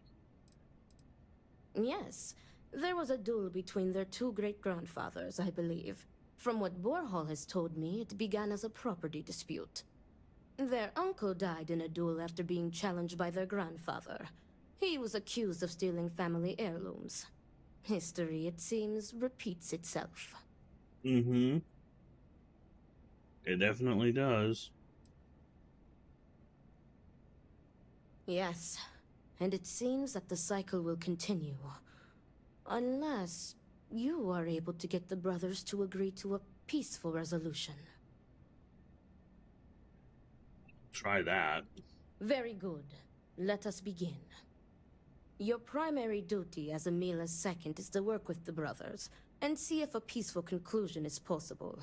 Yes, there was a duel between their two great-grandfathers, I believe. From what Borhall has told me, it began as a property dispute. Their uncle died in a duel after being challenged by their grandfather. He was accused of stealing family heirlooms. History, it seems, repeats itself. Mm-hmm. It definitely does. Yes, and it seems that the cycle will continue. Unless you are able to get the brothers to agree to a peaceful resolution. Try that. Very good. Let us begin. Your primary duty as Emila's second is to work with the brothers and see if a peaceful conclusion is possible.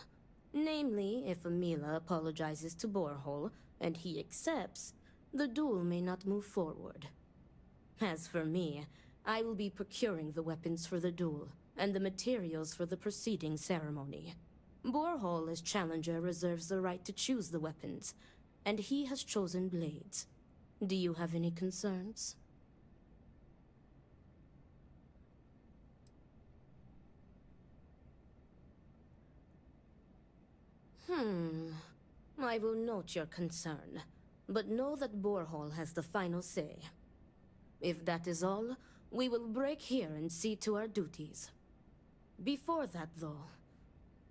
Namely, if Emila apologizes to Borehole and he accepts, the duel may not move forward. As for me, I will be procuring the weapons for the duel and the materials for the preceding ceremony. Borehole as challenger reserves the right to choose the weapons, and he has chosen blades. Do you have any concerns? I will note your concern, but know that Borehole has the final say. If that is all, we will break here and see to our duties. Before that, though,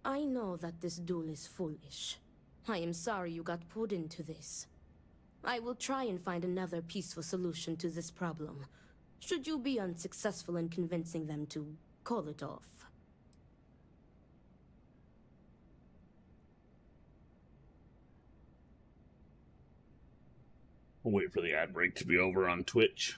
I know that this duel is foolish. I am sorry you got pulled into this. I will try and find another peaceful solution to this problem, should you be unsuccessful in convincing them to call it off. We'll wait for the ad break to be over on Twitch.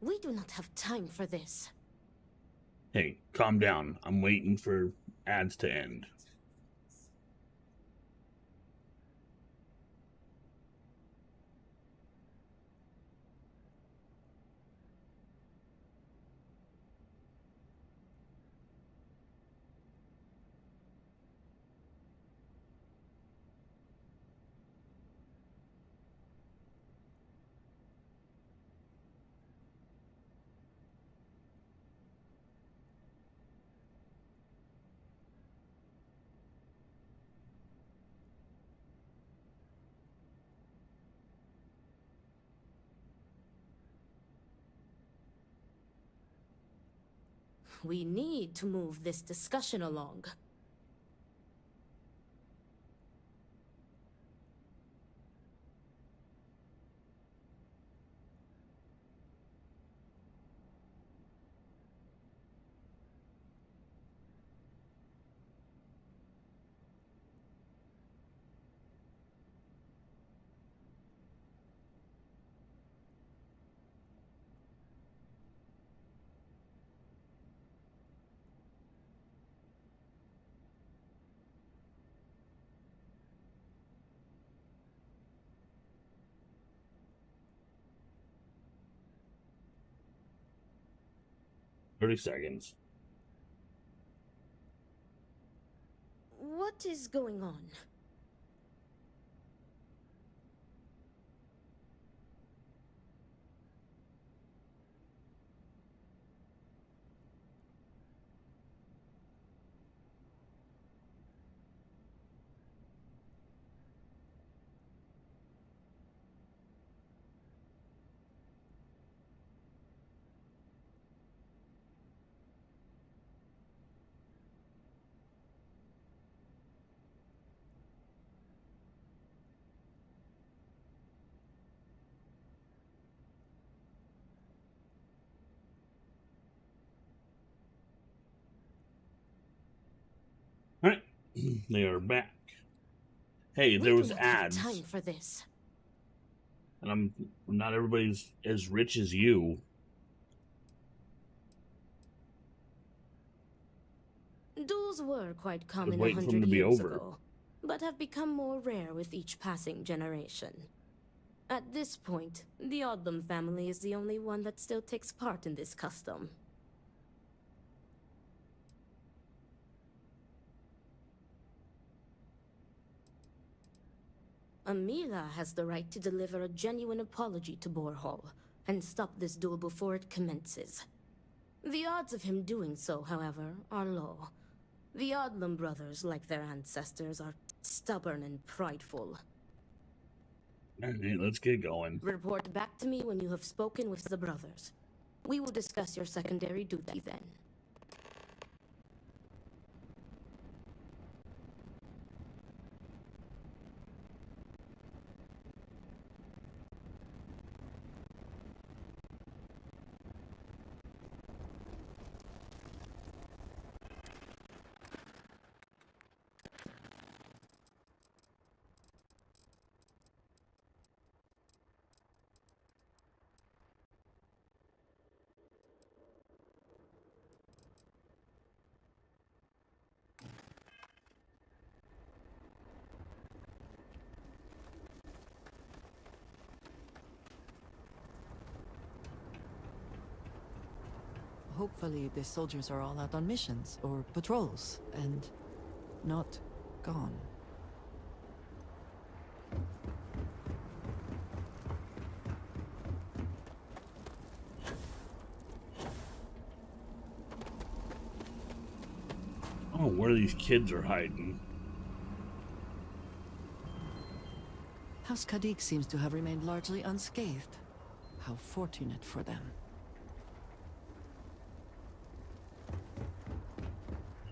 We do not have time for this. Hey, calm down. I'm waiting for ads to end. We need to move this discussion along. Thirty seconds. What is going on? Alright, they are back. Hey, there was ads. We do not have time for this. And I'm not everybody's as rich as you. Duels were quite common waiting for 100 them to be years over. ago, but have become more rare with each passing generation. At this point, the Odlum family is the only one that still takes part in this custom. Amila has the right to deliver a genuine apology to Borhall and stop this duel before it commences. The odds of him doing so, however, are low. The Odlum brothers, like their ancestors, are stubborn and prideful. Alright, let's get going. Report back to me when you have spoken with the brothers. We will discuss your secondary duty then. Hopefully the soldiers are all out on missions or patrols and not gone. Oh, where these kids are hiding. House Kadik seems to have remained largely unscathed. How fortunate for them.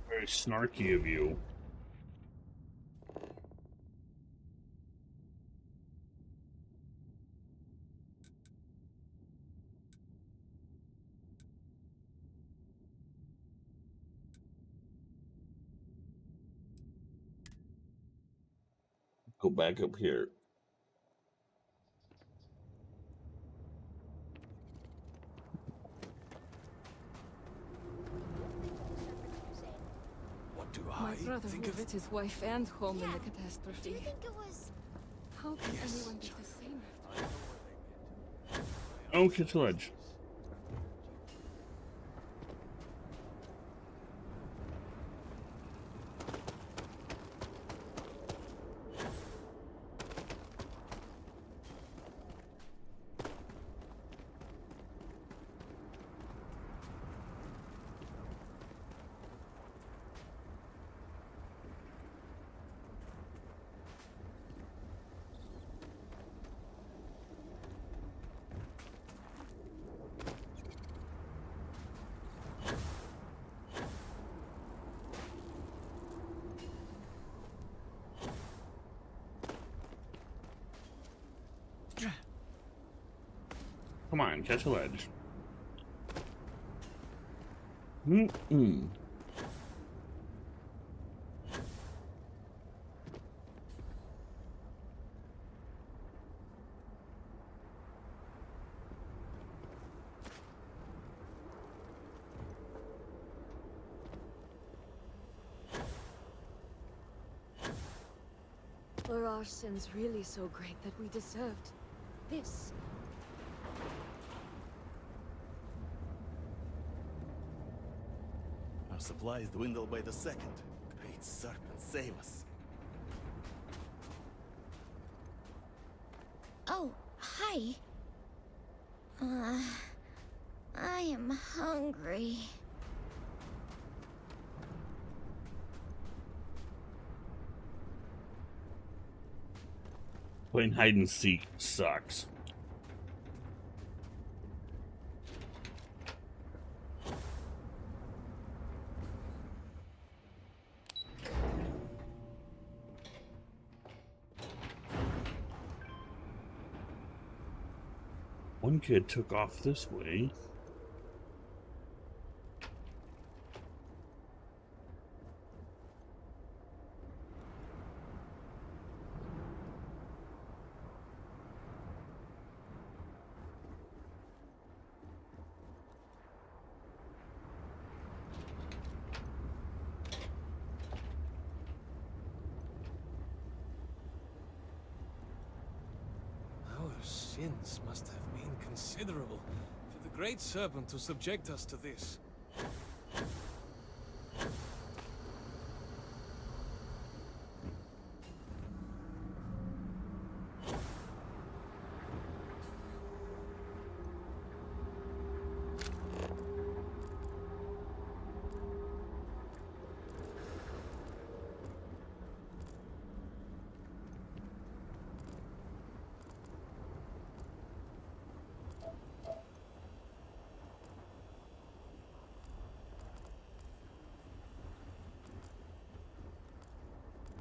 Very snarky of you. Go back up here. What do My I brother think of lost it? his wife and home in the catastrophe. Do you think it was... How can Yes, anyone be the same? Oh, catch a ledge. Come on, catch a ledge. Mm-mm. Were our sins really so great that we deserved this? Our supplies dwindle by the second. Great serpent, save us. Oh, hi. I am hungry. Playing hide and seek sucks. One kid took off this way. Our sins must have been considerable for the great serpent to subject us to this.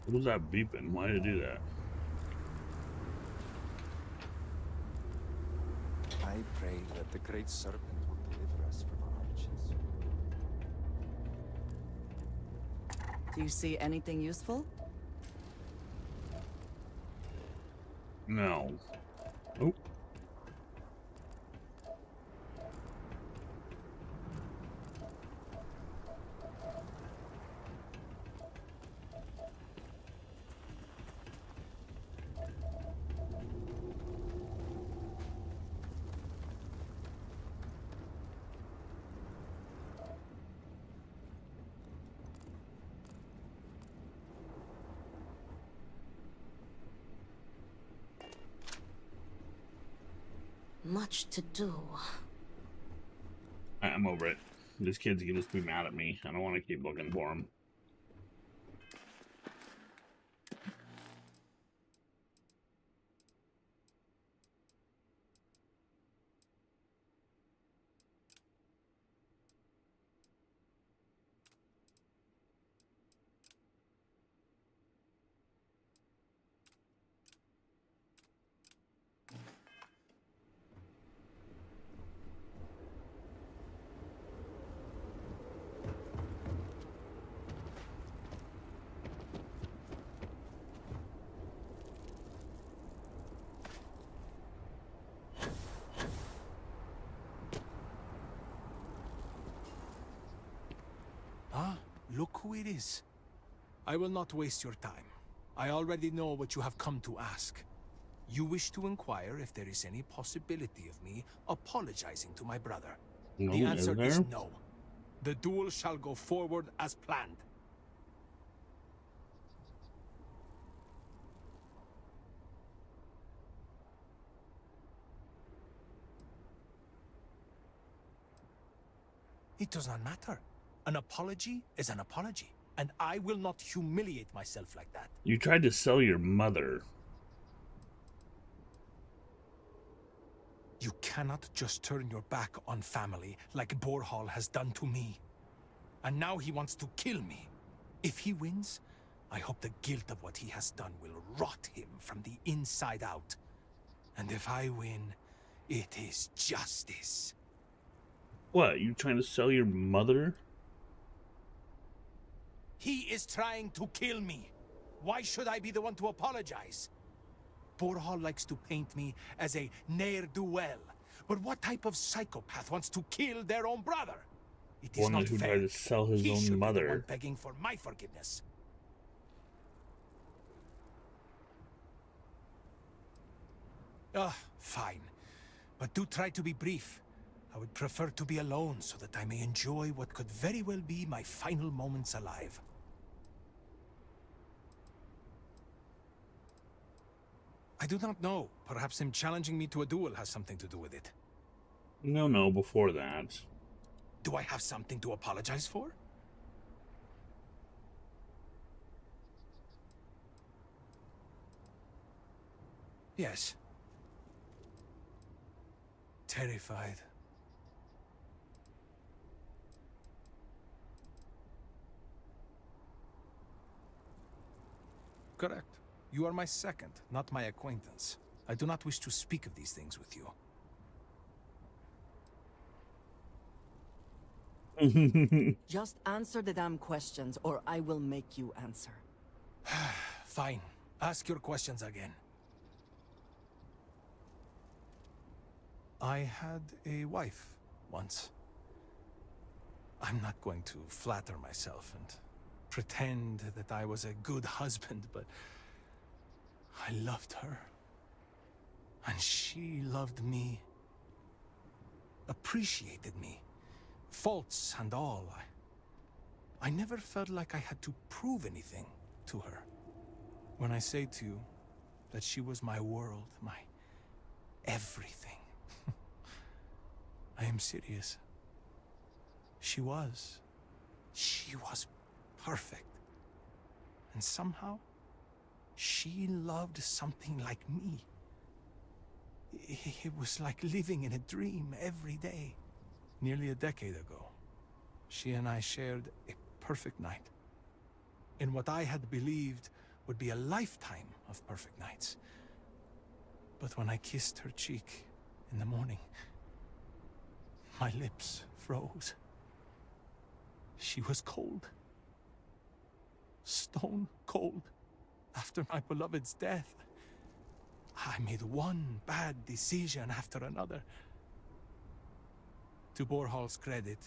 What was that beeping? Why did it do that? I pray that the great serpent will deliver us from our hardships. Do you see anything useful? No. Oh. Much to do. I'm over it. This kid's gonna just be mad at me. I don't want to keep looking for him. Look who it is. I will not waste your time. I already know what you have come to ask. You wish to inquire if there is any possibility of me apologizing to my brother. No, the answer is is there? no. The duel shall go forward as planned. It does not matter. An apology is an apology, and I will not humiliate myself like that. You tried to sell your mother. You cannot just turn your back on family like Borhall has done to me. And now he wants to kill me. If he wins, I hope the guilt of what he has done will rot him from the inside out. And if I win, it is justice. What? You trying to sell your mother? He is trying to kill me. Why should I be the one to apologize? Borhall likes to paint me as a ne'er-do-well. But what type of psychopath wants to kill their own brother? It is One not who fair. tried to sell his He own should be the one mother. begging for my forgiveness. Fine. But do try to be brief. I would prefer to be alone so that I may enjoy what could very well be my final moments alive. I do not know. Perhaps him challenging me to a duel has something to do with it. No, before that. Do I have something to apologize for? Yes. Terrified. Correct. You are my second, not my acquaintance. I do not wish to speak of these things with you. Just answer the damn questions, or I will make you answer. Fine. Ask your questions again. I had a wife once. I'm not going to flatter myself and pretend that I was a good husband, but I loved her. And she loved me. Appreciated me. Faults and all. I never felt like I had to prove anything to her. When I say to you that she was my world, my everything, I am serious. She was perfect. And somehow, she loved something like me. It was like living in a dream every day. Nearly a decade ago, she and I shared a perfect night. In what I had believed would be a lifetime of perfect nights. But when I kissed her cheek in the morning, my lips froze. She was cold. Stone cold. After my beloved's death, I made one bad decision after another. To Borhal's credit,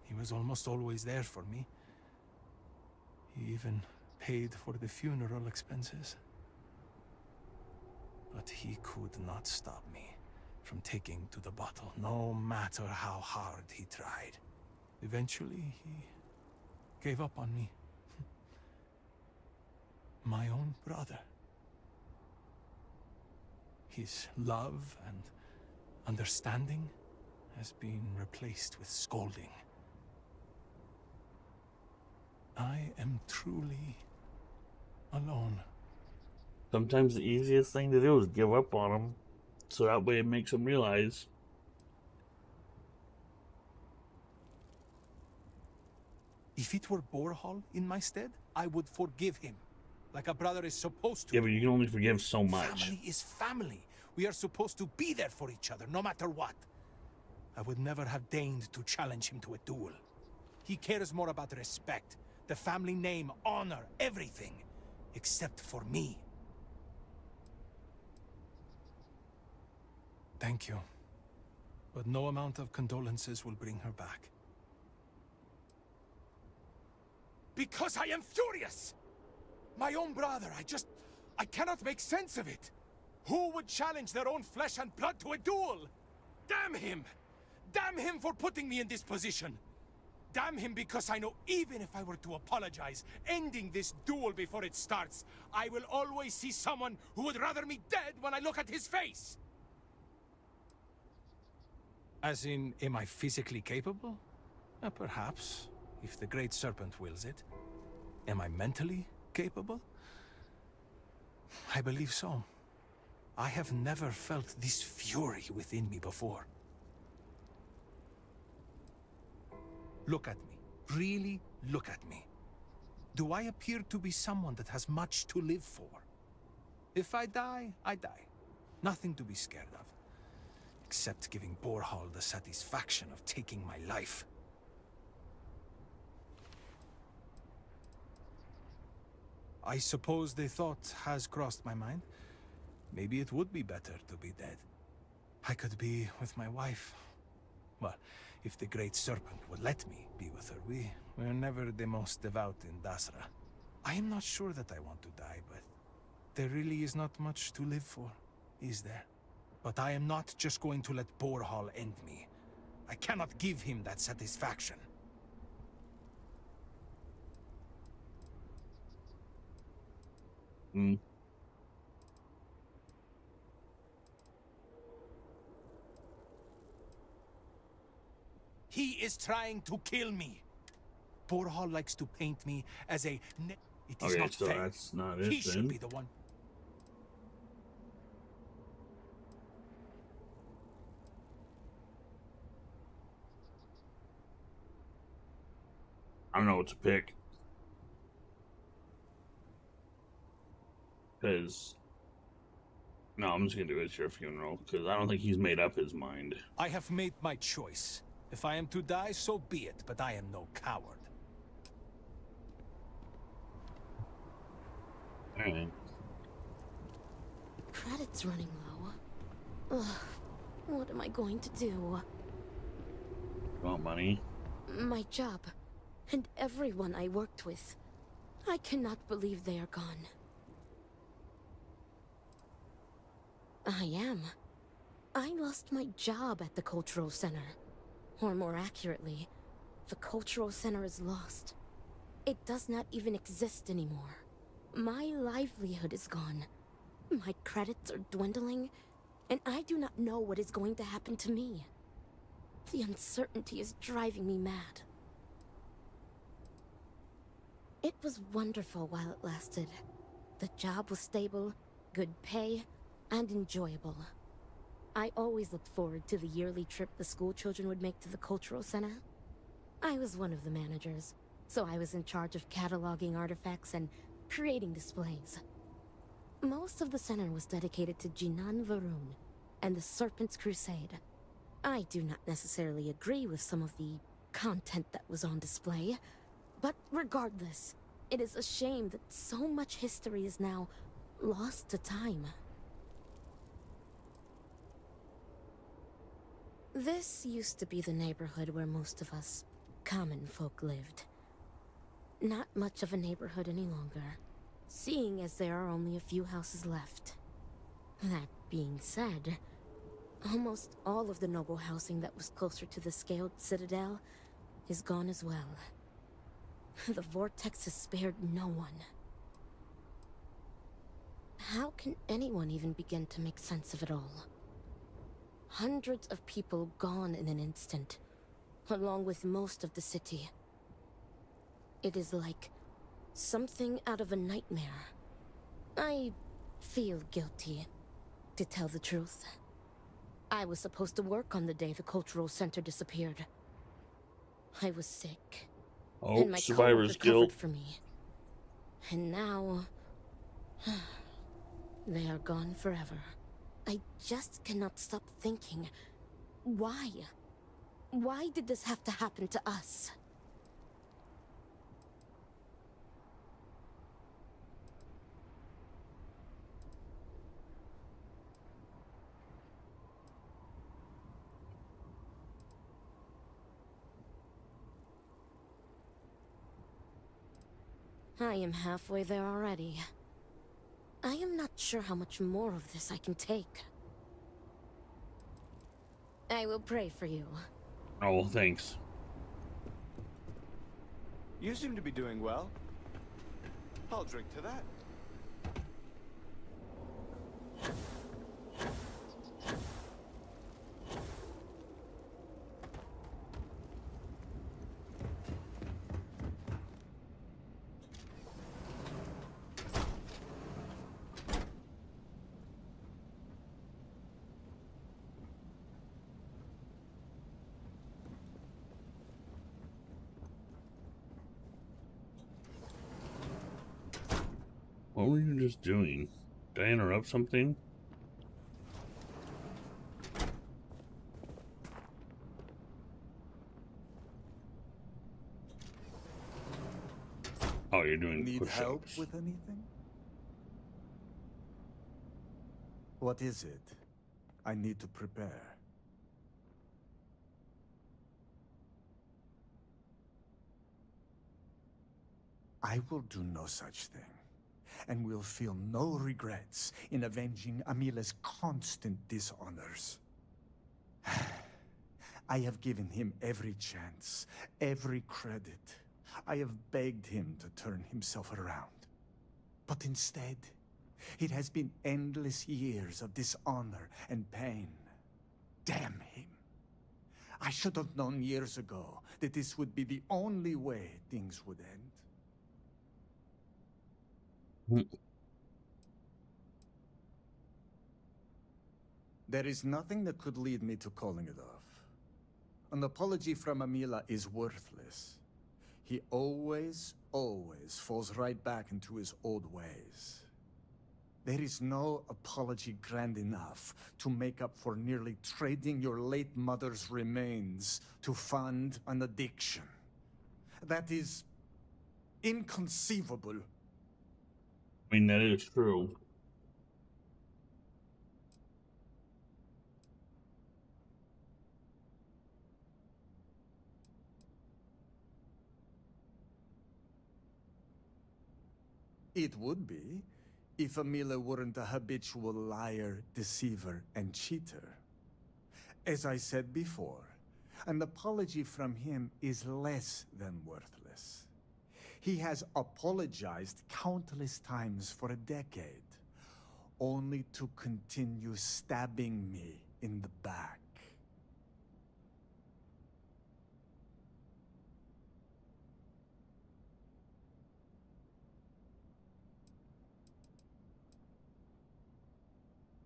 he was almost always there for me. He even paid for the funeral expenses. But he could not stop me from taking to the bottle, no matter how hard he tried. Eventually, he gave up on me. My own brother. His love and understanding has been replaced with scolding. I am truly alone. Sometimes the easiest thing to do is give up on him, so that way it makes him realize. If it were Borhal in my stead, I would forgive him, like a brother is supposed to. Yeah, but you can only forgive so much. Family is family. We are supposed to be there for each other, no matter what. I would never have deigned to challenge him to a duel. He cares more about respect, the family name, honor, everything, except for me. Thank you. But no amount of condolences will bring her back. Because I am furious! My own brother, I cannot make sense of it. Who would challenge their own flesh and blood to a duel? Damn him! Damn him for putting me in this position! Damn him because I know even if I were to apologize, ending this duel before it starts, I will always see someone who would rather me dead when I look at his face! As in, am I physically capable? Perhaps, if the Great Serpent wills it. Am I mentally capable? I believe so. I have never felt this fury within me before. Look at me. Really look at me. Do I appear to be someone that has much to live for? If I die, I die. Nothing to be scared of. Except giving Borhal the satisfaction of taking my life. I suppose the thought has crossed my mind. Maybe it would be better to be dead. I could be with my wife. Well, if the Great Serpent would let me be with her, we're never the most devout in Dasra. I am not sure that I want to die, but there really is not much to live for, is there? But I am not just going to let Borhal end me. I cannot give him that satisfaction. He is trying to kill me. Borhal likes to paint me as a... It is Okay, not so fair. that's not it He should then. be the one. I don't know what to pick. Because... No, I'm just going to do it at your funeral. Because I don't think he's made up his mind. I have made my choice. If I am to die, so be it, but I am no coward. Alright. Credit's running low. Ugh, what am I going to do? Want money? My job, and everyone I worked with. I cannot believe they are gone. I am. I lost my job at the Cultural Center. Or more accurately, the Cultural Center is lost. It does not even exist anymore. My livelihood is gone. My credits are dwindling, and I do not know what is going to happen to me. The uncertainty is driving me mad. It was wonderful while it lasted. The job was stable, good pay, and enjoyable. I always looked forward to the yearly trip the school children would make to the Cultural Center. I was one of the managers, so I was in charge of cataloging artifacts and creating displays. Most of the center was dedicated to Jinan Varun and the Serpent's Crusade. I do not necessarily agree with some of the content that was on display, but regardless, it is a shame that so much history is now lost to time. This used to be the neighborhood where most of us common folk lived. Not much of a neighborhood any longer, seeing as there are only a few houses left. That being said, almost all of the noble housing that was closer to the scaled citadel is gone as well. The vortex has spared no one. How can anyone even begin to make sense of it all? Hundreds of people gone in an instant, along with most of the city. It is like something out of a nightmare. I feel guilty, to tell the truth. I was supposed to work on the day the cultural center disappeared. I was sick. Oh, and my survivor's coworker covered guilt. for me. And now they are gone forever. I just cannot stop thinking, why? Why did this have to happen to us? I am halfway there already. I am not sure how much more of this I can take. I will pray for you. Oh, thanks. You seem to be doing well. I'll drink to that. What were you just doing? Did I interrupt something? Oh, you're doing Need push-ups. help with anything? What is it? I need to prepare. I will do no such thing, and will feel no regrets in avenging Amila's constant dishonors. I have given him every chance, every credit. I have begged him to turn himself around. But instead, it has been endless years of dishonor and pain. Damn him. I should have known years ago that this would be the only way things would end. There is nothing that could lead me to calling it off. An apology from Amila is worthless. He always falls right back into his old ways. There is no apology grand enough to make up for nearly trading your late mother's remains to fund an addiction. That is inconceivable. I mean, that is true. It would be, if Amila weren't a habitual liar, deceiver, and cheater. As I said before, an apology from him is less than worthless. He has apologized countless times for a decade, only to continue stabbing me in the back.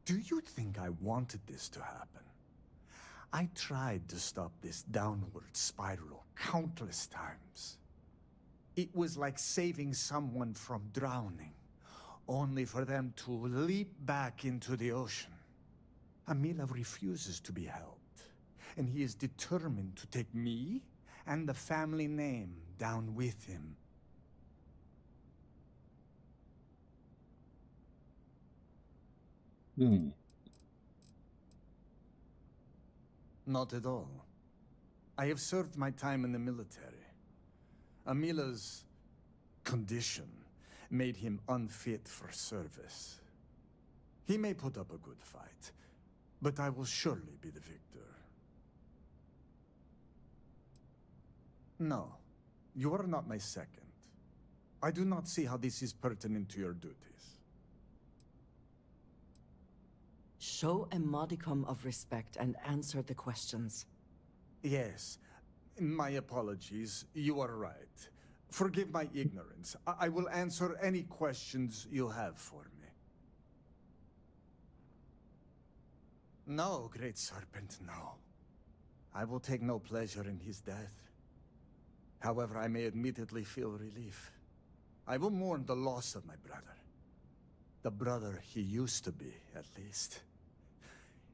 Do you think I wanted this to happen? I tried to stop this downward spiral countless times. It was like saving someone from drowning, only for them to leap back into the ocean. Amila refuses to be helped, and he is determined to take me and the family name down with him. Not at all. I have served my time in the military. Amila's condition made him unfit for service. He may put up a good fight, but I will surely be the victor. No, you are not my second. I do not see how this is pertinent to your duties. Show a modicum of respect and answer the questions. Yes, my apologies. You are right. Forgive my ignorance. I will answer any questions you have for me. No, Great Serpent, no. I will take no pleasure in his death. However, I may admittedly feel relief. I will mourn the loss of my brother. The brother he used to be, at least.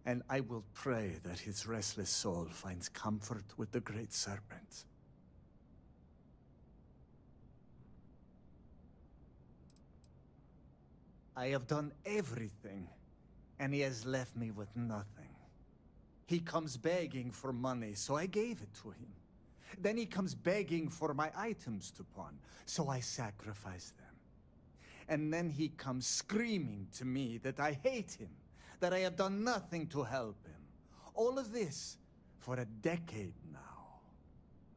And I will pray that his restless soul finds comfort with the Great Serpent. I have done everything, and he has left me with nothing. He comes begging for money, so I gave it to him. Then he comes begging for my items to pawn, so I sacrifice them. And then he comes screaming to me that I hate him, that I have done nothing to help him. All of this for a decade now.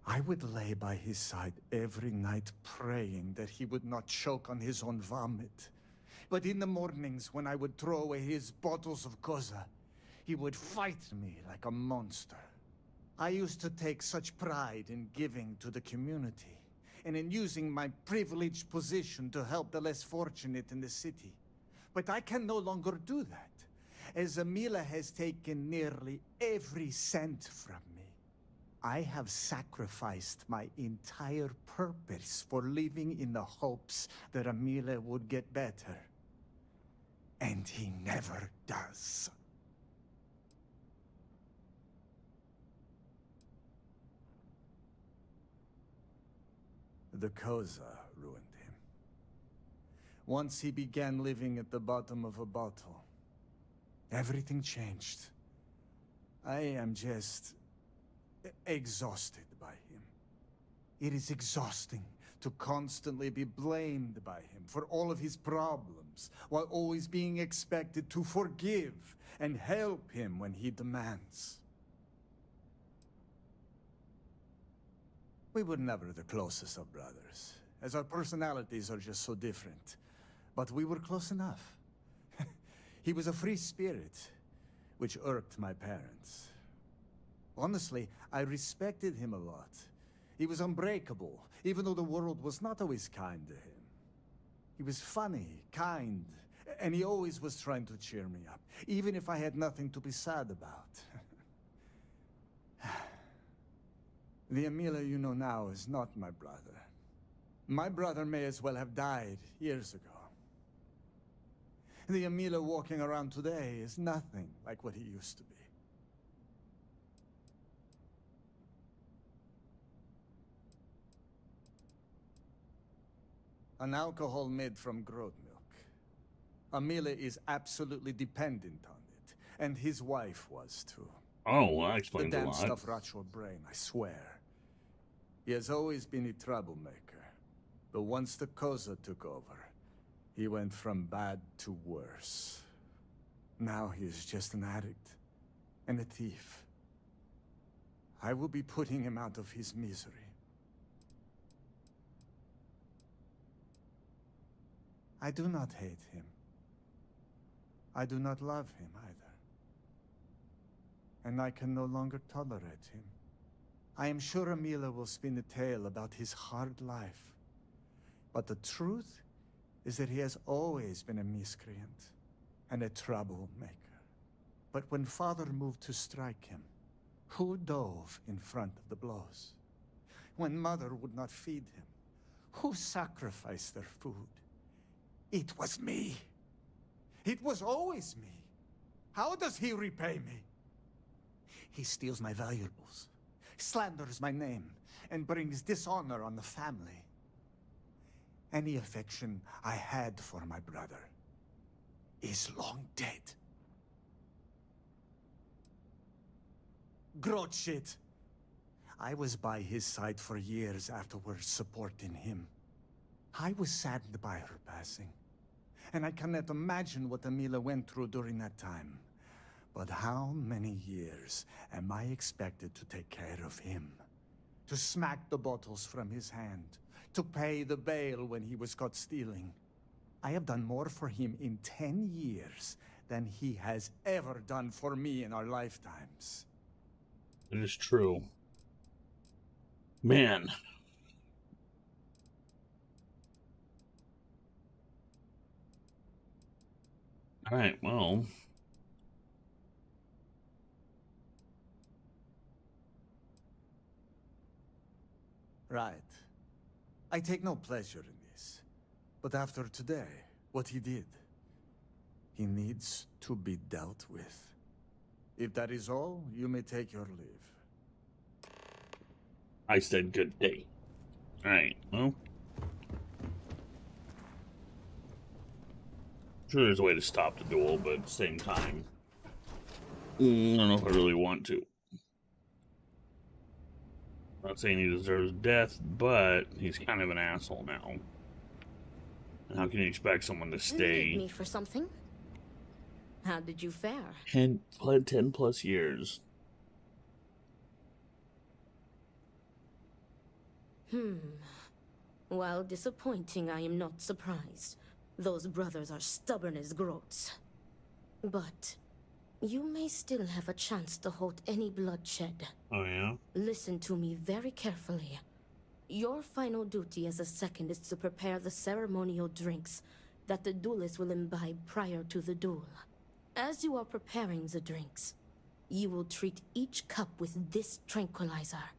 I would lay by his side every night praying that he would not choke on his own vomit. But in the mornings when I would throw away his bottles of koza, he would fight me like a monster. I used to take such pride in giving to the community, and in using my privileged position to help the less fortunate in the city. But I can no longer do that, as Amila has taken nearly every cent from me. I have sacrificed my entire purpose for living in the hopes that Amila would get better. And he never does. The koza ruined him. Once he began living at the bottom of a bottle, everything changed. I am just exhausted by him. It is exhausting to constantly be blamed by him for all of his problems, while always being expected to forgive and help him when he demands. We were never the closest of brothers, as our personalities are just so different. But we were close enough. He was a free spirit, which irked my parents. Honestly, I respected him a lot. He was unbreakable, even though the world was not always kind to him. He was funny, kind, and he always was trying to cheer me up, even if I had nothing to be sad about. The Amila you know now is not my brother. My brother may as well have died years ago. The Amila walking around today is nothing like what he used to be. An alcohol made from goat milk. Amila is absolutely dependent on it, and his wife was too. Oh, well, that explains the a damn lot. stuff rots your brain, I swear. He has always been a troublemaker, but once the koza took over, he went from bad to worse. Now he is just an addict and a thief. I will be putting him out of his misery. I do not hate him. I do not love him either. And I can no longer tolerate him. I am sure Amila will spin a tale about his hard life. But the truth is that he has always been a miscreant and a troublemaker. But when Father moved to strike him, who dove in front of the blows? When Mother would not feed him, Who sacrificed their food? It was me. It was always me. How does he repay me? He steals my valuables, slanders my name, and brings dishonor on the family. Any affection I had for my brother is long dead. Grot shit. I was by his side for years afterwards, supporting him. I was saddened by her passing, and I cannot imagine what Amila went through during that time. But how many years am I expected to take care of him? To smack the bottles from his hand, to pay the bail when he was caught stealing. I have done more for him in 10 years than he has ever done for me in our lifetimes. It is true. Man. Alright, well. Right. I take no pleasure in this. But after today, what he did, he needs to be dealt with. If that is all, you may take your leave. I said good day. Alright, well. Sure, there's a way to stop the duel, but at the same time, I don't know if I really want to. I'm not saying he deserves death, but he's kind of an asshole now. And how can you expect someone to stay? Need me for something? How did you fare? 10 plus years. While disappointing, I am not surprised. Those brothers are stubborn as groats. But you may still have a chance to halt any bloodshed. Oh, yeah? Listen to me very carefully. Your final duty as a second is to prepare the ceremonial drinks that the duelist will imbibe prior to the duel. As you are preparing the drinks, you will treat each cup with this tranquilizer.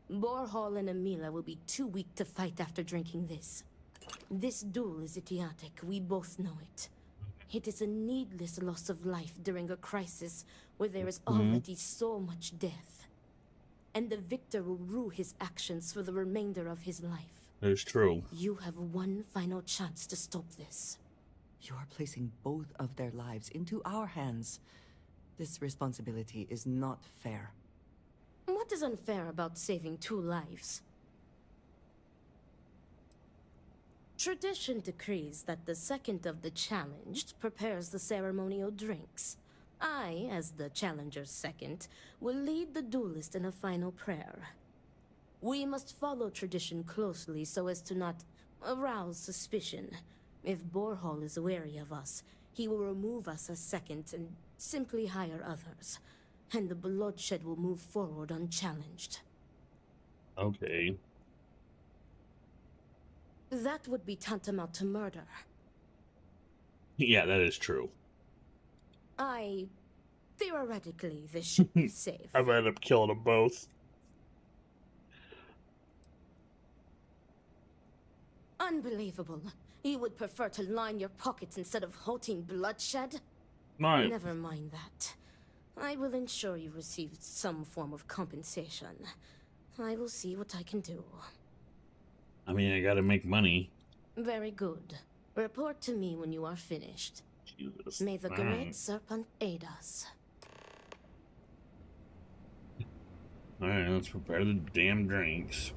Borhall and Amila will be too weak to fight after drinking this. This duel is idiotic, we both know it. It is a needless loss of life during a crisis where there is already so much death. And the victor will rue his actions for the remainder of his life. That is true. You have one final chance to stop this. You are placing both of their lives into our hands. This responsibility is not fair. What is unfair about saving 2 lives? Tradition decrees that the second of the challenged prepares the ceremonial drinks. I, as the challenger's second, will lead the duelist in a final prayer. We must follow tradition closely so as to not arouse suspicion. If Borhall is wary of us, he will remove us as second and simply hire others. And the bloodshed will move forward unchallenged. Okay. That would be tantamount to murder. Yeah, that is true. Theoretically, this should be safe. I've ended up killing them both. Unbelievable. You would prefer to line your pockets instead of halting bloodshed? Right. Never mind that. I will ensure you receive some form of compensation. I will see what I can do. I mean, I gotta make money. Very good. Report to me when you are finished. Jesus. May the great serpent aid us. Alright, let's prepare the damn drinks.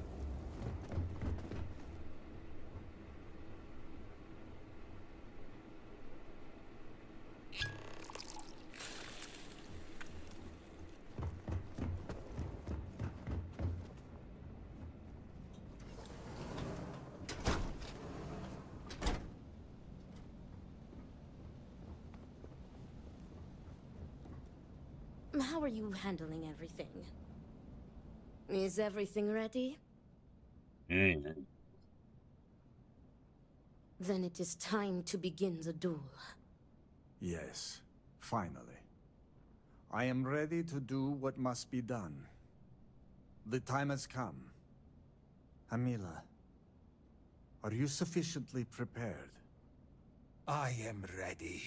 How are you handling everything? Is everything ready? Yeah. Then it is time to begin the duel. Yes, finally. I am ready to do what must be done. The time has come. Amila, Are you sufficiently prepared? I am ready.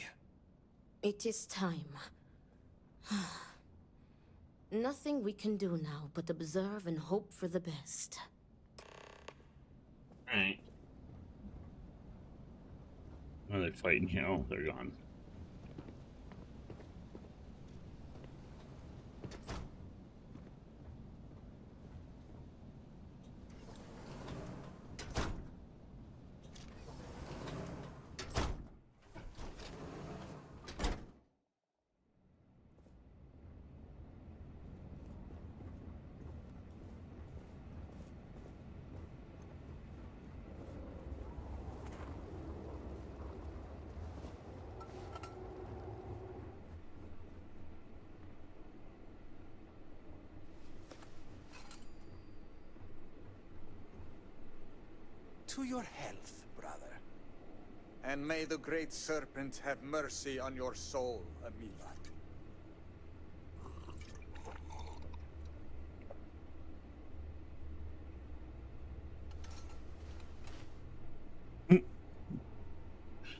It is time. Nothing we can do now but observe and hope for the best. Alright. Are they fighting here? Oh, they're gone. To your health, brother. And may the Great Serpent have mercy on your soul, Amila.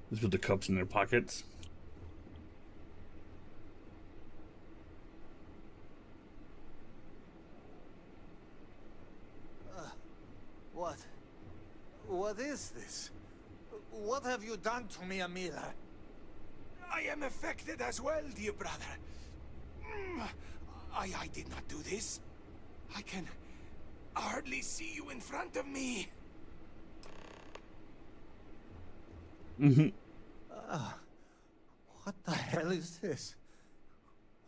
This with the cups in their pockets. What is this? What have you done to me, Amila? I am affected as well, dear brother. I did not do this. I can hardly see you in front of me. What the hell is this?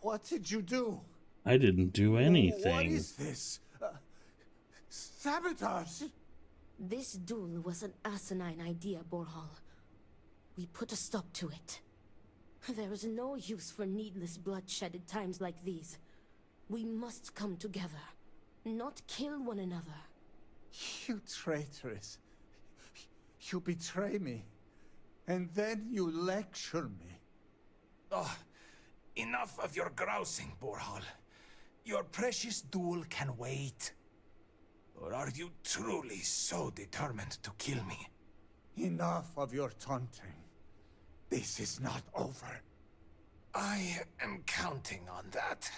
What did you do? I didn't do anything. What is this? Sabotage? This duel was an asinine idea, Borhal. We put a stop to it. There is no use for needless bloodshed at times like these. We must come together, not kill one another. You traitoress. You betray me. And then you lecture me. Oh, enough of your grousing, Borhal. Your precious duel can wait. Or are you truly so determined to kill me? Enough of your taunting. This is not over. I am counting on that.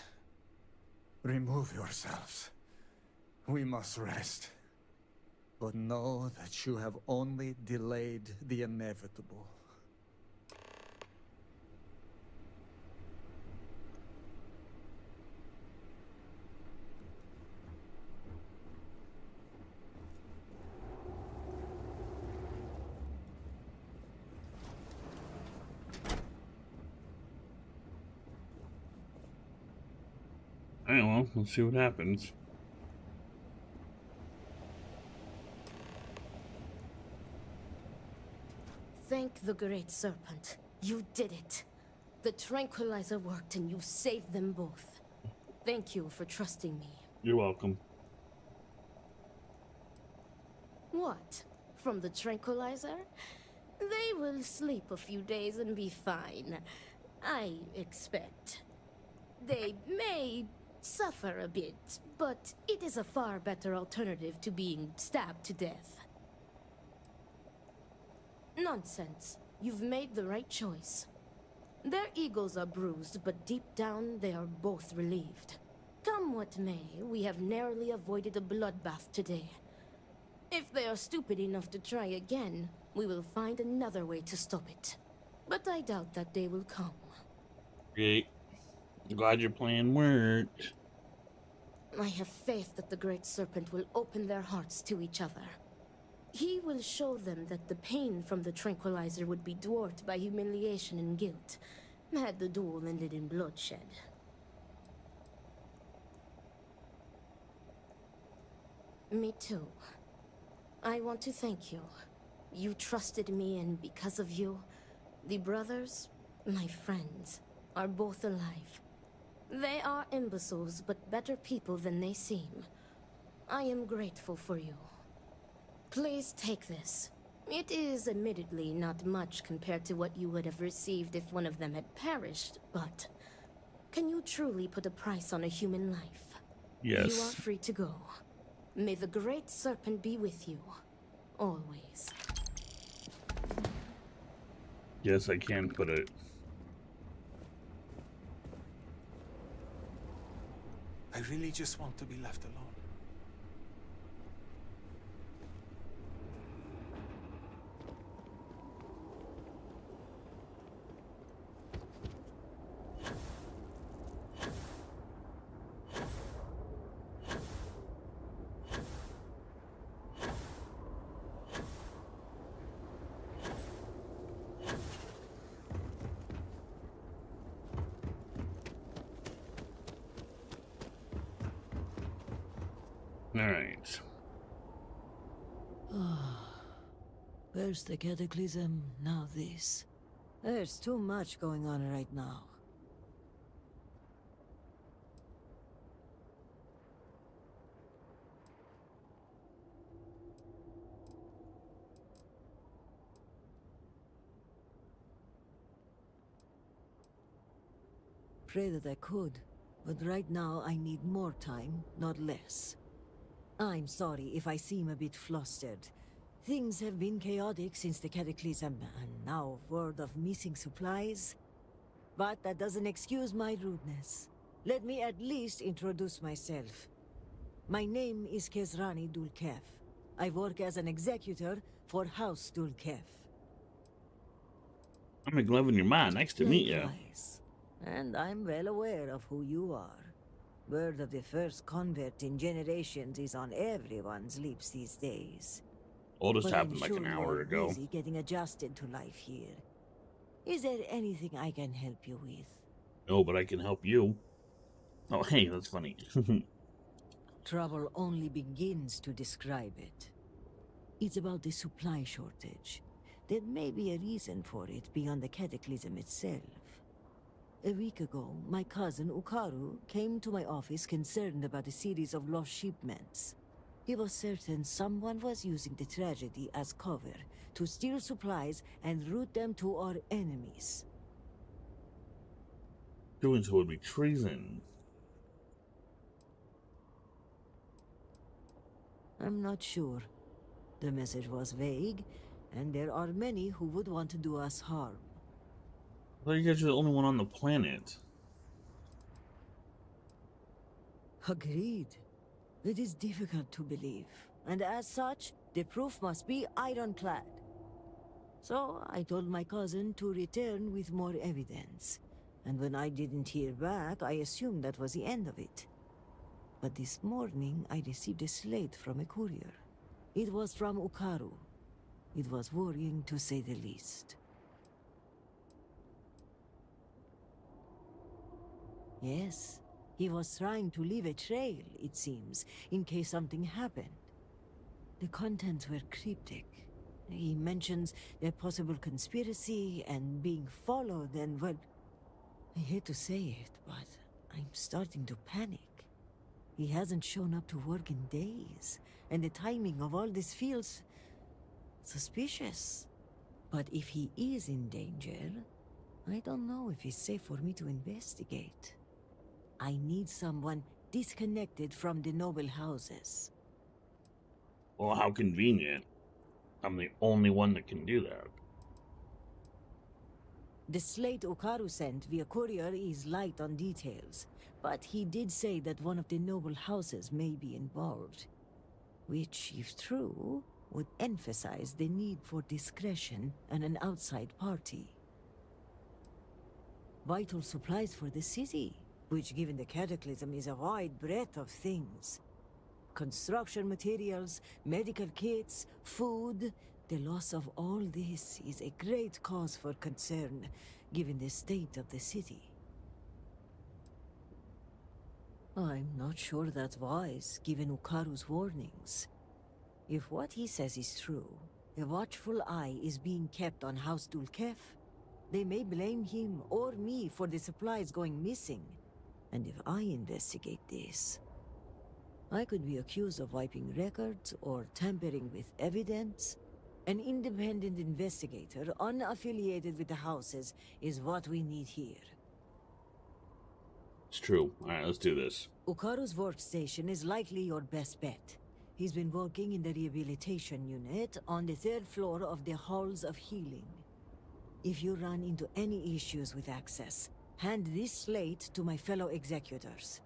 Remove yourselves. We must rest. But know that you have only delayed the inevitable. Alright, well, let's see what happens. Thank the Great Serpent. You did it. The tranquilizer worked and you saved them both. Thank you for trusting me. You're welcome. What? From the tranquilizer? They will sleep a few days and be fine. I expect. They may suffer a bit, but it is a far better alternative to being stabbed to death. Nonsense. You've made the right choice. Their egos are bruised, but deep down they are both relieved. Come what may, we have narrowly avoided a bloodbath today. If they are stupid enough to try again, we will find another way to stop it. But I doubt that day will come. Great. Glad your plan worked. I have faith that the Great Serpent will open their hearts to each other. He will show them that the pain from the tranquilizer would be dwarfed by humiliation and guilt, had the duel ended in bloodshed. Me too. I want to thank you. You trusted me, and because of you, the brothers, my friends, are both alive. They are imbeciles, but better people than they seem. I am grateful for you. Please take this. It is admittedly not much compared to what you would have received if one of them had perished, but can you truly put a price on a human life? Yes. You are free to go. May the Great Serpent be with you. Always. Yes, I can put it. I really just want to be left alone. Alright. First the cataclysm, now this. There's too much going on right now. Pray that I could, but right now I need more time, not less. I'm sorry if I seem a bit flustered. Things have been chaotic since the cataclysm, and now word of missing supplies. But that doesn't excuse my rudeness. Let me at least introduce myself. My name is Kezrani Dulkef. I work as an executor for House Dulkef. I'm McLovin, your man. Nice to meet you. Likewise. And I'm well aware of who you are. Word of the first convert in generations is on everyone's lips these days. All this But happened I'm like sure an you hour are ago. busy getting adjusted to life here. Is there anything I can help you with? No, but I can help you. Oh, hey, that's funny. Trouble only begins to describe it. It's about the supply shortage. There may be a reason for it beyond the cataclysm itself. A week ago, my cousin Ukaru came to my office concerned about a series of lost shipments. He was certain someone was using the tragedy as cover to steal supplies and route them to our enemies. Doing so would be treason. I'm not sure. The message was vague, and there are many who would want to do us harm. I thought you guys were the only one on the planet. Agreed. It is difficult to believe, and as such, the proof must be ironclad. So I told my cousin to return with more evidence, and when I didn't hear back, I assumed that was the end of it. But this morning, I received a slate from a courier. It was from Ukaru. It was worrying, to say the least. Yes, he was trying to leave a trail, it seems, in case something happened. The contents were cryptic. He mentions a possible conspiracy and being followed and, well, I hate to say it, but I'm starting to panic. He hasn't shown up to work in days, and the timing of all this feels suspicious. But if he is in danger, I don't know if it's safe for me to investigate. I need someone disconnected from the noble houses. Well, how convenient. I'm the only one that can do that. The slate Ukaru sent via courier is light on details, but he did say that one of the noble houses may be involved, which, if true, would emphasize the need for discretion and an outside party. Vital supplies for the city, which given the cataclysm is a wide breadth of things. Construction materials, medical kits, food. The loss of all this is a great cause for concern, given the state of the city. I'm not sure that's wise, given Ukaru's warnings. If what he says is true, a watchful eye is being kept on House Dulkef. They may blame him or me for the supplies going missing. And if I investigate this, I could be accused of wiping records or tampering with evidence. An independent investigator, unaffiliated with the houses, is what we need here. It's true. Alright, let's do this. Ukaru's workstation is likely your best bet. He's been working in the rehabilitation unit on the 3rd floor of the Halls of Healing. If you run into any issues with access, hand this slate to my fellow executors.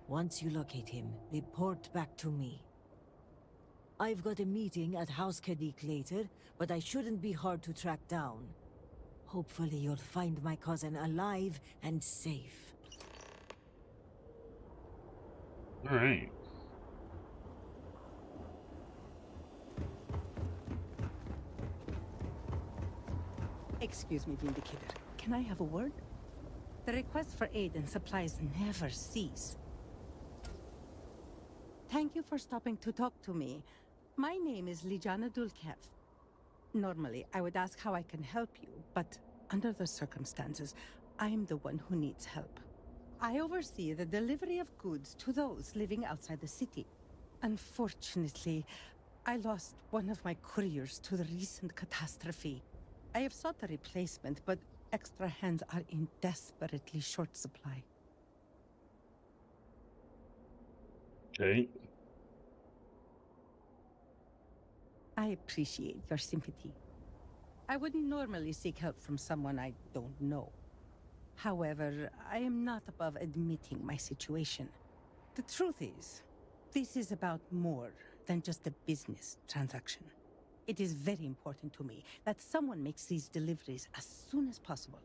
Once you locate him, report back to me. I've got a meeting at House Kadik later, but I shouldn't be hard to track down. Hopefully you'll find my cousin alive and safe. All right. Excuse me, Vindicator. Can I have a word? The requests for aid and supplies never cease. Thank you for stopping to talk to me. My name is Lijana Dulkev. Normally, I would ask how I can help you, but under the circumstances, I'm the one who needs help. I oversee the delivery of goods to those living outside the city. Unfortunately, I lost one of my couriers to the recent catastrophe. I have sought a replacement, but extra hands are in desperately short supply. Okay. I appreciate your sympathy. I wouldn't normally seek help from someone I don't know. However, I am not above admitting my situation. The truth is, this is about more than just a business transaction. It is very important to me that someone makes these deliveries as soon as possible.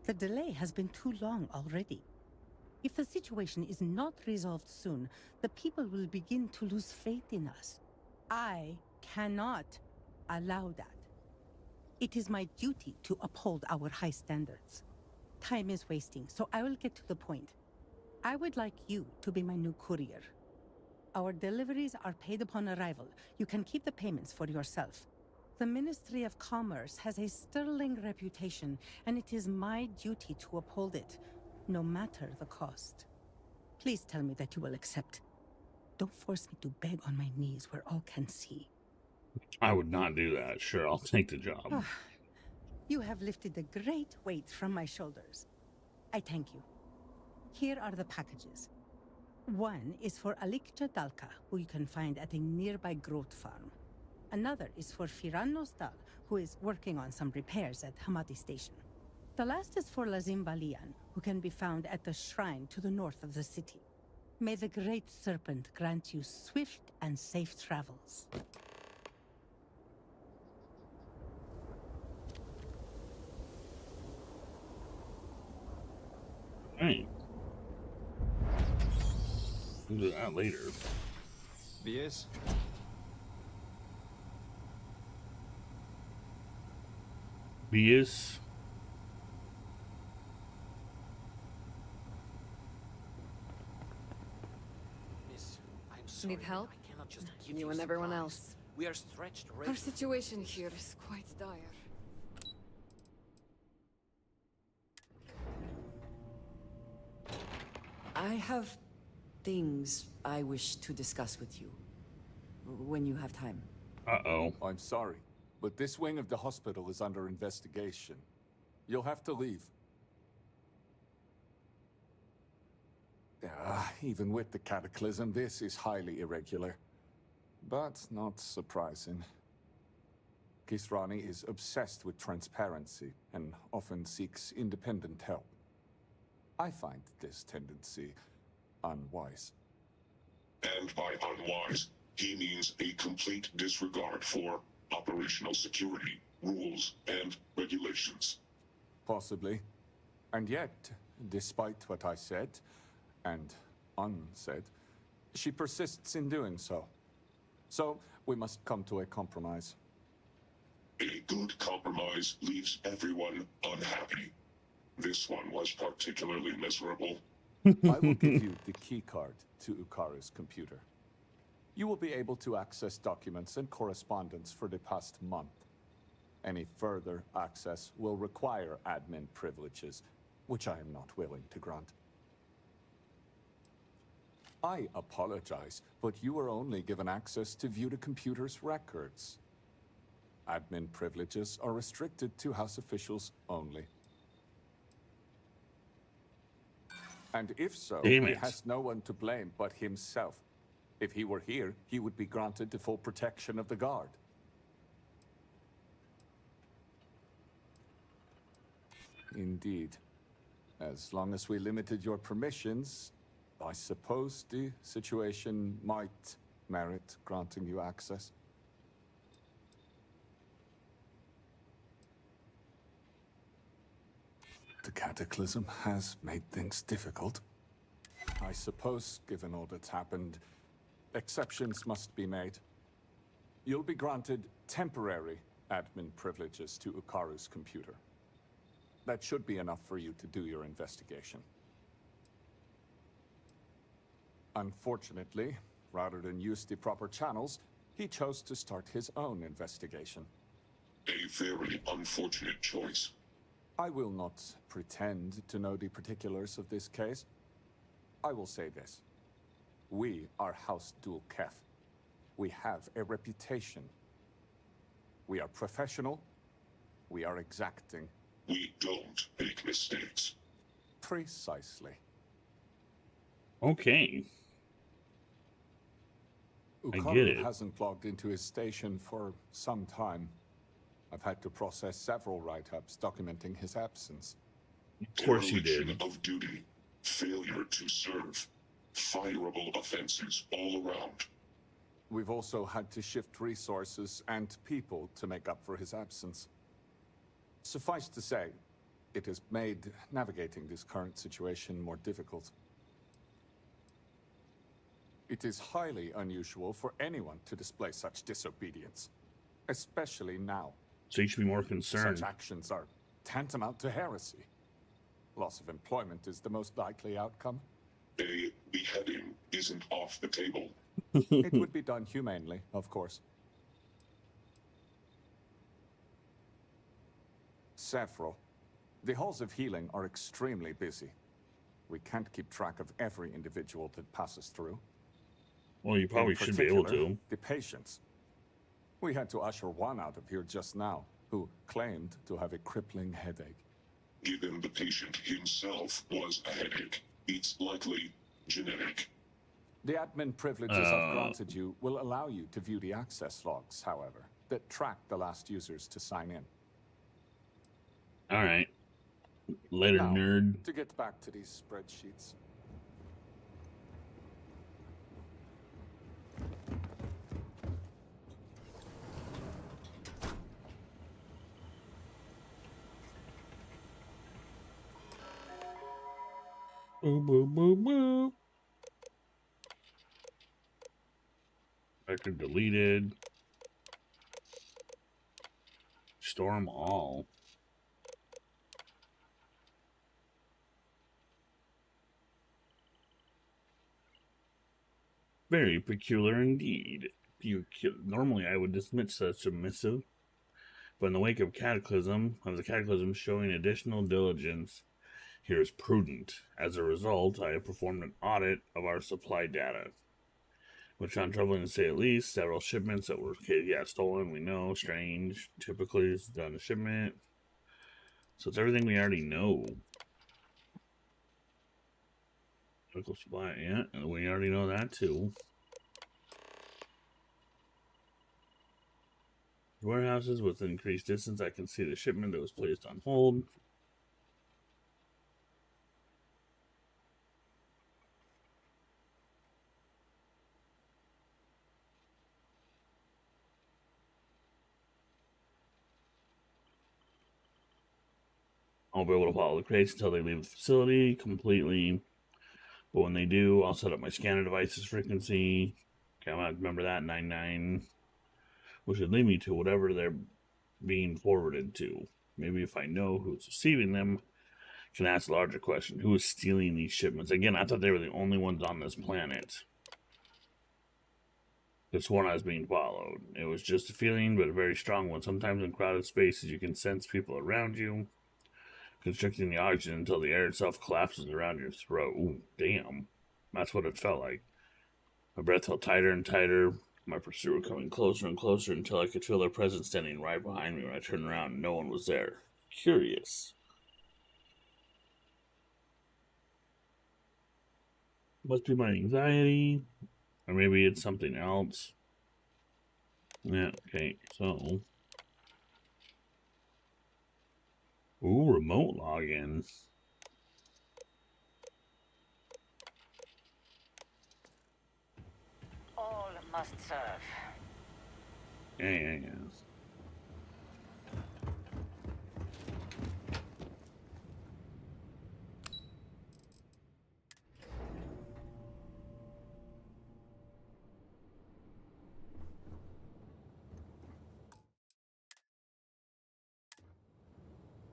The delay has been too long already. If the situation is not resolved soon, the people will begin to lose faith in us. I cannot allow that. It is my duty to uphold our high standards. Time is wasting, so I will get to the point. I would like you to be my new courier. Our deliveries are paid upon arrival. You can keep the payments for yourself. The Ministry of Commerce has a sterling reputation, and it is my duty to uphold it, no matter the cost. Please tell me that you will accept. Don't force me to beg on my knees where all can see. I would not do that. Sure, I'll take the job. You have lifted a great weight from my shoulders. I thank you. Here are the packages. One is for Alikcha Dalka, who you can find at a nearby growth farm. Another is for Firan Nostal, who is working on some repairs at Hamati Station. The last is for Lazim Balian, who can be found at the shrine to the north of the city. May the Great Serpent grant you swift and safe travels. Right. We'll do that later. Yes. Bias. Miss, I'm sorry. Need help? I cannot just give You and everyone supplies. else. We are stretched Our regularly. situation here is quite dire. I have things I wish to discuss with you. When you have time. Uh-oh. I'm sorry, but this wing of the hospital is under investigation. You'll have to leave. Even with the cataclysm, this is highly irregular. But not surprising. Kisrani is obsessed with transparency and often seeks independent help. I find this tendency unwise. And by unwise, he means a complete disregard for operational security, rules, and regulations. Possibly. And yet, despite what I said, and unsaid, she persists in doing so. So, we must come to a compromise. A good compromise leaves everyone unhappy. This one was particularly miserable. I will give you the keycard to Ukaru's computer. You will be able to access documents and correspondence for the past month. Any further access will require admin privileges, which I am not willing to grant. I apologize, but you were only given access to view the computer's records. Admin privileges are restricted to House officials only. And if so, Damn he it. has no one to blame but himself. If he were here, he would be granted the full protection of the guard. Indeed. As long as we limited your permissions, I suppose the situation might merit granting you access. The cataclysm has made things difficult. I suppose, given all that's happened, exceptions must be made. You'll be granted temporary admin privileges to Ukaru's computer. That should be enough for you to do your investigation. Unfortunately, rather than use the proper channels, he chose to start his own investigation. A very unfortunate choice. I will not pretend to know the particulars of this case. I will say this. We are House Dul Kef. We have a reputation. We are professional. We are exacting. We don't make mistakes. Precisely. Okay. I get Ukaru it. hasn't logged into his station for some time. I've had to process several write-ups documenting his absence. Of course you did. Dereliction of duty, failure to serve, fireable offenses all around. We've also had to shift resources and people to make up for his absence. Suffice to say, it has made navigating this current situation more difficult. It is highly unusual for anyone to display such disobedience, especially now. So you should be more concerned. Such actions are tantamount to heresy. Loss of employment is the most likely outcome. A beheading isn't off the table. It would be done humanely, of course. Saffron, the halls of healing are extremely busy. We can't keep track of every individual that passes through. Well, you probably should be able to. The patients. We had to usher one out of here just now, who claimed to have a crippling headache. Given the patient himself was a headache, it's likely genetic. The admin privileges I've granted you will allow you to view the access logs, however, that track the last users to sign in. Alright. Later, Now, nerd. to get back to these spreadsheets. Boo, boo, boo, boo. Record deleted. Store them all. Very peculiar indeed. Normally I would dismiss such a missive, but in the wake of the cataclysm showing additional diligence here is prudent. As a result, I have performed an audit of our supply data, which found troubling to say at least. Several shipments that were stolen, we know. Strange. Typically it's done a shipment. So it's everything we already know. Medical supply, yeah, and we already know that too. Warehouses with increased distance, I can see the shipment that was placed on hold. I'll be able to follow the crates until they leave the facility completely. But when they do, I'll set up my scanner device's frequency. Okay, I might remember that 99, which would lead me to whatever they're being forwarded to. Maybe if I know who's receiving them, I can ask a larger question. Who is stealing these shipments? Again, I thought they were the only ones on this planet. This one I was being followed. It was just a feeling, but a very strong one. Sometimes in crowded spaces, you can sense people around you, constricting the oxygen until the air itself collapses around your throat. Ooh, damn. That's what it felt like. My breath felt tighter and tighter. My pursuer coming closer and closer until I could feel their presence standing right behind me when I turned around and no one was there. Curious. Must be my anxiety. Or maybe it's something else. Yeah, okay, so. Ooh, remote login. All must serve. Yeah.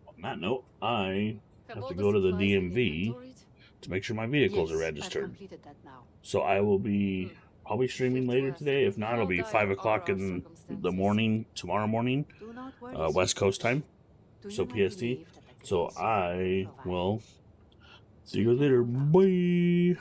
On that note, I have to go to the DMV to make sure my vehicles are registered. So I will be probably streaming later today. If not, it'll be 5 o'clock in the morning, tomorrow morning, West Coast time, so PST. So I will see you later. Bye.